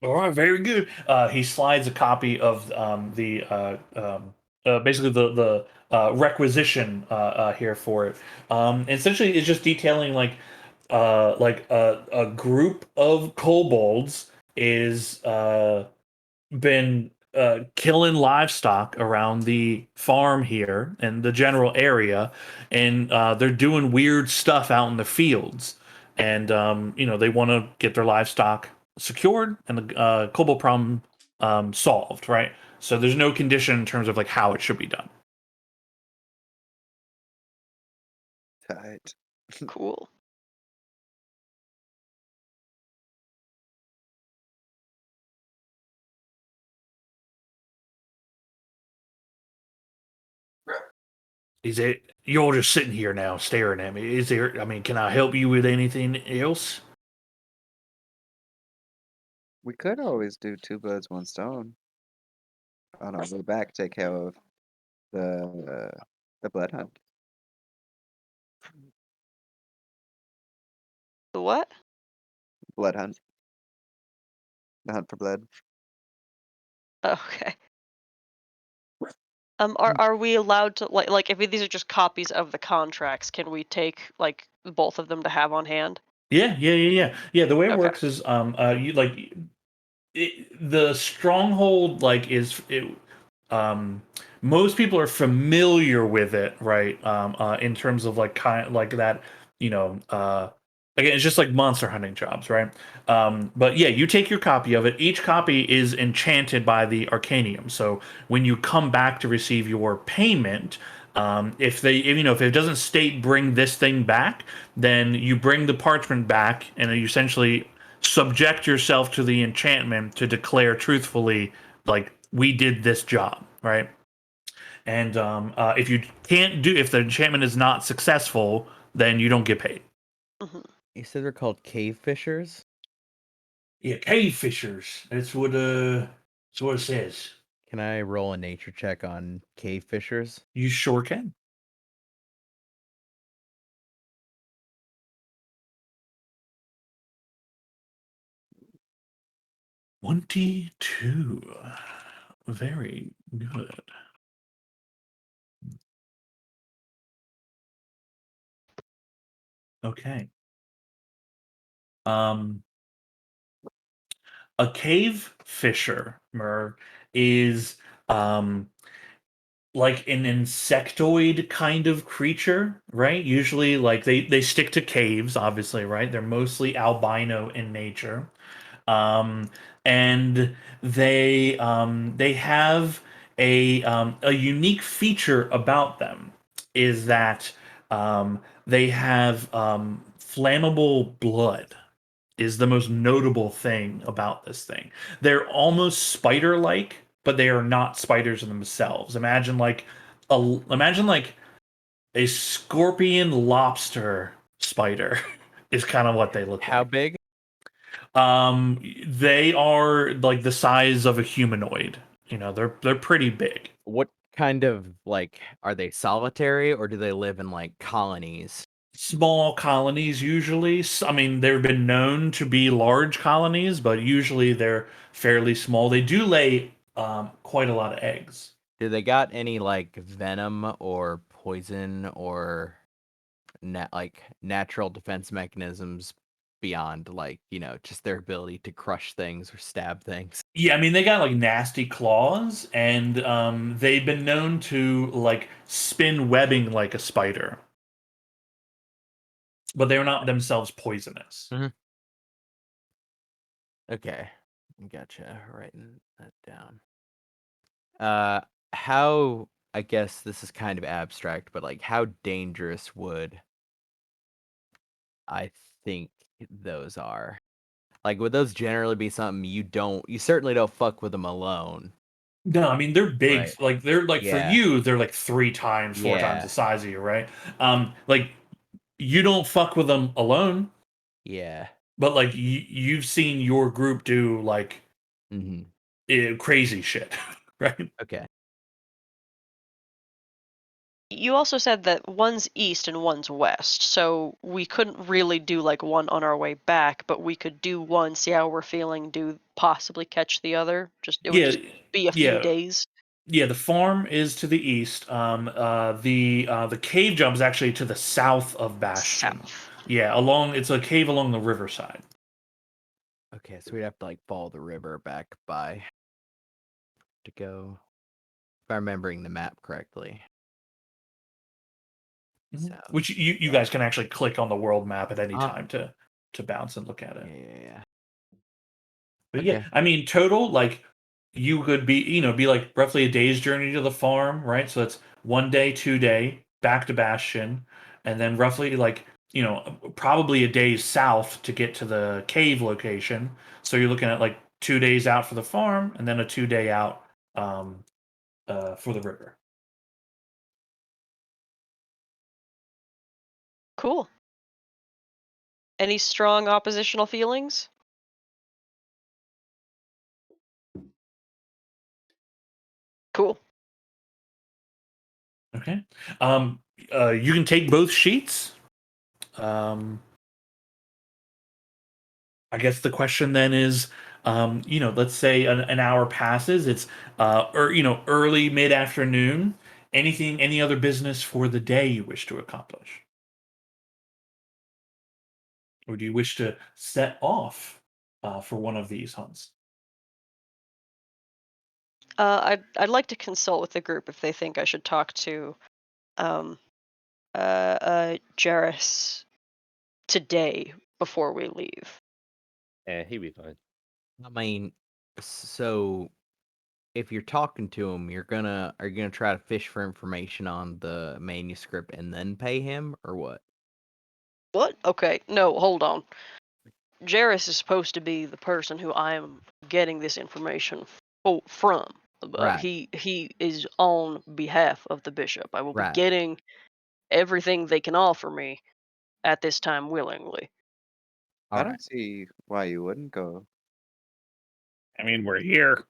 All right, very good. He slides a copy of basically the requisition here for it. Essentially, it's just detailing like a group of kobolds is been killing livestock around the farm here and the general area, and they're doing weird stuff out in the fields, and they want to get their livestock secured, and the kobold problem solved, right? So there's no condition in terms of like how it should be done. Tight. Cool. Is it? You're just sitting here now, staring at me. Is there? I mean, can I help you with anything else? We could always do two birds, one stone. On our way back, take care of the blood hunt. The what? Blood hunt. The hunt for blood. Okay. Are we allowed to like if these are just copies of the contracts, can we take like both of them to have on hand? Yeah. The way it Okay. works is, you like the stronghold, like most people are familiar with it, right? In terms of like like that, again, it's just like monster hunting jobs, right? But yeah, you take your copy of it. Each copy is enchanted by the Arcanium. So when you come back to receive your payment, if it doesn't state bring this thing back, then you bring the parchment back, and you essentially subject yourself to the enchantment to declare truthfully, like, we did this job, right? And if the enchantment is not successful, then you don't get paid. Hmm. You said they're called cave fishers. Yeah, cave fishers. That's what it says. Can I roll a nature check on cave fishers? You sure can. $22. Very good. Okay. A cave fisher, Merv, is like an insectoid kind of creature, right? Usually, like they stick to caves, obviously, right? They're mostly albino in nature, um, and they have a unique feature about them, is that they have flammable blood. Is the most notable thing about this thing. They're almost spider-like, but they are not spiders in themselves. Imagine like a scorpion lobster spider is kind of what they look How like. big? They are like the size of a humanoid. They're pretty big. What kind of like are they solitary or do they live in like colonies? Small colonies usually. I mean, they've been known to be large colonies, but usually they're fairly small. They do lay quite a lot of eggs. Do they got any like venom or poison or like natural defense mechanisms beyond like, just their ability to crush things or stab things? Yeah, I mean, they got like nasty claws, and they've been known to like spin webbing like a spider, but they're not themselves poisonous. Okay. Gotcha. Writing that down. How, I guess this is kind of abstract, but like how dangerous would I think those are? Like, would those generally be something you certainly don't fuck with them alone? No, I mean they're big. Right. Like they're like for Yeah. you, they're like 3 times, 4 times Yeah. the size of you, right? Like you don't fuck with them alone, Yeah. but like you've seen your group do like crazy shit, right? Okay. You also said that one's east and one's west, so we couldn't really do like one on our way back, but we could do one, see how we're feeling, possibly catch the other. It would just be a few days. Yeah, the farm is to the east. The cave jump is actually to the south of Bastion. South. Yeah, it's a cave along the riverside. Okay, so we'd have to like follow the river back by to go, if I'm remembering the map correctly. So, Which you guys can actually click on the world map at any Ah. time to bounce and look at it. yeah. But Okay. yeah, I mean total, like you could be like roughly a day's journey to the farm, right? So that's 1 day, 2 day, back to Bastion, and then roughly like probably a day south to get to the cave location. So you're looking at like 2 days out for the farm, and then a 2 day out for the river. Cool. Any strong oppositional feelings? Cool. Okay. You can take both sheets. I guess the question then is, let's say an hour passes. It's or early mid afternoon. Any other business for the day you wish to accomplish, or do you wish to set off for one of these hunts? I'd like to consult with the group if they think I should talk to um Jarrus today before we leave. He'd be fine. I mean, so if you're talking to him, are you gonna try to fish for information on the manuscript and then pay him, or what? What? Okay, no, hold on. Jarrus is supposed to be the person who I am getting this information from. Right. He is on behalf of the bishop. I will be Right. getting everything they can offer me at this time willingly. I All don't right. see why you wouldn't go. I mean, we're here.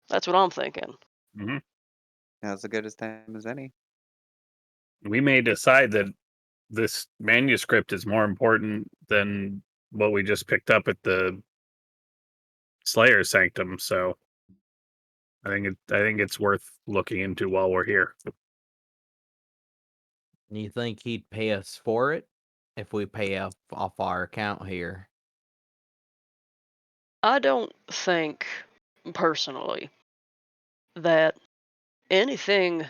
That's what I'm thinking. hmm Now's as good as time as any. We may decide that this manuscript is more important than what we just picked up at the Slayer Sanctum. So I think it's worth looking into while we're here. You think he'd pay us for it if we pay off our account here? I don't think, personally, that anything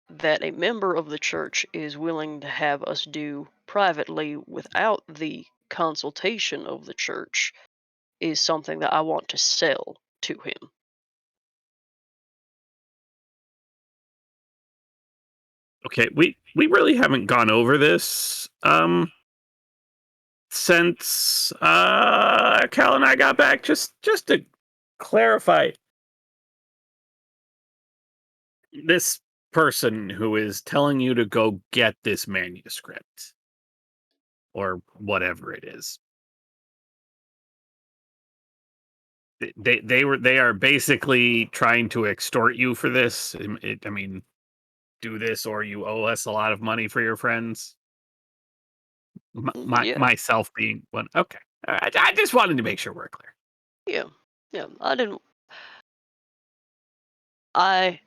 that a member of the church is willing to have us do privately without the consultation of the church is something that I want to sell to him. Okay, we really haven't gone over this since Cal and I got back. Just to clarify, this person who is telling you to go get this manuscript or whatever it is, they are basically trying to extort you for this. I mean, do this or you owe us a lot of money for your friends. Yeah, Myself being one. Okay, all right. I just wanted to make sure we're clear. yeah. I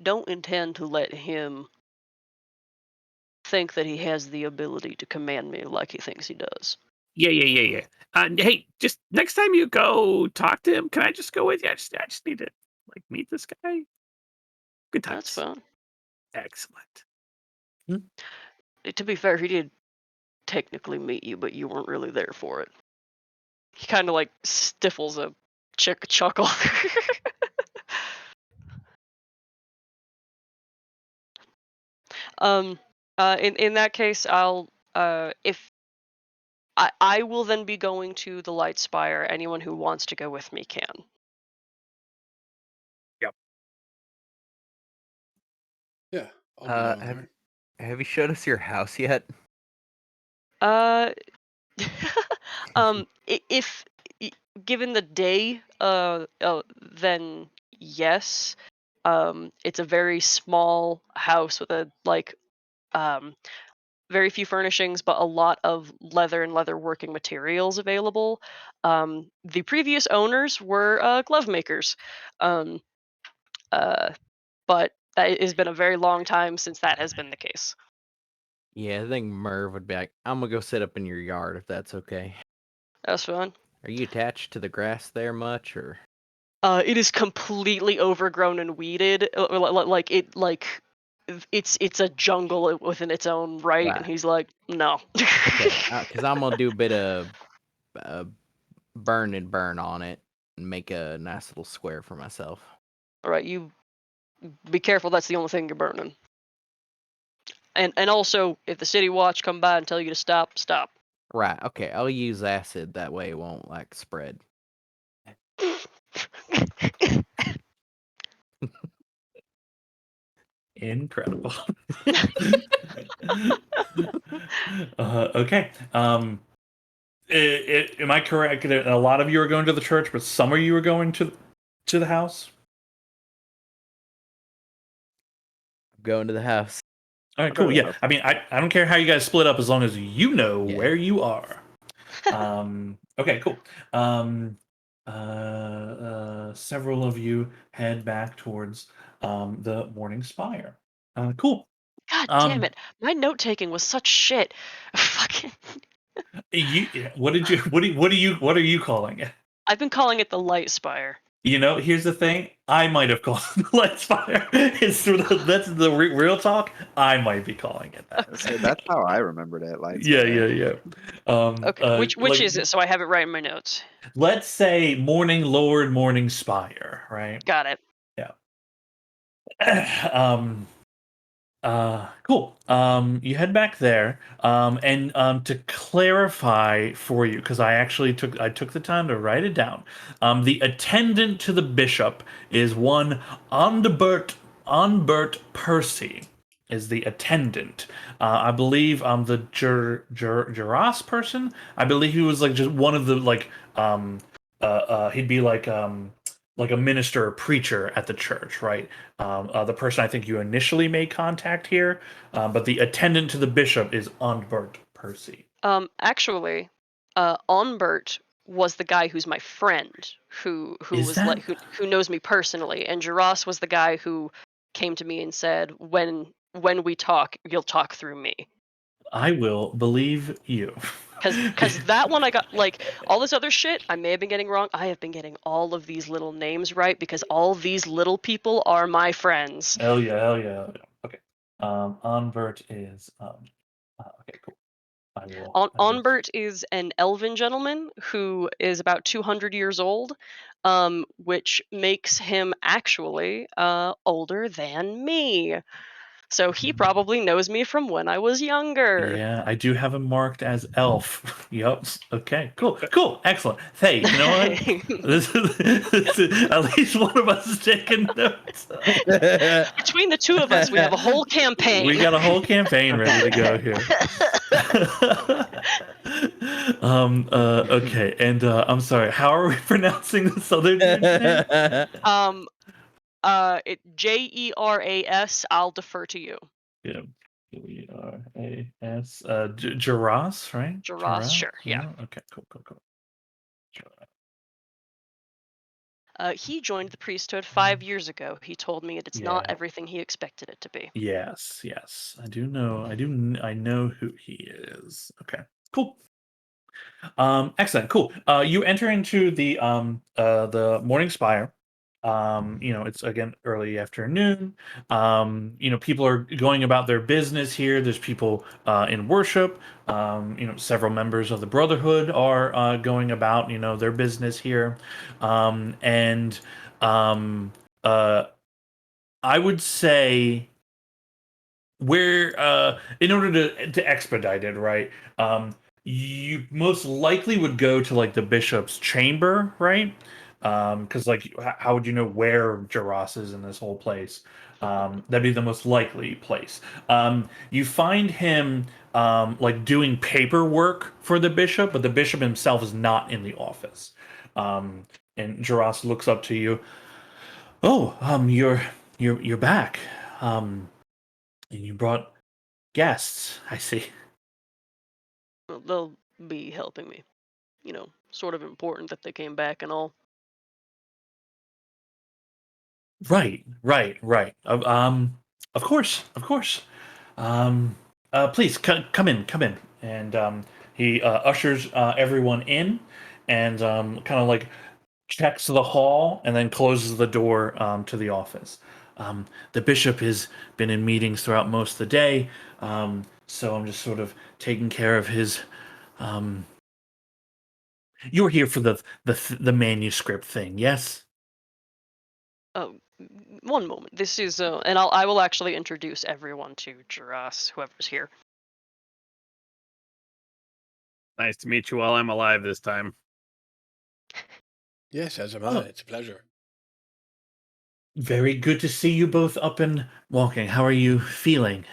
don't intend to let him think that he has the ability to command me like he thinks he does. Yeah. Hey, just next time you go talk to him, can I just go with you? I just need to like meet this guy. Good times. That's fine. Excellent. To be fair, he did technically meet you, but you weren't really there for it. He kind of like stifles a chuckle. In that case, I'll if I will then be going to the Light Spire. Anyone who wants to go with me can. Yeah, I'll be down Have, there. have you showed us your house yet? Uh, if given the day, then yes. It's a very small house with very few furnishings, but a lot of leather and leather working materials available. The previous owners were glove makers, um, but it has been a very long time since that has been the case. Yeah, I think Merv would be like, I'm gonna go sit up in your yard if that's okay. That's fine. Are you attached to the grass there much, or? It is completely overgrown and weeded. It's a jungle within its own right, and Right. he's like, no. Okay, because I'm gonna do a bit of burn and burn on it. and make a nice little square for myself. All right, you be careful. That's the only thing you're burning. And also, if the city watch come by and tell you to stop, stop. Right. Okay. I'll use acid. That way it won't like spread. Incredible. Okay. Am I correct? That a lot of you are going to the church, but some of you are going to the house. I'm going to the house. All right, I'll go cool. to the Yeah, house. I mean, I don't care how you guys split up as long as you know Yeah. where you are. Okay, cool. Several of you head back towards the Morning Spire. Cool. God damn Um, it! My note taking was such shit. Fucking. what are you calling it? I've been calling it the Light Spire. You know, here's the thing. I might have called it the Light Spire. That's the real talk. I might be calling it that. So that's how I remembered it. Like, Yeah. Okay, which Like, is it? So I have it right in my notes. let's say Morning Lord, Morning Spire, right? Got it. Cool. You head back there. And to clarify for you, because I took the time to write it down. The attendant to the bishop is one Onbert Percy is the attendant. I believe the Juras person. I believe he was like just one of the he'd be like a minister or preacher at the church, right? The person I think you initially made contact here, but the attendant to the bishop is Onbert Percy. Actually, Onbert was the guy who's my friend, who Is was that- like who knows me personally, and Juras was the guy who came to me and said, when we talk, you'll talk through me. I will believe you. Because that one I got, like, all this other shit I may have been getting wrong. I have been getting all of these little names right because all these little people are my friends. Hell yeah. Okay. Onbert is okay, cool. I will. Onbert is an elven gentleman who is about 200 years old, which makes him actually older than me. So he probably knows me from when I was younger. Yeah, I do have him marked as elf. Yup. Okay, cool, excellent. Hey, you know what? this is at least one of us is taking notes. Between the two of us, we have a whole campaign. We got a whole campaign ready to go here. Okay, and I'm sorry. How are we pronouncing this other dude's name? Jeras. I'll defer to you. Yeah. Jeras. Juras, right? Juras, sure, yeah. Okay, cool. He joined the priesthood 5 years ago. He told me it's not Yeah. everything he expected it to be. Yes. I do know. I know who he is. Okay. Cool. Excellent. Cool. You enter into the Morning Spire. It's again early afternoon. People are going about their business here. There's people in worship. Several members of the Brotherhood are going about their business here. And I would say where in order to expedite it, right? You most likely would go to like the bishop's chamber, right? Because like how would you know where Juras is in this whole place? That'd be the most likely place. You find him like doing paperwork for the bishop, but the bishop himself is not in the office. And Juras looks up to you. Oh, you're back. And you brought guests, I see. Well, they'll be helping me. Sort of important that they came back and all. Right. Of course. Please come in. And he ushers everyone in, and kind of like checks the hall, and then closes the door to the office. The bishop has been in meetings throughout most of the day, so I'm just sort of taking care of his You're here for the manuscript thing, yes? Oh, one moment. This is and I will actually introduce everyone to Jaras, whoever's here. Nice to meet you while I'm alive this time. Yes, as am Oh. I. It's a pleasure. Very good to see you both up and walking. How are you feeling?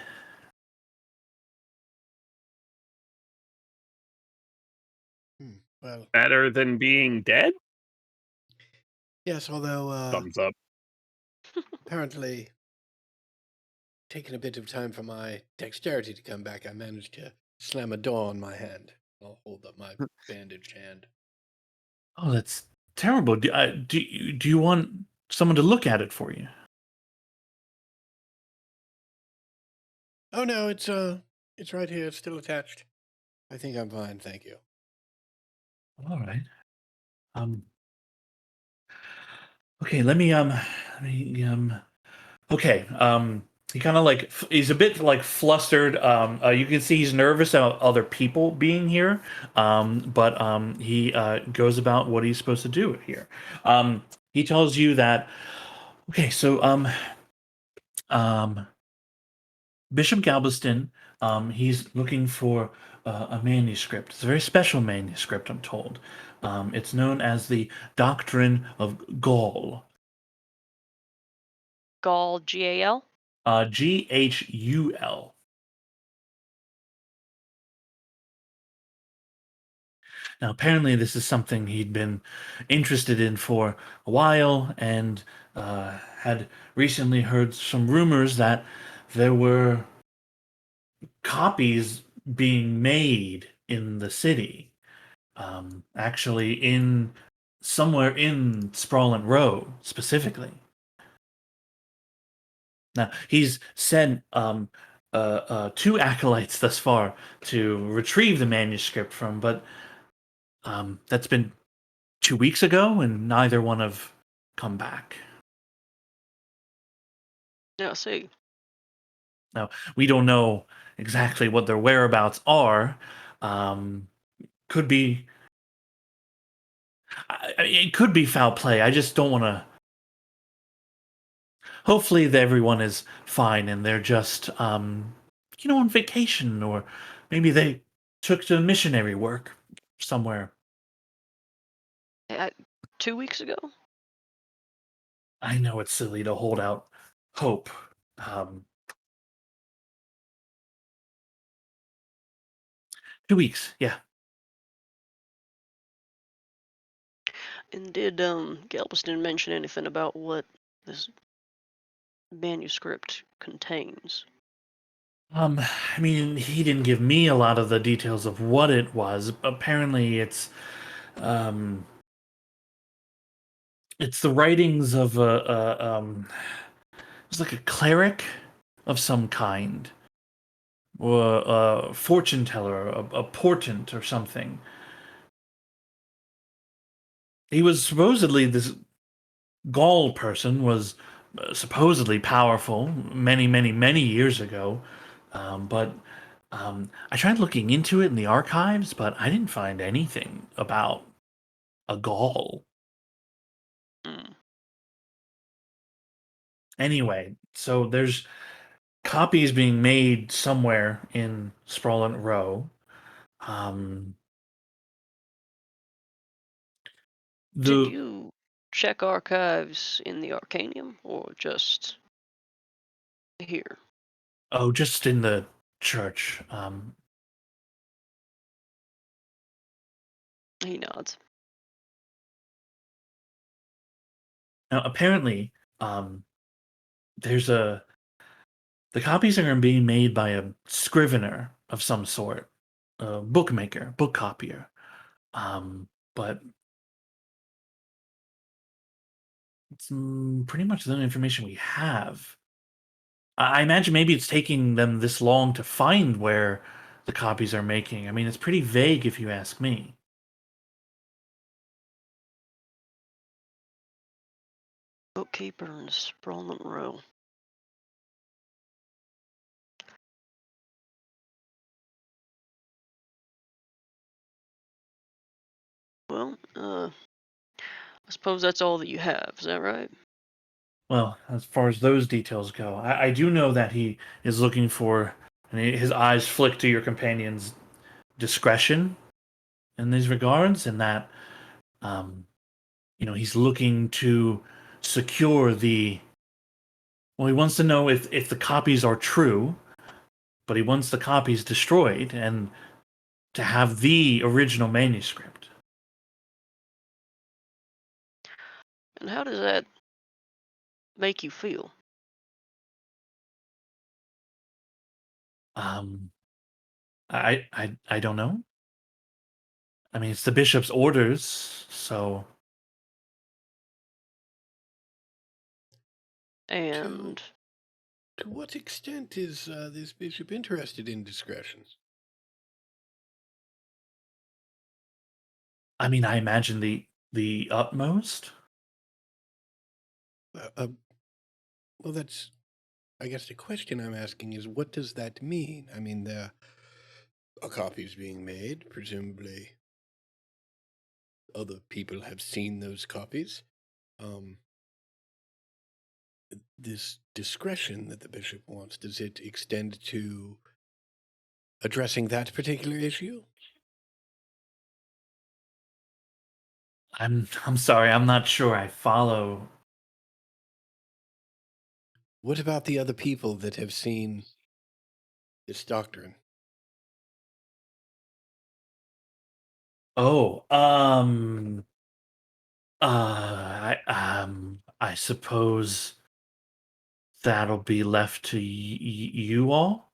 Well, Better than being dead? yes, although Thumbs up. apparently taking a bit of time for my dexterity to come back, I managed to slam a door on my hand. I'll hold up my bandaged hand. Oh, that's terrible. Do you want someone to look at it for you? Oh no, it's right here. It's still attached. I think I'm fine, thank you. All right. Okay, okay. He kind of like he's a bit like flustered. You can see he's nervous about other people being here. But he goes about what he's supposed to do here. He tells you that. Okay, so Bishop Galveston, he's looking for a manuscript. It's a very special manuscript, I'm told. It's known as the Doctrine of Gaul. Gal, Gal. Ghul. Now, apparently, this is something he'd been interested in for a while, and had recently heard some rumors that there were copies being made in the city. Actually, in somewhere in Sprawling Row specifically. Now, he's sent two acolytes thus far to retrieve the manuscript from, but that's been 2 weeks ago, and neither one have come back. Yeah, see. Now, we don't know exactly what their whereabouts are. Could be. It could be foul play. I just don't want to. Hopefully, everyone is fine and they're just, on vacation, or maybe they took to missionary work somewhere. 2 weeks ago. I know it's silly to hold out hope. Um, 2 weeks, yeah. And did Galveston mention anything about what this manuscript contains? I mean, he didn't give me a lot of the details of what it was. Apparently, um, it's the writings of it's like a cleric of some kind, or a fortune teller, a portent or something. He was supposedly this Gaul person was supposedly powerful many, many, many years ago, but I tried looking into it in the archives, but I didn't find anything about a Gaul. Mm. Anyway, so there's copies being made somewhere in Sprawling Row. Um, Did the you check archives in the Arcanium or just here? Oh, just in the church. He nods. Now apparently, there's the copies are being made by a scrivener of some sort, a bookmaker, book copier. But it's pretty much the information we have. I imagine maybe it's taking them this long to find where the copies are making. I mean, it's pretty vague if you ask me. Bookkeeper in Sprawling Row. Well, I suppose that's all that you have. Is that right? Well, as far as those details go, I do know that he is looking for, and his eyes flick to your companion's discretion in these regards, and that, um, he's looking to secure the. Well, he wants to know if the copies are true, but he wants the copies destroyed and to have the original manuscript. And how does that make you feel? Um, I don't know. I mean, it's the bishop's orders, so And To what extent is this bishop interested in discretion? I mean, I imagine the utmost. Well, that's, I guess the question I'm asking is, what does that mean? I mean, there are copies being made, presumably other people have seen those copies. This discretion that the bishop wants, does it extend to addressing that particular issue? I'm sorry, I'm not sure I follow. What about the other people that have seen this doctrine? Oh, I suppose that'll be left to you all.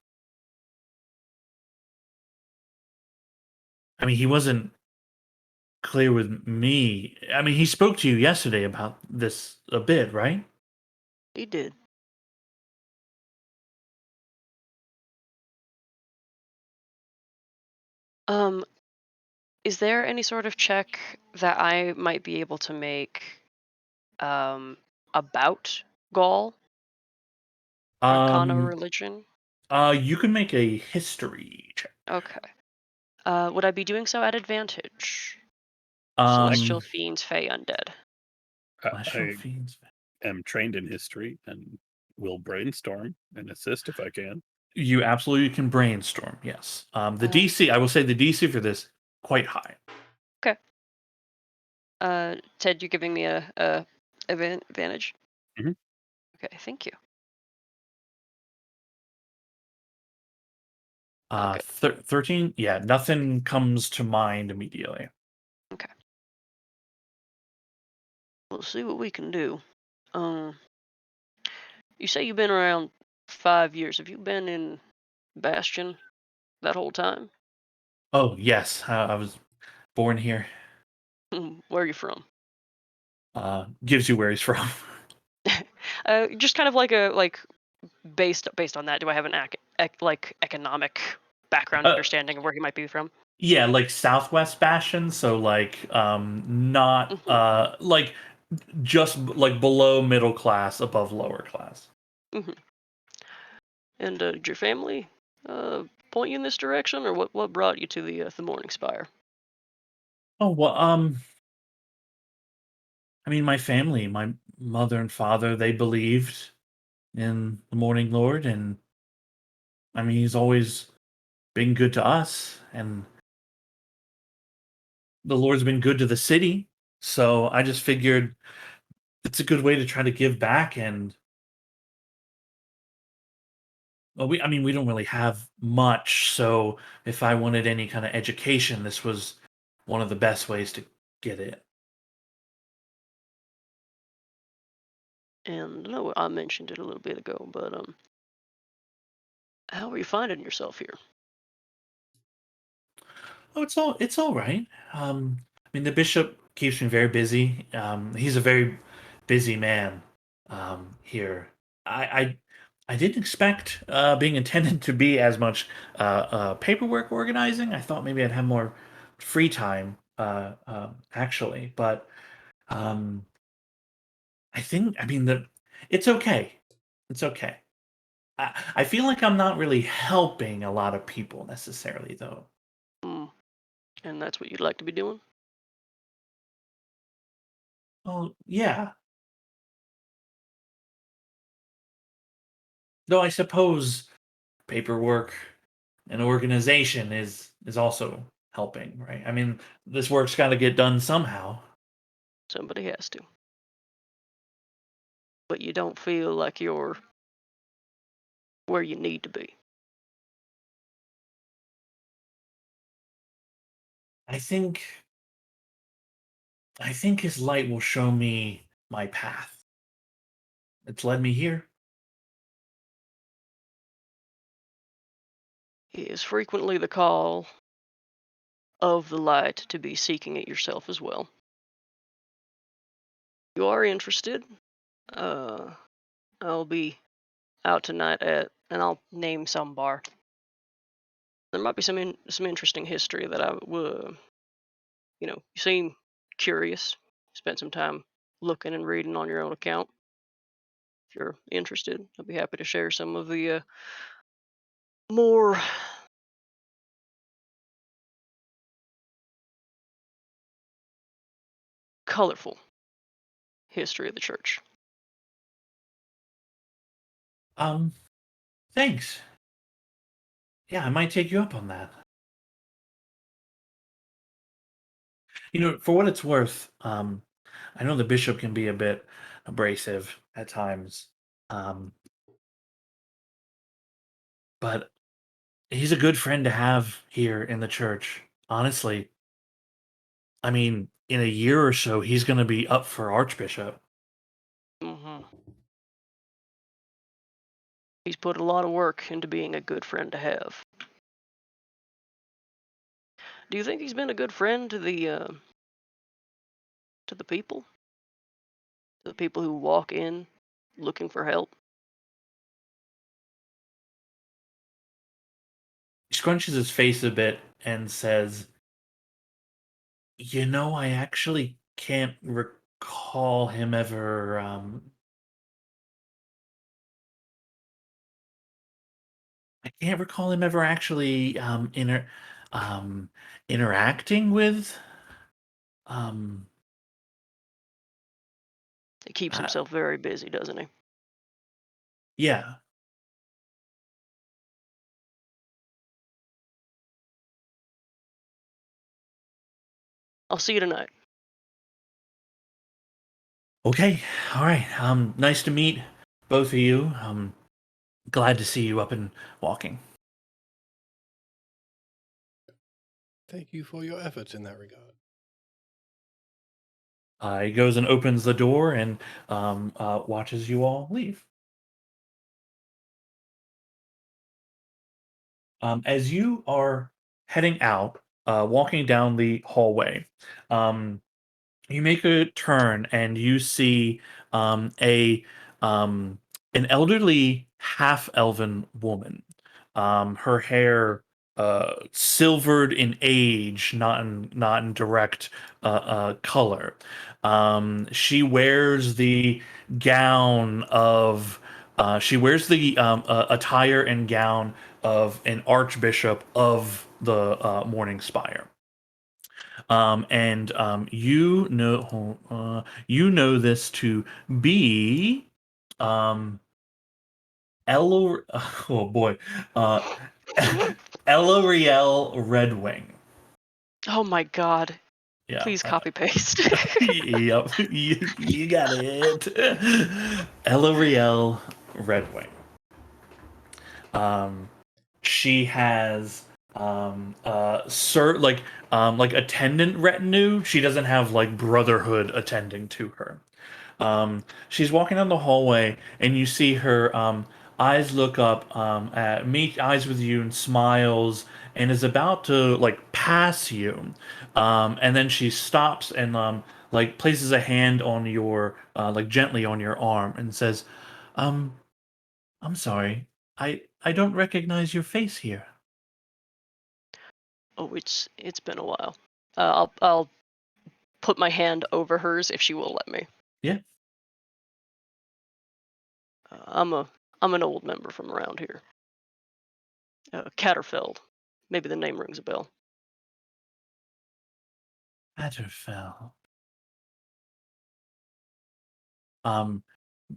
I mean, he wasn't clear with me. I mean, he spoke to you yesterday about this a bit, right? he did. Um, is there any sort of check that I might be able to make about Gaul, Arcana, Um, religion? you can make a history check. Okay. Would I be doing so at advantage? Celestial Um, fiends, fey, undead. Celestial I fiends. am trained in history and will brainstorm and assist if I can. You absolutely can brainstorm. Yes. The Uh, DC, I will say, the DC for this quite high. Okay. Ted, you're giving me a advantage. Mhm. Okay, thank you. Okay. 13. Yeah, nothing comes to mind immediately. Okay. We'll see what we can do. Um, you say you've been around 5 years. Have you been in Bastion that whole time? Oh yes, I was born here. Where are you from? Gives you where he's from. Just kind of like based on that. Do I have an like economic background Uh, understanding of where he might be from? yeah, like Southwest Bastion, so like not Hmm. like just like below middle class, above lower class. Hmm. And did your family point you in this direction, or what brought you to the Morning Spire? Oh well, I mean, my family, my mother and father, they believed in the Morning Lord, and I mean, he's always been good to us, and the Lord's been good to the city. So I just figured it's a good way to try to give back. And well, I mean, we don't really have much. So if I wanted any kind of education, this was one of the best ways to get it. And I know I mentioned it a little bit ago, but how are you finding yourself here? Oh, it's all right. I mean, the bishop keeps me very busy. He's a very busy man here. I I didn't expect being attendant to be as much paperwork organizing. I thought maybe I'd have more free time actually, but um, I think I mean the it's okay. It's okay. I feel like I'm not really helping a lot of people necessarily though. Mm, and that's what you'd like to be doing? Oh, yeah. Though I suppose paperwork and organization is also helping, right? I mean, this work's got to get done somehow. Somebody has to. But you don't feel like you're where you need to be. I think I think his light will show me my path. It's led me here. It is frequently the call of the light to be seeking it yourself as well. You are interested. Uh, I'll be out tonight at, and I'll name some bar. There might be some interesting history that I would, you seem curious. Spent some time looking and reading on your own account. If you're interested, I'd be happy to share some of the more colorful history of the church. Um, thanks. Yeah, I might take you up on that. For what it's worth, I know the bishop can be a bit abrasive at times, um, but he's a good friend to have here in the church. Honestly, I mean, in a year or so, he's going to be up for archbishop. hmm He's put a lot of work into being a good friend to have. Do you think he's been a good friend to the people? To the people who walk in looking for help? He scrunches his face a bit and says, I actually can't recall him ever. I can't recall him ever actually um, interacting with. Um, He keeps uh, himself very busy, doesn't he? yeah. I'll see you tonight. Okay. All right. Nice to meet both of you. Glad to see you up and walking. Thank you for your efforts in that regard. He goes and opens the door and watches you all leave. As you are heading out, walking down the hallway, um, you make a turn and you see a an elderly half elven woman. Her hair silvered in age, not in direct color. She wears the gown of she wears the attire and gown of an archbishop of the Morning Spire. And you know this to be um Elo oh boy uh Eloriel Redwing. Oh my god. Yeah, Please copy paste. yep, you got it. Eloriel Redwing. Um, she has like attendant retinue. She doesn't have like brotherhood attending to her. She's walking down the hallway, and you see her eyes look up at meet eyes with you and smiles, and is about to like pass you, and then she stops and like places a hand on your like gently on your arm and says, um, "I'm sorry, I don't recognize your face here." Oh, it's been a while. I'll put my hand over hers if she will let me. Yeah. I'm an old member from around here. Catterfeld. Maybe the name rings a bell. Atterfell. Um,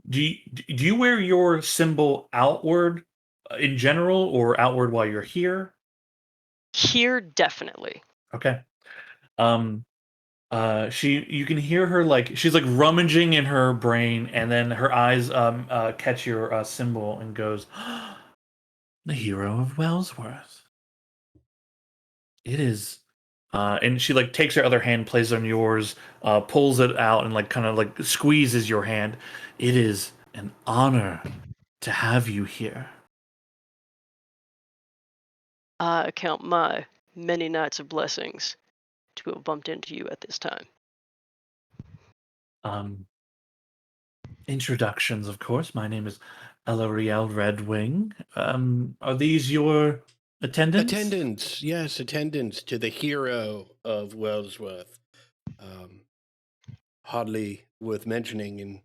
do you wear your symbol outward in general, or outward while you're here? Here, definitely. Okay. Um, you can hear her like she's like rummaging in her brain, and then her eyes catch your symbol and goes, "The hero of Wellsworth. It is." And she like takes her other hand, plays on yours, pulls it out, and like kind of like squeezes your hand. It is an honor to have you here. I count my many nights of blessings to have bumped into you at this time. Um, Introductions, of course. My name is Elariel Redwing. Are these your attendants? Attendance, yes, attendance to the hero of Wellsworth. Hardly worth mentioning in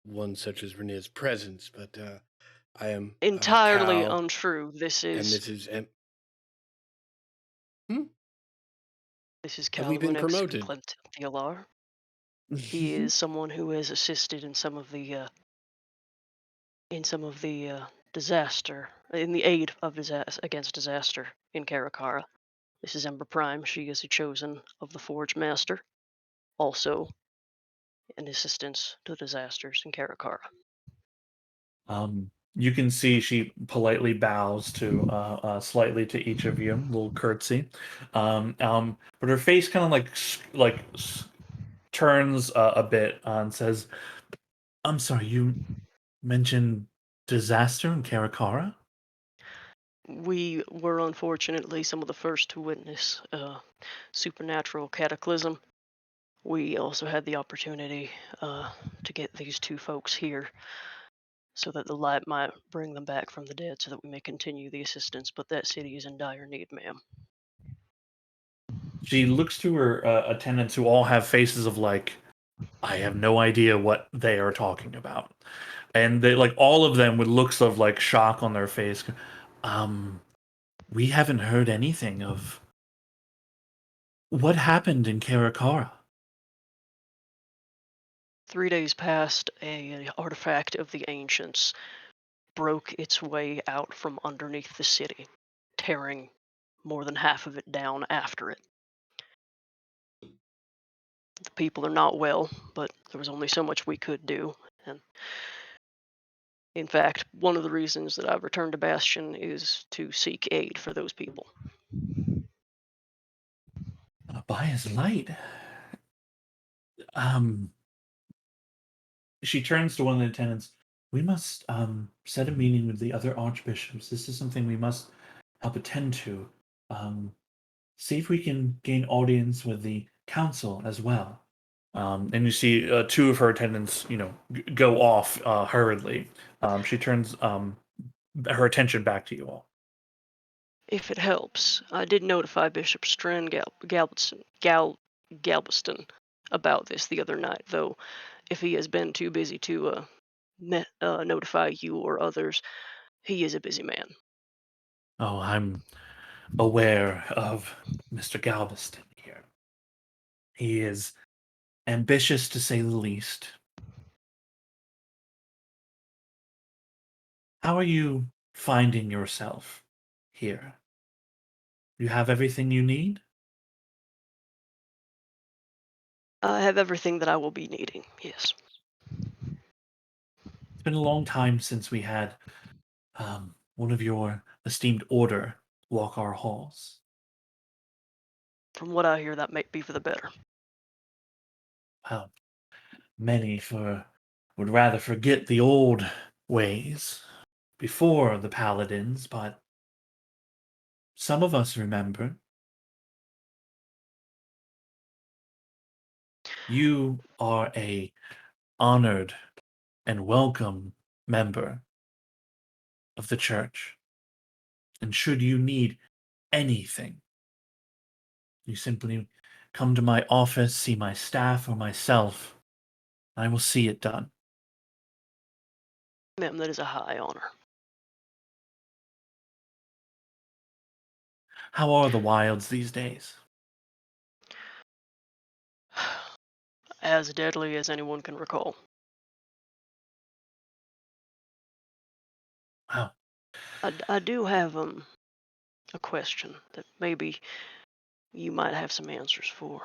one such as Renee's presence, but I am Entirely Cal, untrue. This and is this is this is have we been Calvinix promoted? Clentialar. He is someone who has assisted in some of the disaster, in the aid of disaster against disaster in Karakara. This is Ember Prime. She is a chosen of the Forge Master, also an assistance to disasters in Karakara. You can see she politely bows to slightly to each of you, little curtsy. But her face kind of turns a bit and says, "I'm sorry, you mentioned disaster in Karakara?" We were unfortunately some of the first to witness supernatural cataclysm. We also had the opportunity to get these two folks here so that the light might bring them back from the dead so that we may continue the assistance, but that city is in dire need, ma'am. She looks to her attendants, who all have faces of like, I have no idea what they are talking about, and they like all of them with looks of like shock on their face. Um, we haven't heard anything of what happened in Karakara. 3 days past, a artifact of the ancients broke its way out from underneath the city, tearing more than half of it down after it. The people are not well, but there was only so much we could do. And in fact, one of the reasons that I've returned to Bastion is to seek aid for those people. By his light. Um, she turns to one of the attendants. We must set a meeting with the other archbishops. This is something we must help attend to. See if we can gain audience with the council as well. And you see two of her attendants, go off hurriedly. She turns her attention back to you all. If it helps, I did notify Bishop Strand Galveston about this the other night, though if he has been too busy to notify you or others, he is a busy man. Oh, I'm aware of Mr. Galveston here. He is ambitious to say the least. How are you finding yourself here? You have everything you need? I have everything that I will be needing, yes. It's been a long time since we had one of your esteemed order walk our halls. From what I hear, that might be for the better. Well, many would rather forget the old ways before the paladins, but some of us remember. You are a honored and welcome member of the church. And should you need anything, you simply come to my office, see my staff or myself, and I will see it done. Ma'am, that is a high honor. How are the wilds these days? as deadly as anyone can recall. Wow. I do have a question that maybe you might have some answers for.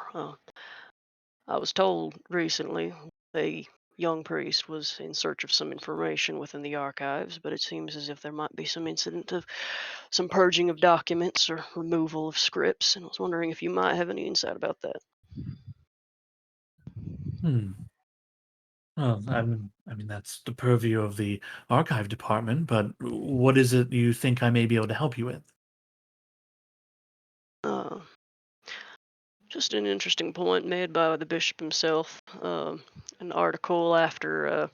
I was told recently a young priest was in search of some information within the archives, but it seems as if there might be some incident of some purging of documents or removal of scripts, and I was wondering if you might have any insight about that. Hmm. Well, I mean, that's the purview of the archive department, but what is it you think I may be able to help you with? Uh, just an interesting point made by the bishop himself. An article after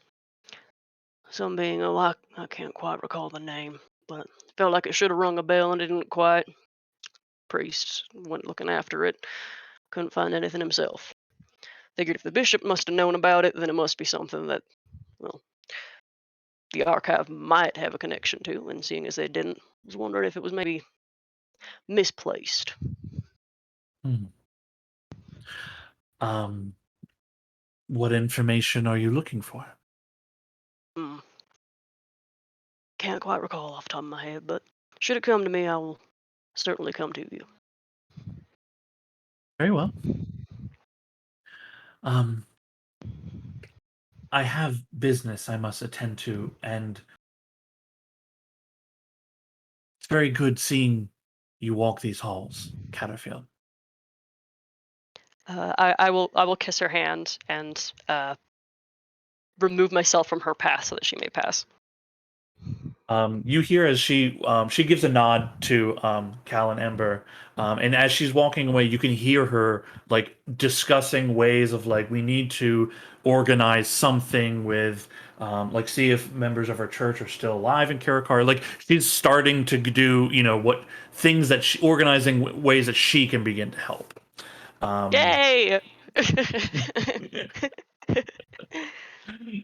some being, I can't quite recall the name, but felt like it should have rung a bell and it didn't quite. Priest went looking after it, couldn't find anything himself. Figured if the bishop must have known about it, then it must be something that, well, the archive might have a connection to, and seeing as they didn't, I was wondering if it was maybe misplaced. Hmm. Um, what information are you looking for? Hmm. Can't quite recall off the top of my head, but should it come to me, I will certainly come to you. Very well. Um, I have business I must attend to, and it's very good seeing you walk these halls, Catterfield. I will kiss her hand and remove myself from her path so that she may pass. You hear as she gives a nod to Cal and Ember, and as she's walking away, you can hear her like discussing ways of like we need to organize something with like see if members of her church are still alive in Karakar. Like she's starting to do what things that organizing ways that she can begin to help. Yay!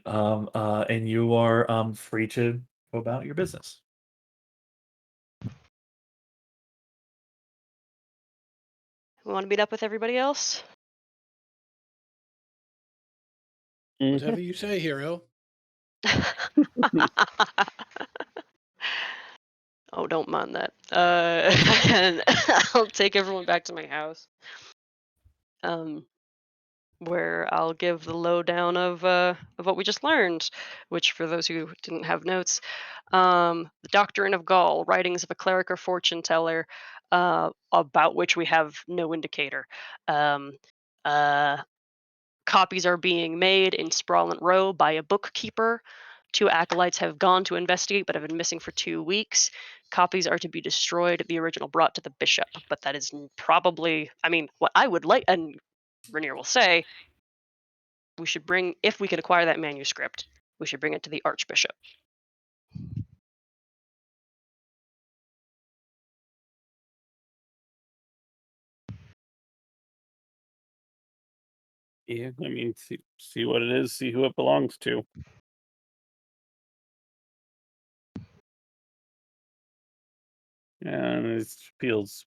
And you are free to go about your business. We want to meet up with everybody else? Whatever you say, hero. Oh, don't mind that. And I'll take everyone back to my house. Where I'll give the lowdown of what we just learned, which for those who didn't have notes, the Doctrine of Gaul, writings of a cleric or fortune teller, about which we have no indicator. Um, uh, Copies are being made in Sprawlant Row by a bookkeeper. 2 acolytes have gone to investigate but have been missing for 2 weeks. Copies are to be destroyed, the original brought to the bishop. But that is probably, I mean, what I would like, and Rainier will say, we should bring, if we can acquire that manuscript, we should bring it to the Archbishop. Yeah, I mean, see what it is, see who it belongs to. And it feels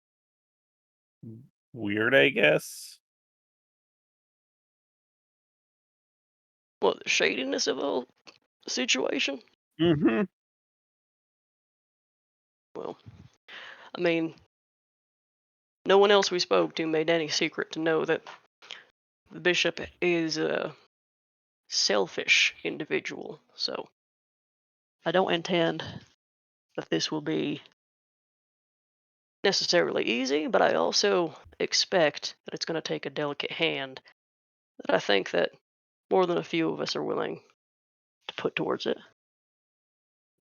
weird, I guess. Well, the shadiness of the whole situation. Mm-hmm. Well, I mean, no one else we spoke to made any secret to know that the bishop is a selfish individual. So I don't intend that this will be necessarily easy, but I also expect that it's going to take a delicate hand that I think that more than a few of us are willing to put towards it.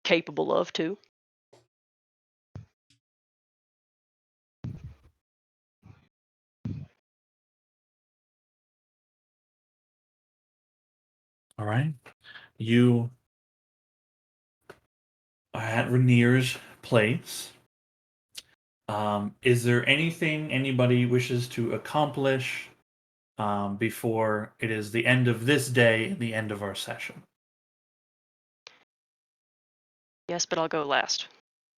Capable of, too. All right. You are at Rainier's place. Is there anything anybody wishes to accomplish before it is the end of this day and the end of our session? Yes, but I'll go last.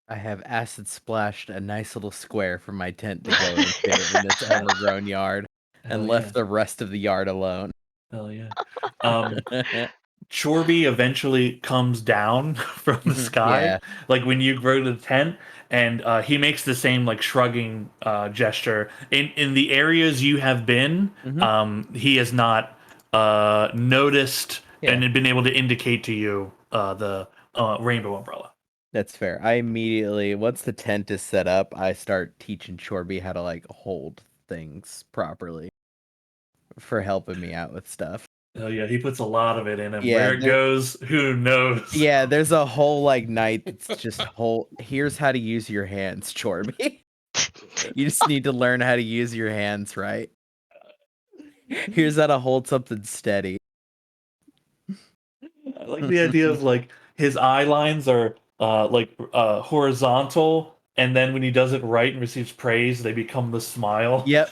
I have acid splashed a nice little square for my tent to go into in this overgrown yard, and Hell left yeah. the rest of the yard alone. Hell yeah. Chorby eventually comes down from the sky, Yeah. like when you grow to the tent, and he makes the same like shrugging gesture. In the areas you have been, he has not noticed and Yeah. had been able to indicate to you the rainbow umbrella. That's fair. I immediately, once the tent is set up, I start teaching Chorby how to like hold things properly for helping me out with stuff. Oh yeah, he puts a lot of it in him. Yeah, Where it goes, who knows? Yeah, there's a whole like night that's just here's how to use your hands, Chorby. You just need to learn how to use your hands right. Here's how to hold something steady. I like the idea of like his eye lines are horizontal, and then when he does it right and receives praise, they become the smile. Yep.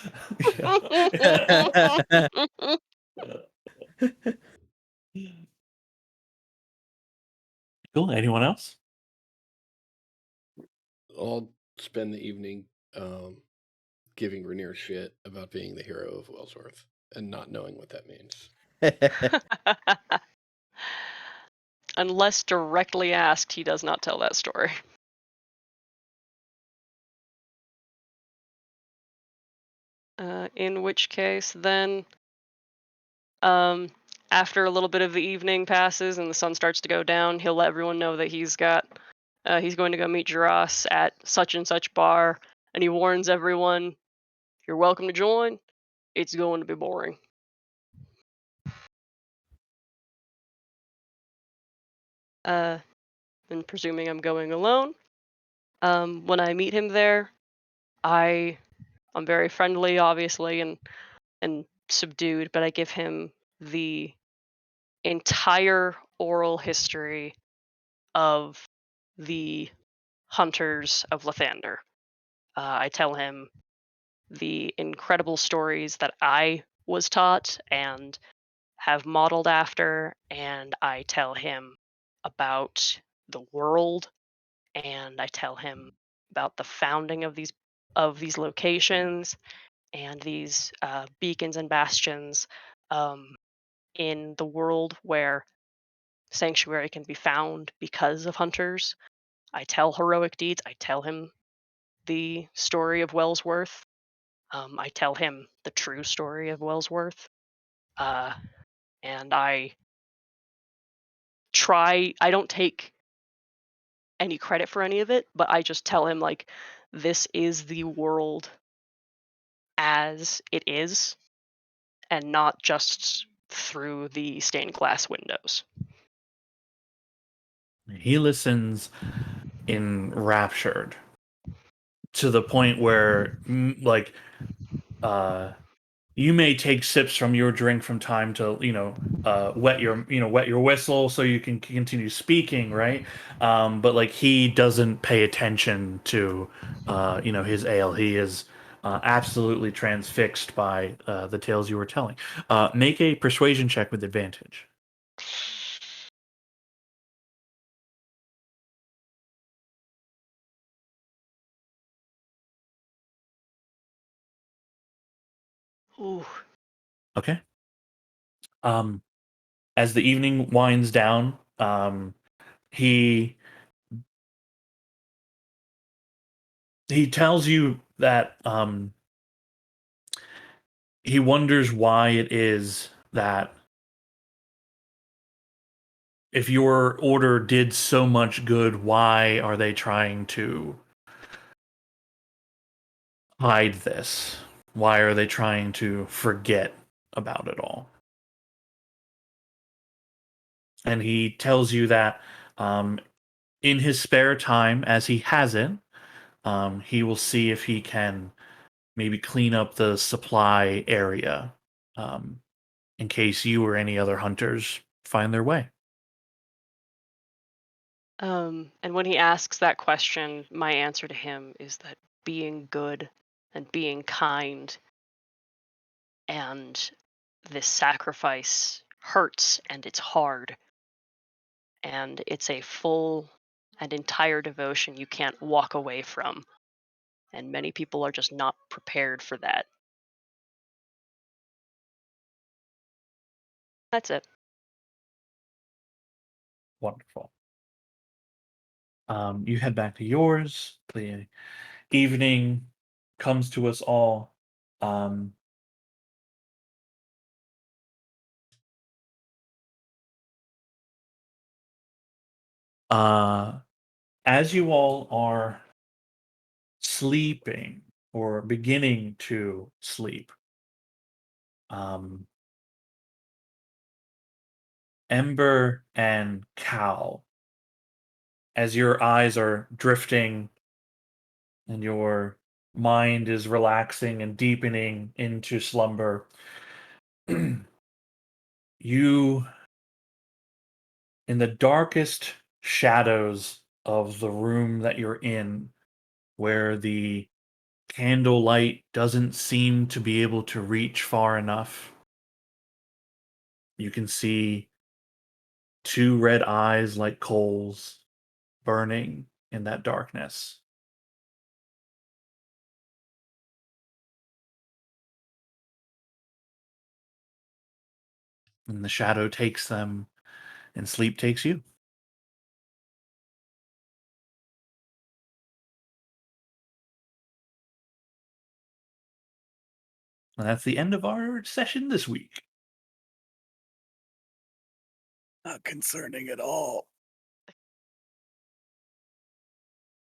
Cool. Anyone else? I'll spend the evening giving Rainier shit about being the hero of Wellsworth and not knowing what that means. Unless directly asked, he does not tell that story. In which case, then, after a little bit of the evening passes and the sun starts to go down, he'll let everyone know that he's going to go meet Jaras at such and such bar, and he warns everyone, "You're welcome to join. It's going to be boring." And presuming I'm going alone, when I meet him there, I'm very friendly, obviously, and subdued, but I give him the entire oral history of the hunters of Lathander. I tell him the incredible stories that I was taught and have modeled after, and I tell him about the world, and I tell him about the founding of these locations and these beacons and bastions in the world where sanctuary can be found because of hunters. I tell heroic deeds. I tell him the story of Wellsworth. I tell him the true story of Wellsworth. And I try, I don't take any credit for any of it, but I just tell him, like, this is the world as it is, and not just through the stained glass windows. He listens enraptured to the point where, you may take sips from your drink from time to wet your whistle so you can continue speaking, right? But like he doesn't pay attention to his ale. He is absolutely transfixed by the tales you were telling. Make a persuasion check with advantage. Ooh. Okay. As the evening winds down, he tells you that he wonders why it is that if your order did so much good, why are they trying to hide this? Why are they trying to forget about it all? And he tells you that in his spare time, as he has it, he will see if he can maybe clean up the supply area um, in case you or any other hunters find their way. And when he asks that question, my answer to him is that being good and being kind and this sacrifice hurts and it's hard. And it's a full and entire devotion you can't walk away from. And many people are just not prepared for that. That's it. Wonderful. You head back to yours. The evening comes to us all. Um, uh, as you all are sleeping or beginning to sleep, um, Ember and Cal, as your eyes are drifting and your mind is relaxing and deepening into slumber, you, in the darkest shadows of the room that you're in, where the candlelight doesn't seem to be able to reach far enough, you can see two red eyes like coals burning in that darkness. And the shadow takes them, and sleep takes you. And that's the end of our session this week. Not concerning at all.